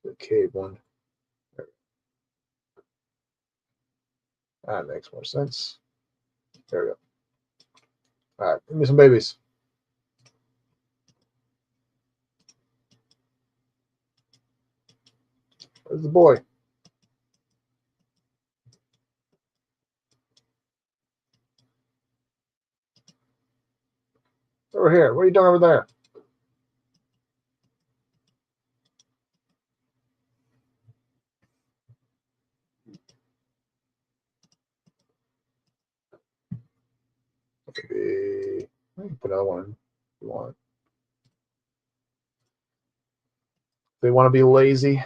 The cave one. There. That makes more sense. There we go. All right, give me some babies. Where's the boy? Over here. What are you doing over there? Okay. I can put another one if you want. They want to be lazy.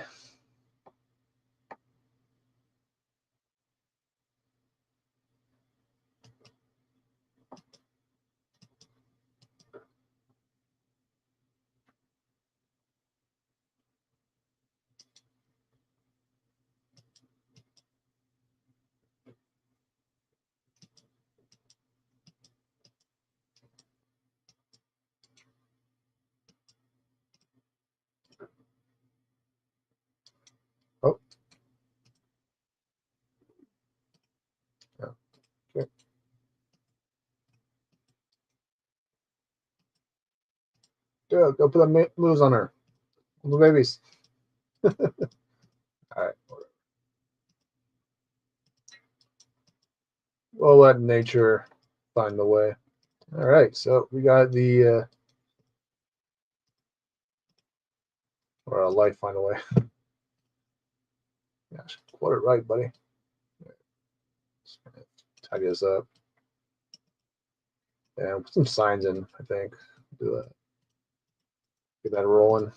Do it. Go put the moves on her. Little babies. All right. We'll let nature find the way. All right. So we got the or life find a way. Gosh, quote it right, buddy. Tidy this up. Yeah, put some signs in. I think do that. Get that rolling.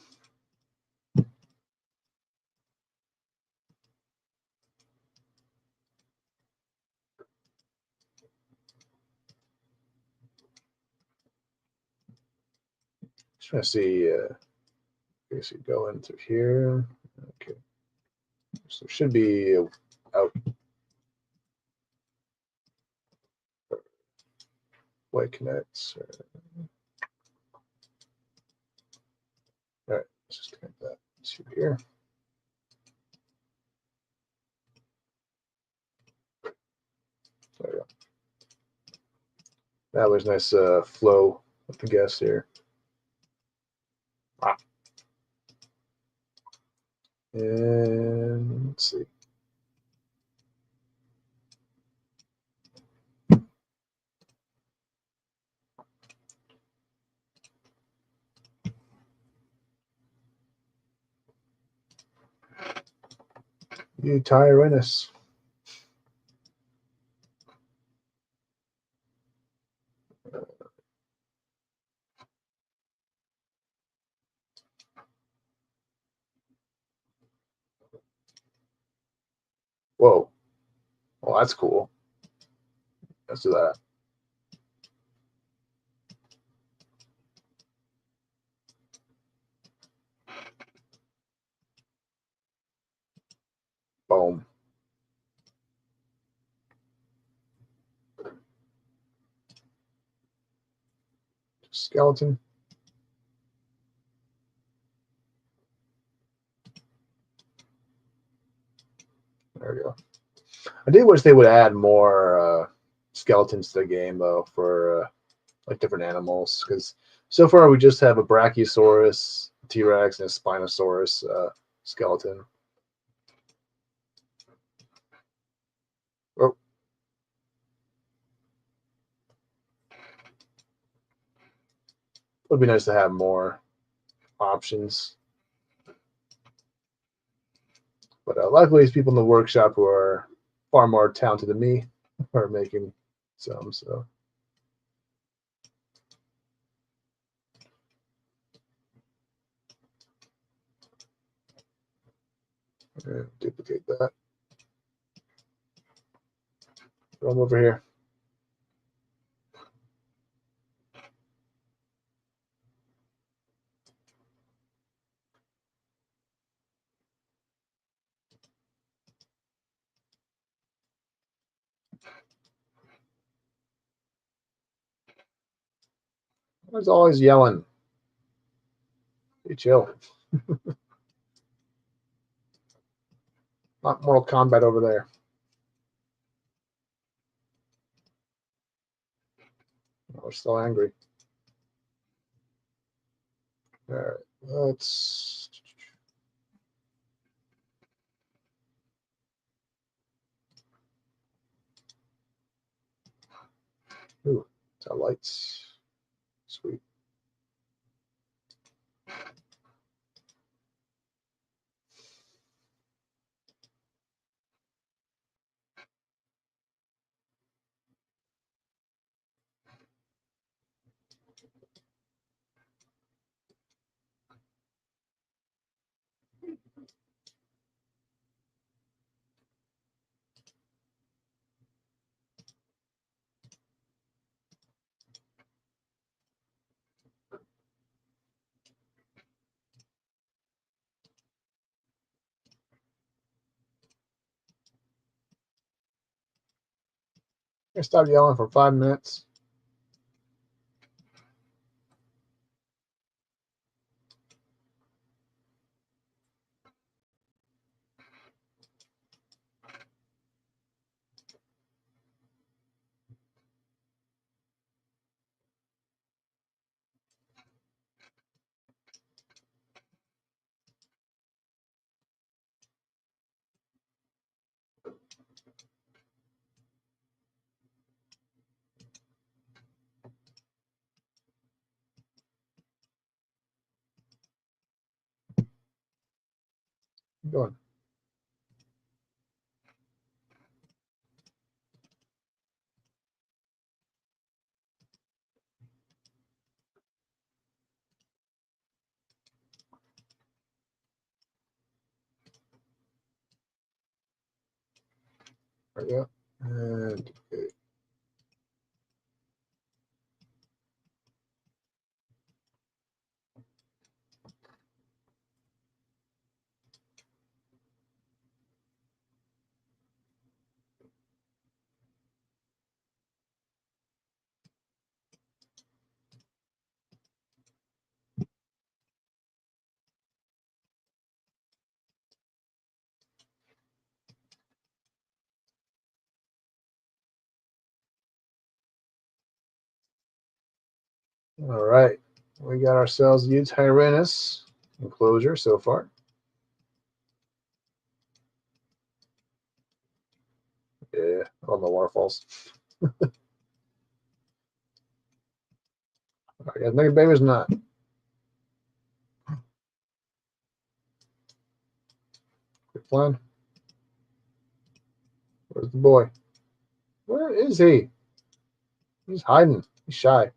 Just trying to see. I guess you go in through here. Okay. So it should be out. Way connects. All right. Let's just connect that to here. There we go. That was nice flow with the guest here. Ah. And let's see. You Tyrannus. Whoa. Well, that's cool. Let's do that. Boom. Skeleton. There we go. I did wish they would add more skeletons to the game, though, for like different animals. Because so far we just have a Brachiosaurus, T-Rex, and a Spinosaurus skeleton. Oh. It would be nice to have more options. But luckily, it's people in the workshop who are far more talented than me are making some. So I'm going to duplicate that. Throw them over here. I was always yelling. Be chill. Not Mortal Kombat over there. I was so angry. All right, let's. Ooh, it's got lights. Sweet. I stopped yelling for 5 minutes. Keep going. There we go. And okay. All right. We got ourselves a Tyrannus enclosure so far. Yeah, on the waterfalls. I guess maybe baby's not. Quick plan. Where's the boy? Where is he? He's hiding. He's shy.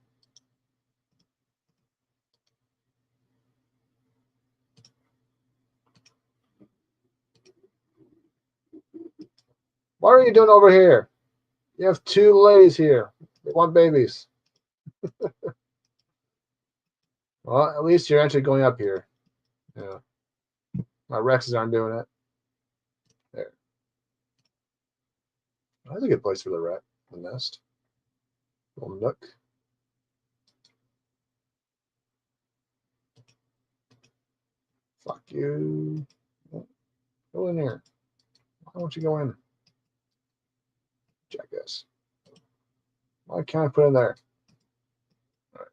What are you doing over here? You have two ladies here. They want babies. Well, at least you're actually going up here. Yeah. My Rexes aren't doing it. There. That's a good place for the nest. Little nook. Fuck you. Go in there. Why don't you go in? Jackass. Why can't I put in there? All right.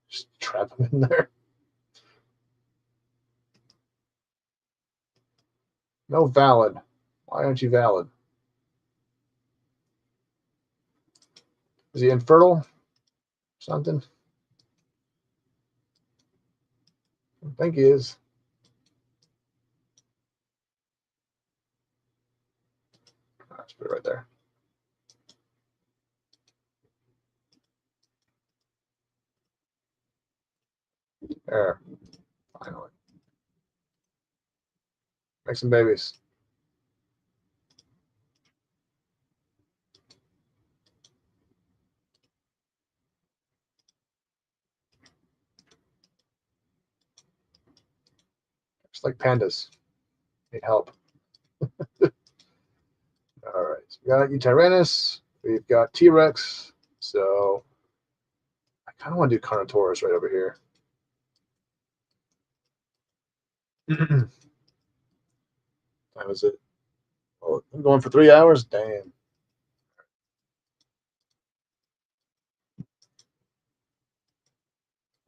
Just trap him in there. No valid. Why aren't you valid? Is he infertile? Something? I think he is. Let's put it right there. There. Finally. Make some babies. Just like pandas. Need help. All right. So we got Tyrannus. We've got T-Rex. So I kind of want to do Carnotaurus right over here. Time is it? Oh, I'm going for 3 hours? Damn.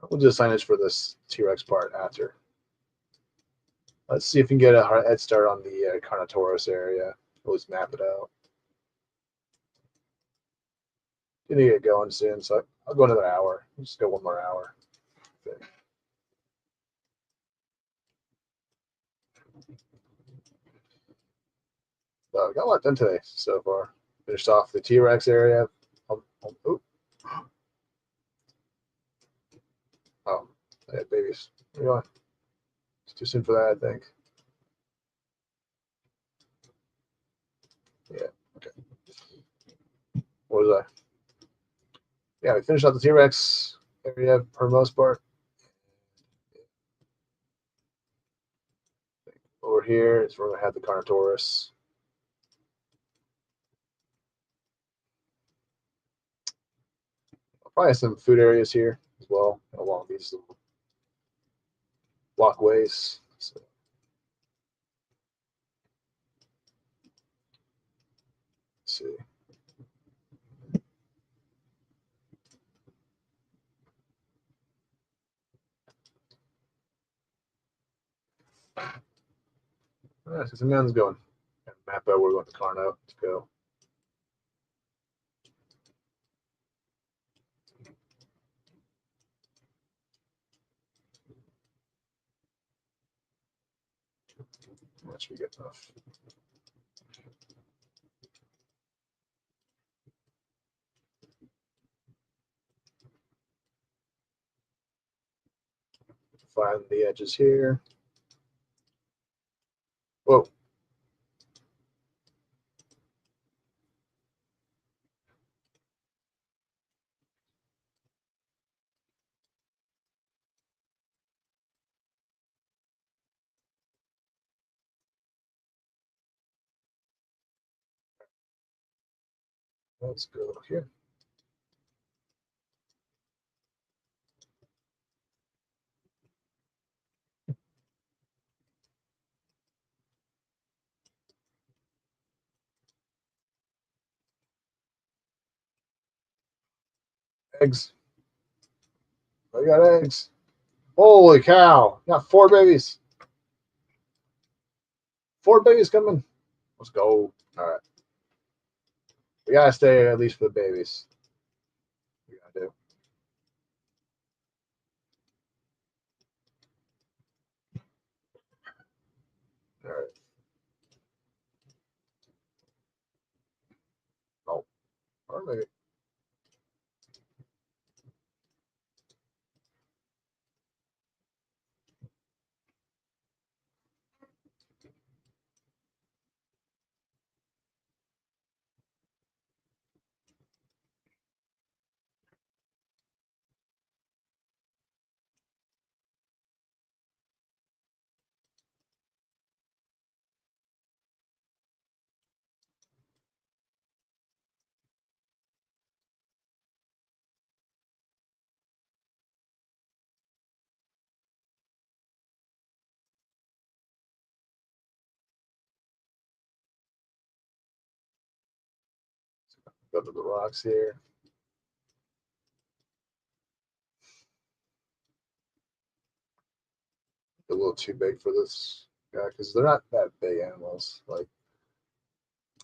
We'll do signage for this T-Rex part after. Let's see if we can get a head start on the Carnotaurus area. We'll just map it out. Gonna get going soon, so I'll go another hour. I'll just go 1 more hour. So we got a lot done today so far. Finished off the T-Rex area. Oh, they had babies. Where are you going? It's too soon for that, I think. Yeah, okay. What was I? Yeah, we finished off the T-Rex area for the most part. Over here is where we have the Carnotaurus. Probably some food areas here as well along these little walkways. So, let's see. All right, so some guns going. Map out where we want the Carno to go. That should be good enough. Find the edges here. Whoa. Let's go here. Eggs. I got eggs. Holy cow. Got 4 babies. 4 babies coming. Let's go. All right. We gotta stay at least for the babies. We gotta do. All right. Oh, or maybe. Go to the rocks here. A little too big for this guy because they're not that big animals. Like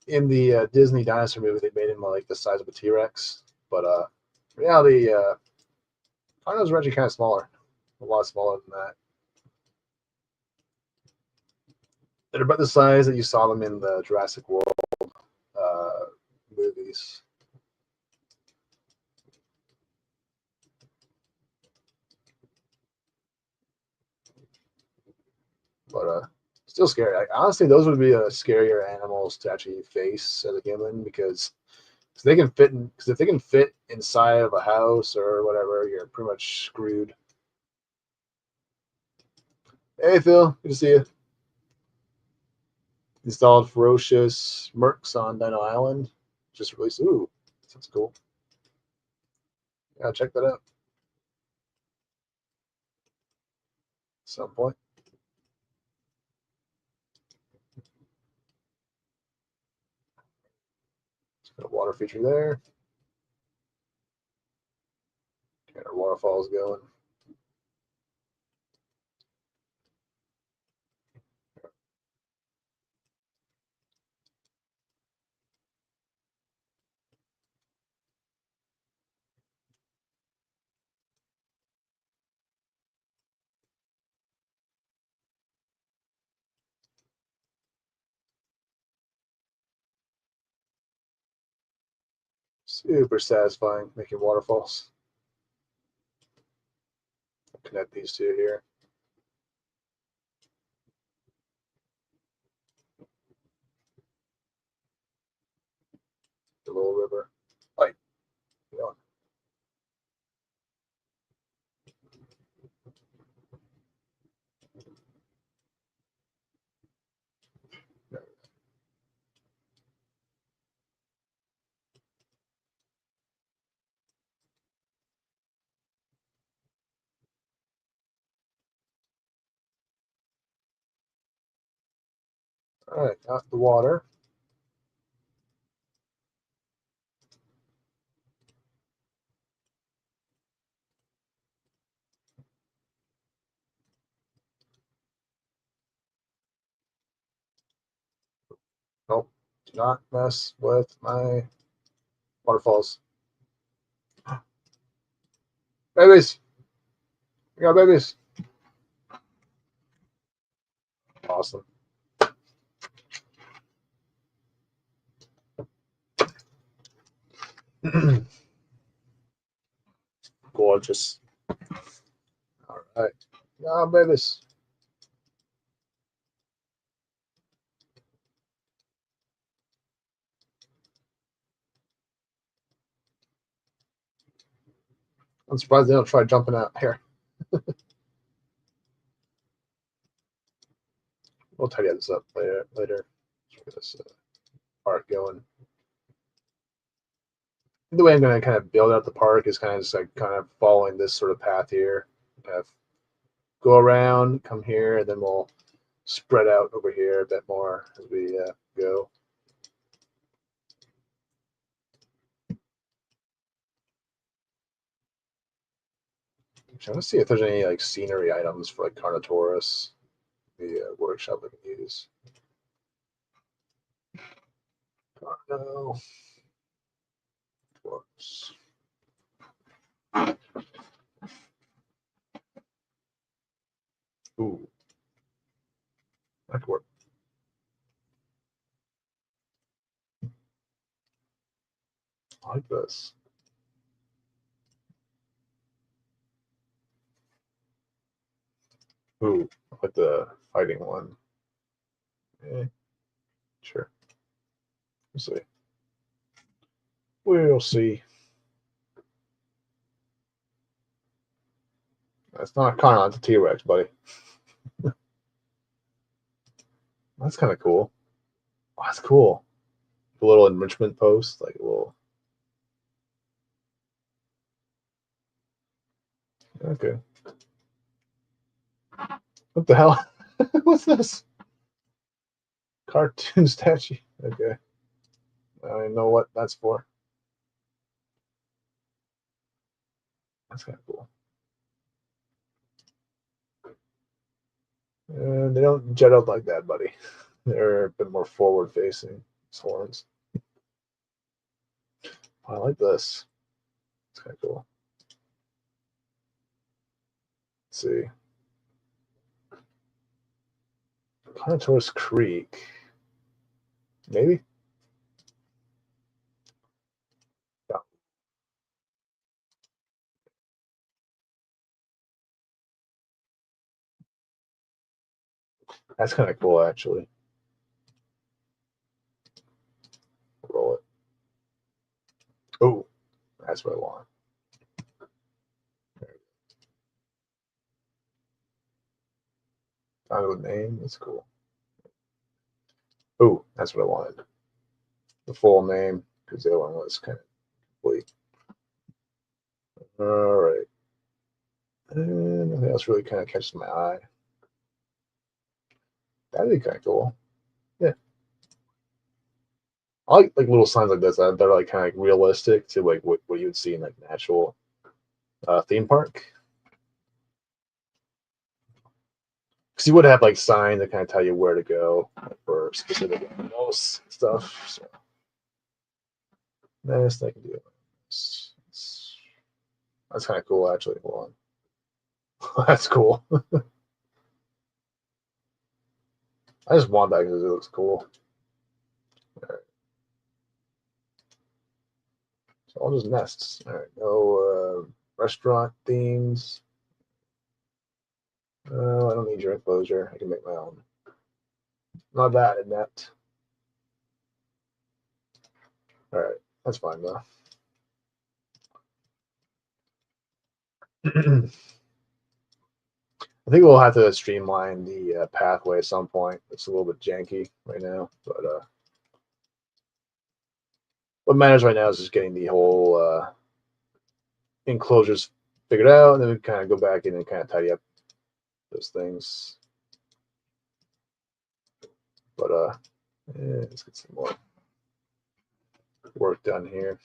in the Disney dinosaur movie, they made him like the size of a T-Rex, but in reality, Dino's are actually kind of smaller, a lot smaller than that. They're about the size that you saw them in the Jurassic World uh, movies. But still scary. Like, honestly, those would be scarier animals to actually face as a human because they can fit in. Because if they can fit inside of a house or whatever, you're pretty much screwed. Hey, Phil, good to see you. Installed ferocious mercs on Dino Island. Just released. Ooh, sounds cool. Yeah, check that out. At some point. Got a water feature there. Got our waterfalls going. Super satisfying making waterfalls. Connect these two here. The little river. Like, you know. All right, got the water. Nope, do not mess with my waterfalls. Babies, we got babies. Awesome. Gorgeous. All right. Ah, babies. I'm surprised they don't try jumping out here. We'll tidy this up later. Later. Let's get this part going. The way I'm going to kind of build out the park is kind of just like kind of following this sort of path here. Kind of go around, come here, and then we'll spread out over here a bit more as we go. I'm trying to see if there's any like scenery items for like Carnotaurus, the workshop we can use. Carno. Taurus. Ooh, that could work. I like this. Ooh, I like the fighting one. Eh, sure. We'll see. We'll see. That's not Carno, it's a T-Rex, buddy. That's kind of cool. Oh, that's cool. A little enrichment post, like a little. Okay. What the hell? What's this? Cartoon statue. Okay. I don't even know what that's for. That's kind of cool. They don't jet out like that, buddy. They're a bit more forward facing. Horns. I like this. It's kind of cool. Let's see. Carnotaurus Creek. Maybe? No. That's kind of cool, actually. Roll it. Oh, that's what I want. Kind of a name. That's cool. Oh, that's what I wanted. The full name, because the other one was kind of complete. All right. And nothing else really kind of catches my eye. That'd be kind of cool. Yeah. I like little signs like this that are like kind of like realistic to like what you would see in like an actual theme park. Because you would have like signs that kind of tell you where to go for specific animals stuff. So nice thing to do. That's kind of cool, actually. Hold on. That's cool. I just want that because it looks cool. All right. So all just nests. All right. No restaurant themes. I don't need your enclosure. I can make my own. Not bad in that. All right. That's fine though. I think we'll have to streamline the pathway at some point. It's a little bit janky right now, but what matters right now is just getting the whole enclosures figured out, and then we kind of go back in and kind of tidy up those things. But let's get some more work done here.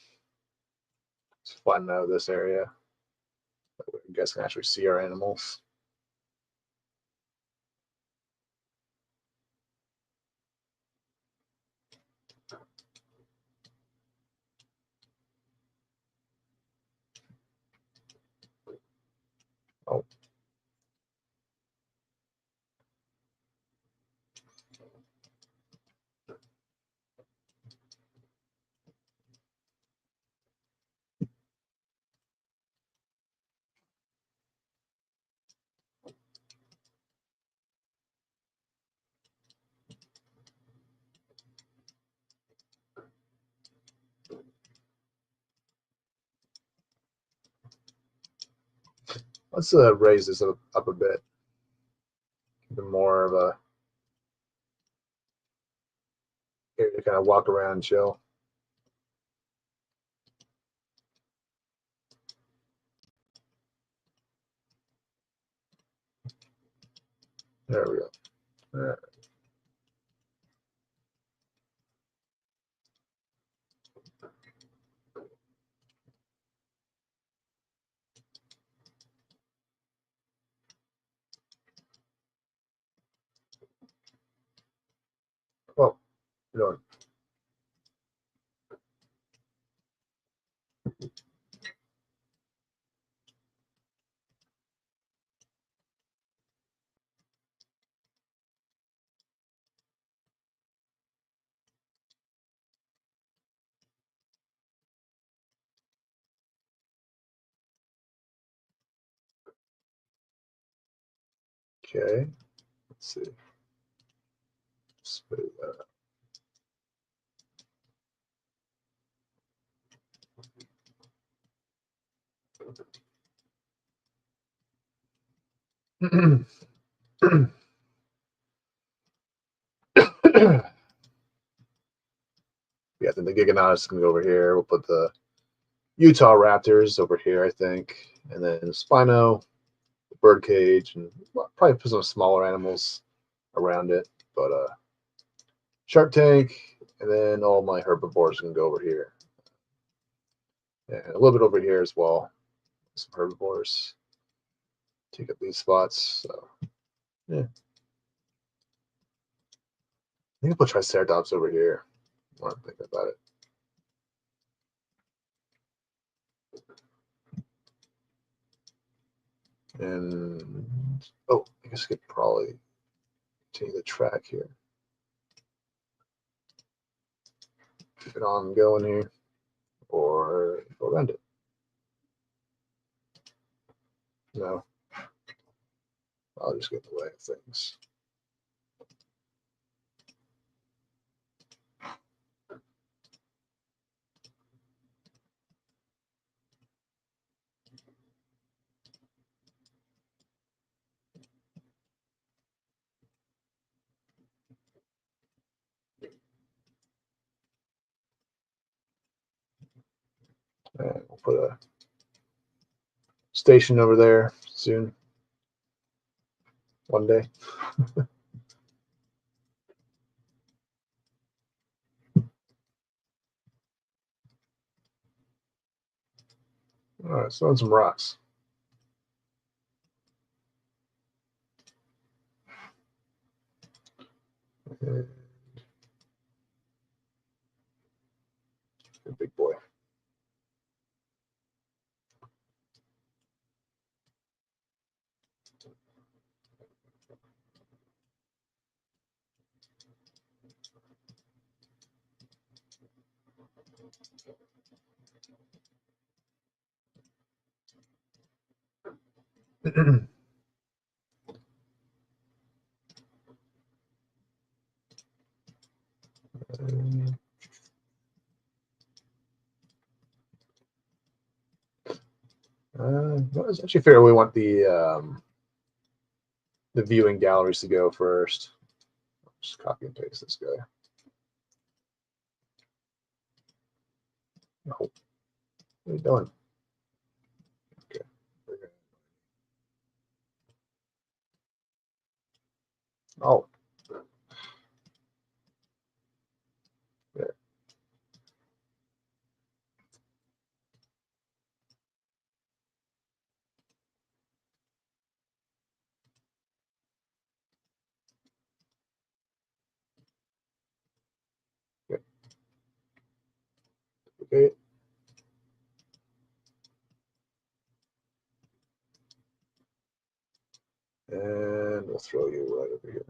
Let's flatten out this area. That way you guys can actually see our animals. Oh, Let's raise this up a bit. Give more of a area to kind of walk around and chill. There we go. All right. Oh, you know. Okay. Let's see. Smooth that out. Yeah, then the Giganotus can go over here. We'll put the Utah Raptors over here, I think, and then Spino, the birdcage, and probably put some smaller animals around it. But Shark Tank, and then all my herbivores can go over here, and a little bit over here as well. Some herbivores take up these spots. So yeah, I think I'll put Triceratops over here. I want to think about it. And oh, I guess I could probably continue the track here. Keep it on going here, or go around it. No, I'll just get in the way of things. And we'll put a station over there soon. One day. All right, so on some rocks. Okay. Good big boy. Let's actually figure out where we want the viewing galleries to go first. Just copy and paste this guy. No. What are you doing? Okay. Oh. There. Okay. Okay. And we'll throw you right over here.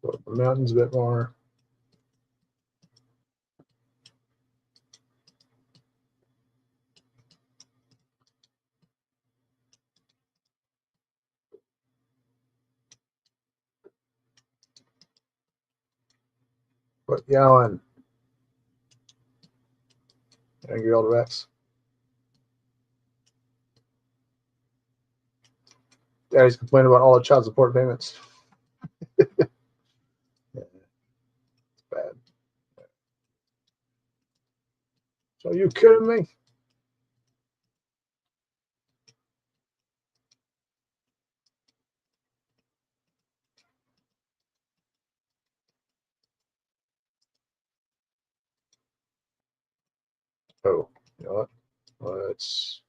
Go up the mountains a bit more. But yelling. Angry old Rex. Daddy's complaining about all the child support payments. Yeah, it's bad. So you kidding me? Oh, you know what? Let's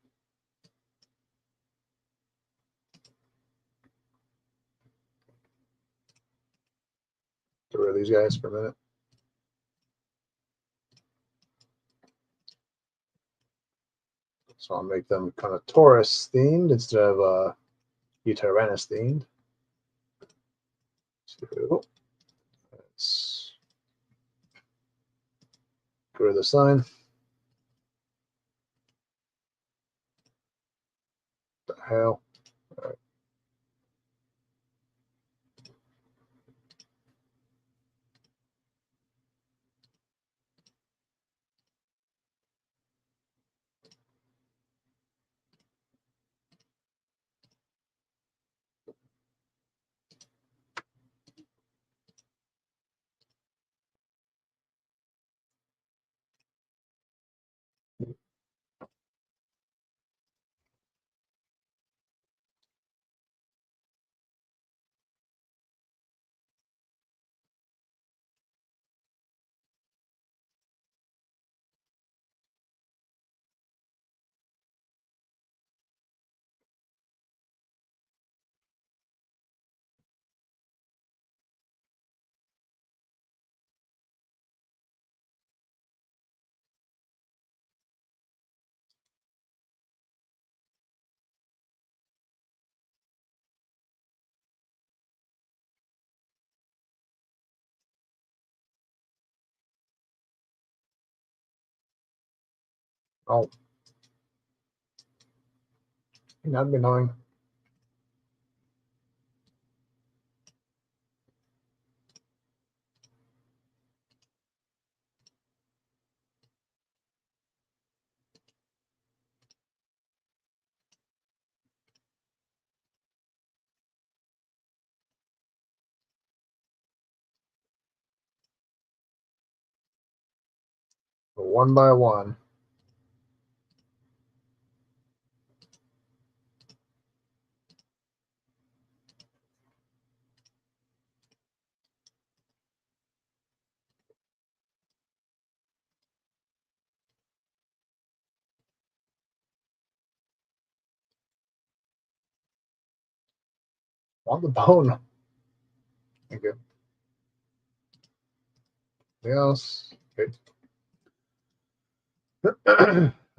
get rid of these guys for a minute. So I'll make them kind of Taurus themed instead of Uranus themed. So let's get rid of the sign. What the hell? All right. Oh, that'd be annoying. But one by one. On the bone. Okay. Anything else? Okay.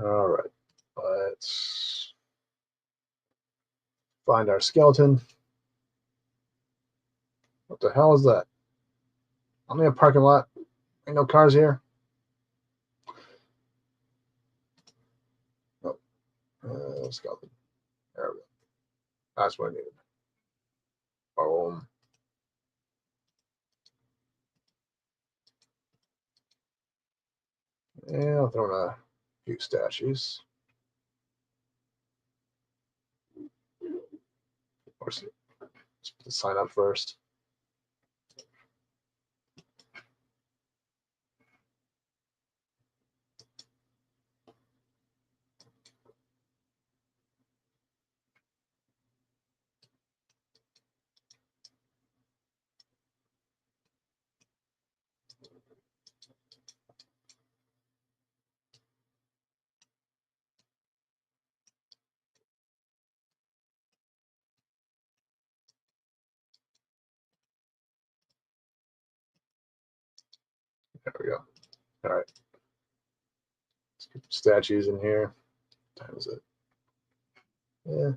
All right. Let's find our skeleton. What the hell is that? I'm in a parking lot. Ain't no cars here. Oh, skeleton. There we go. That's what I needed. Boom. Yeah, I'll throw in a few statues. Let's put the sign up first. There we go. All right. Let's get the statues in here. What time is it? Yeah.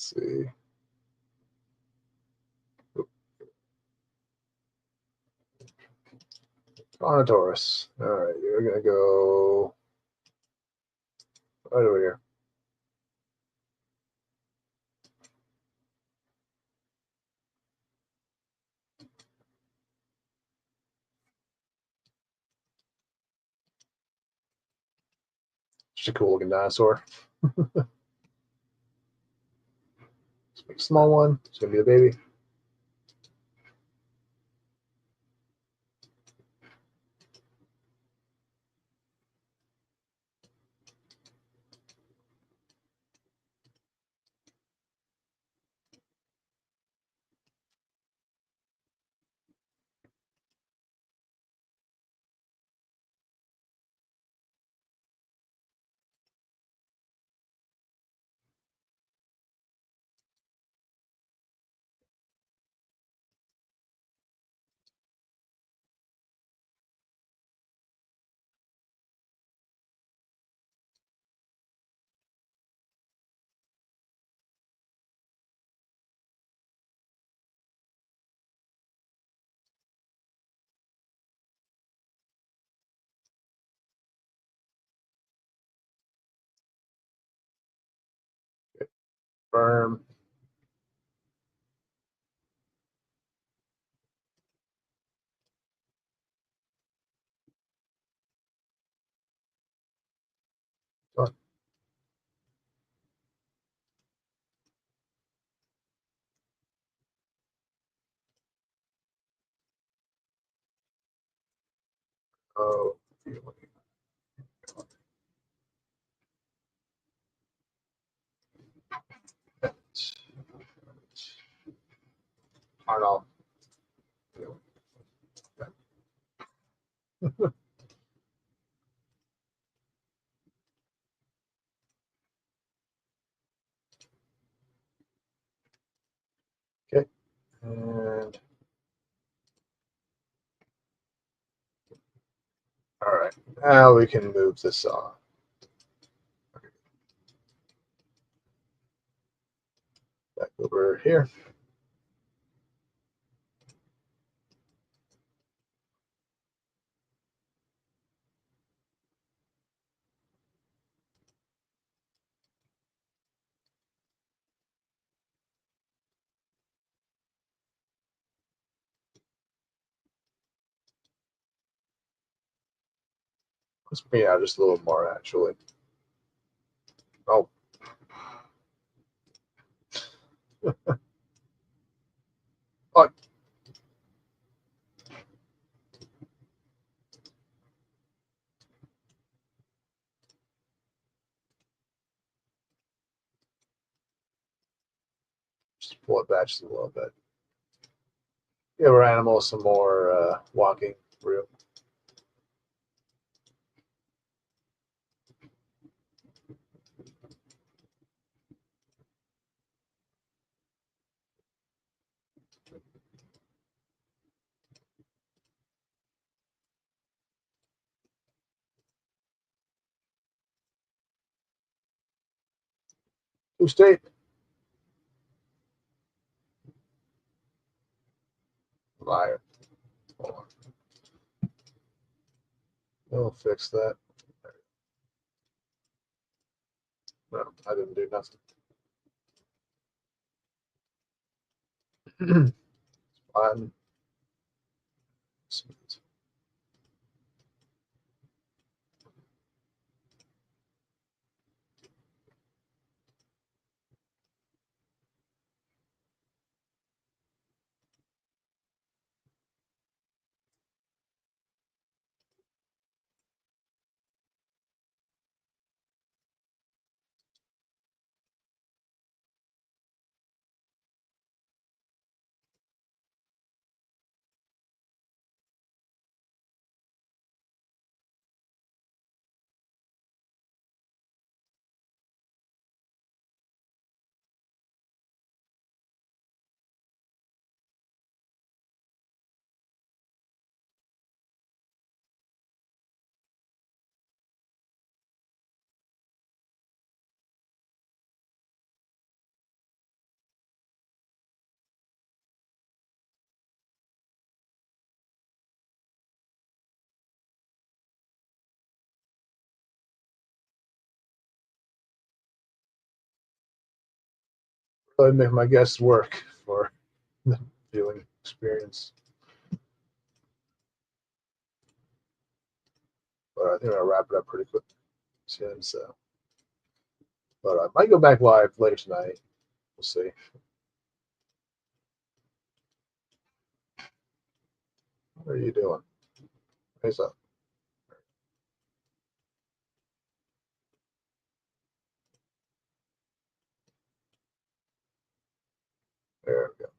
see. On a Taurus. All right, you're gonna go right over here. Just a cool looking dinosaur. Small one. It's gonna be the baby. Firm. Oh, Arnold. Okay. And all right. Now we can move this on. Back over here. Let's bring it out just a little more, actually. Oh. Oh. Just pull it back just a little bit. Give our animals some more walking room. Blue state. Liar. Hold on. We'll fix that. No, I didn't do nothing. Fine. really make my guests work for the viewing experience. But I think I'll wrap it up pretty quick soon. So, but I might go back live later tonight. We'll see. What are you doing? Face up. There we go.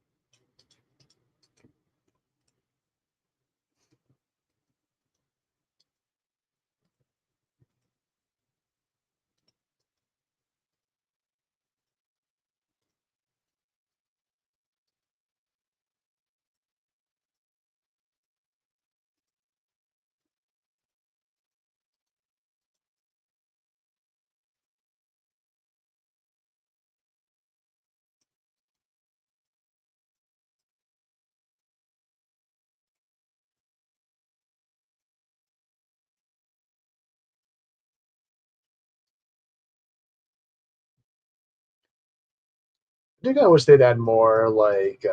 I think I wish they'd add more like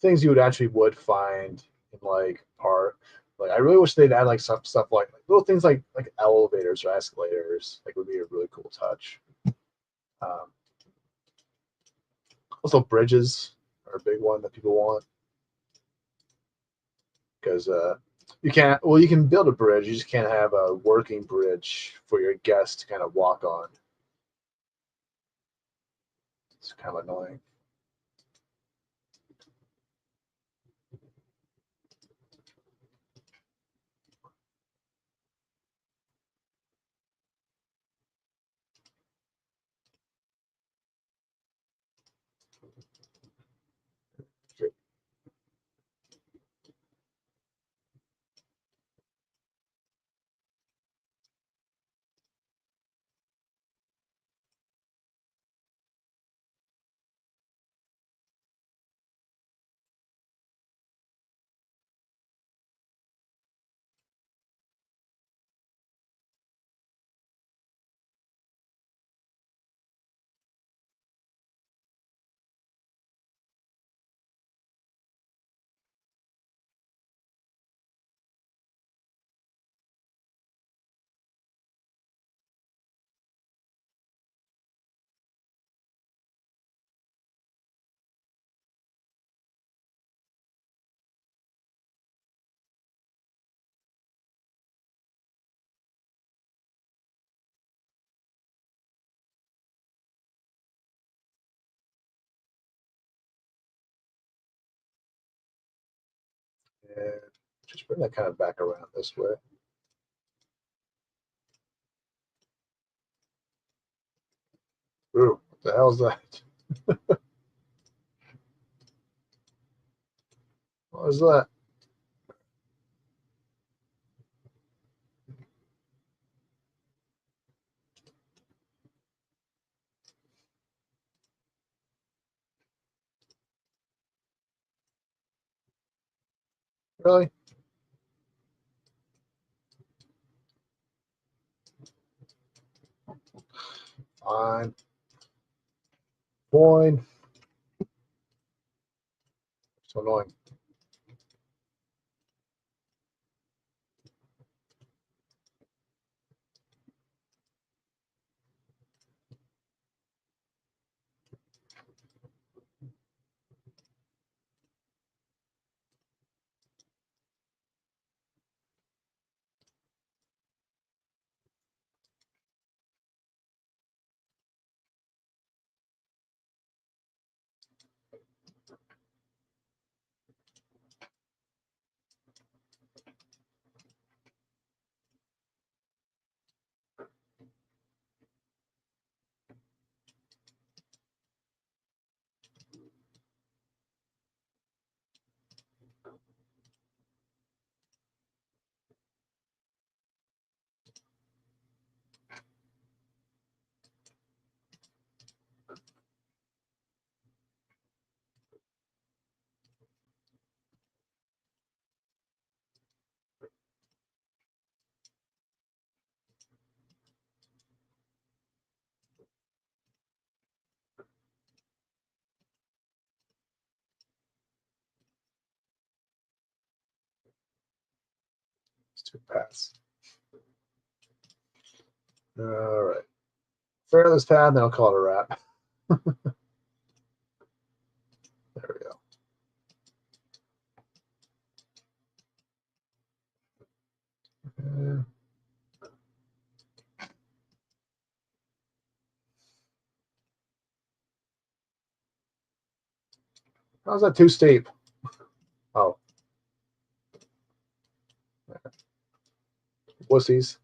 things you would actually would find in like park. Like I really wish they'd add like some stuff like little things like elevators or escalators. Like would be a really cool touch. Um, Also bridges are a big one that people want because you can't. Well, you can build a bridge. You just can't have a working bridge for your guests to kind of walk on. It's kind of annoying. And just bring that kind of back around this way. Ooh, what the hell is that? What is that? Really? Fine. Fine. So annoying. To pass. All right. Fair this path, then I'll call it a wrap. There we go. How's that too steep? Oh. Wussies.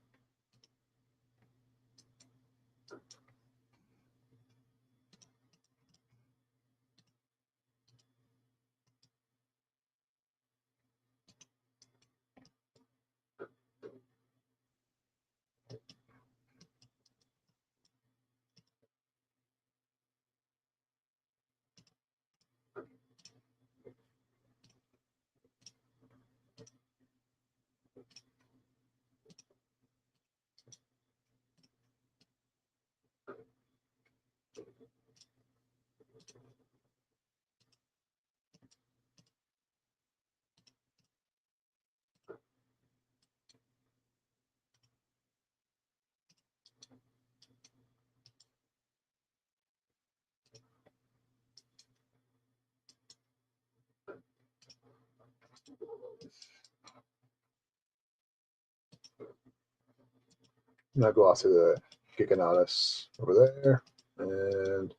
Now go off to the Giganatus over there. And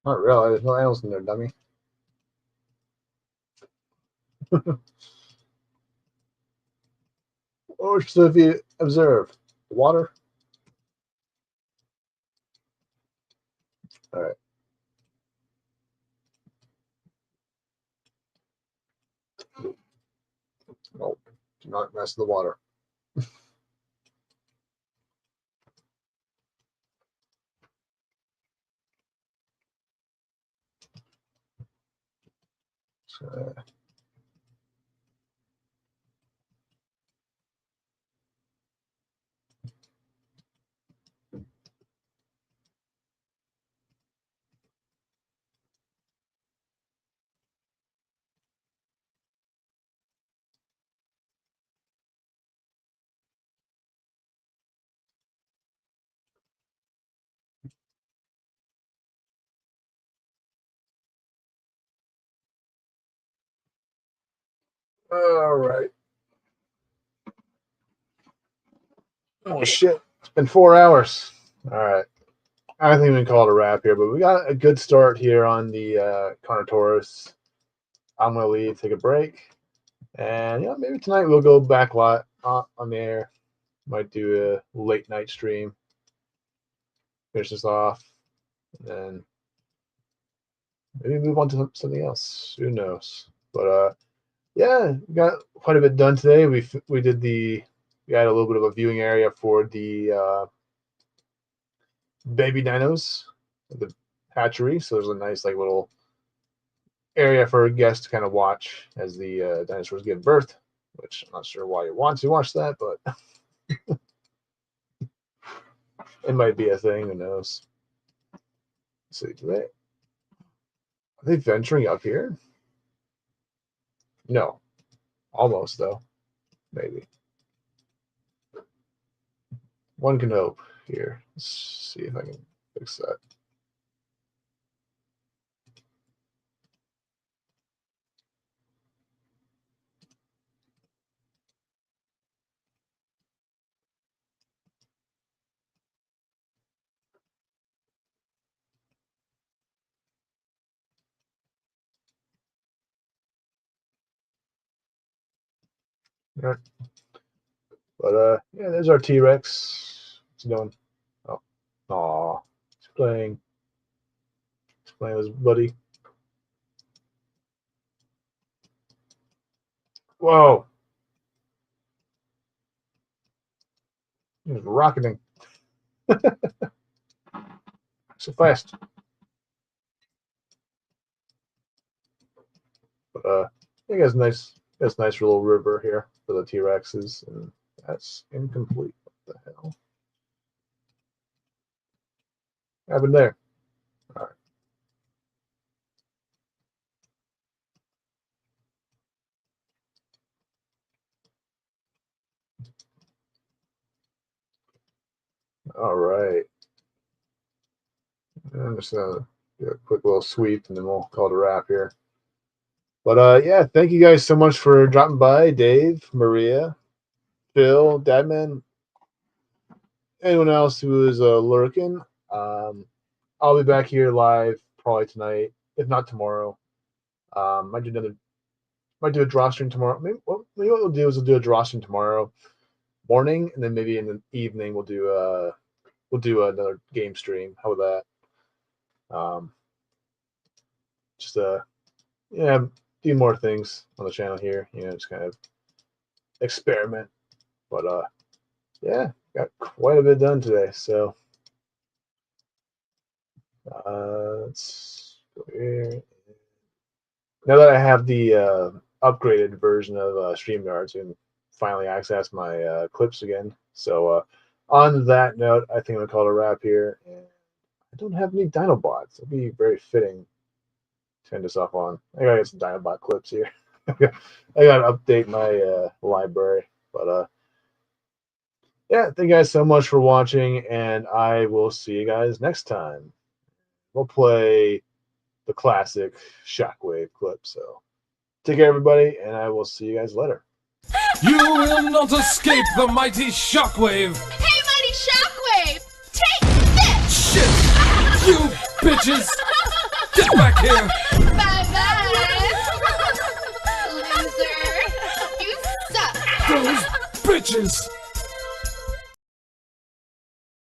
not really. There's no animals in there, dummy. Or should you observe? Water? All right. No, do not mess with the water. So, all right. Oh shit! It's been 4 hours. All right. I think we can call it a wrap here, but we got a good start here on the Carnotaurus. I'm gonna leave, take a break, and maybe tonight we'll go back live on the air. Might do a late night stream, finish this off, and then maybe move on to something else. Who knows? But yeah, we got quite a bit done today. We had a little bit of a viewing area for the baby dinos, the hatchery. So there's a nice like little area for guests to kind of watch as the dinosaurs give birth. Which I'm not sure why you want to watch that, but it might be a thing. Who knows? Let's see, are they venturing up here? No, almost though. Maybe one can hope. Here, let's see if I can fix that. All right. But yeah, there's our T-Rex. What's he doing? Oh, aw, he's playing. He's playing with his buddy. Whoa, he's rocketing so fast. I think it's a nice little river here for the T-Rexes, and that's incomplete. What the hell happened there? All right. All right. I'm just gonna do a quick little sweep, and then we'll call it a wrap here. But yeah, thank you guys so much for dropping by, Dave, Maria, Phil, Deadman, anyone else who is lurking. Um, I'll be back here live probably tonight, if not tomorrow. Might do a draw stream tomorrow. Maybe what we'll do is we'll do a draw stream tomorrow morning, and then maybe in the evening we'll do another game stream. How about that? Just yeah, do more things on the channel here. Just kind of experiment. But yeah, got quite a bit done today. So let's go here. Now that I have the upgraded version of StreamYard, so I can finally access my clips again. So on that note, I think I'm gonna call it a wrap here. And I don't have any Dinobots. It'd be very fitting to end this off on. I gotta get some Dinobot clips here. I gotta update my library. But yeah, thank you guys so much for watching, and I will see you guys next time. We'll play the classic Shockwave clip. So take care, everybody, and I will see you guys later. You will not escape the mighty Shockwave! Hey, mighty Shockwave! Take this! Shit! You bitches! Get back here! Bye-bye! Loser! You suck! Those bitches!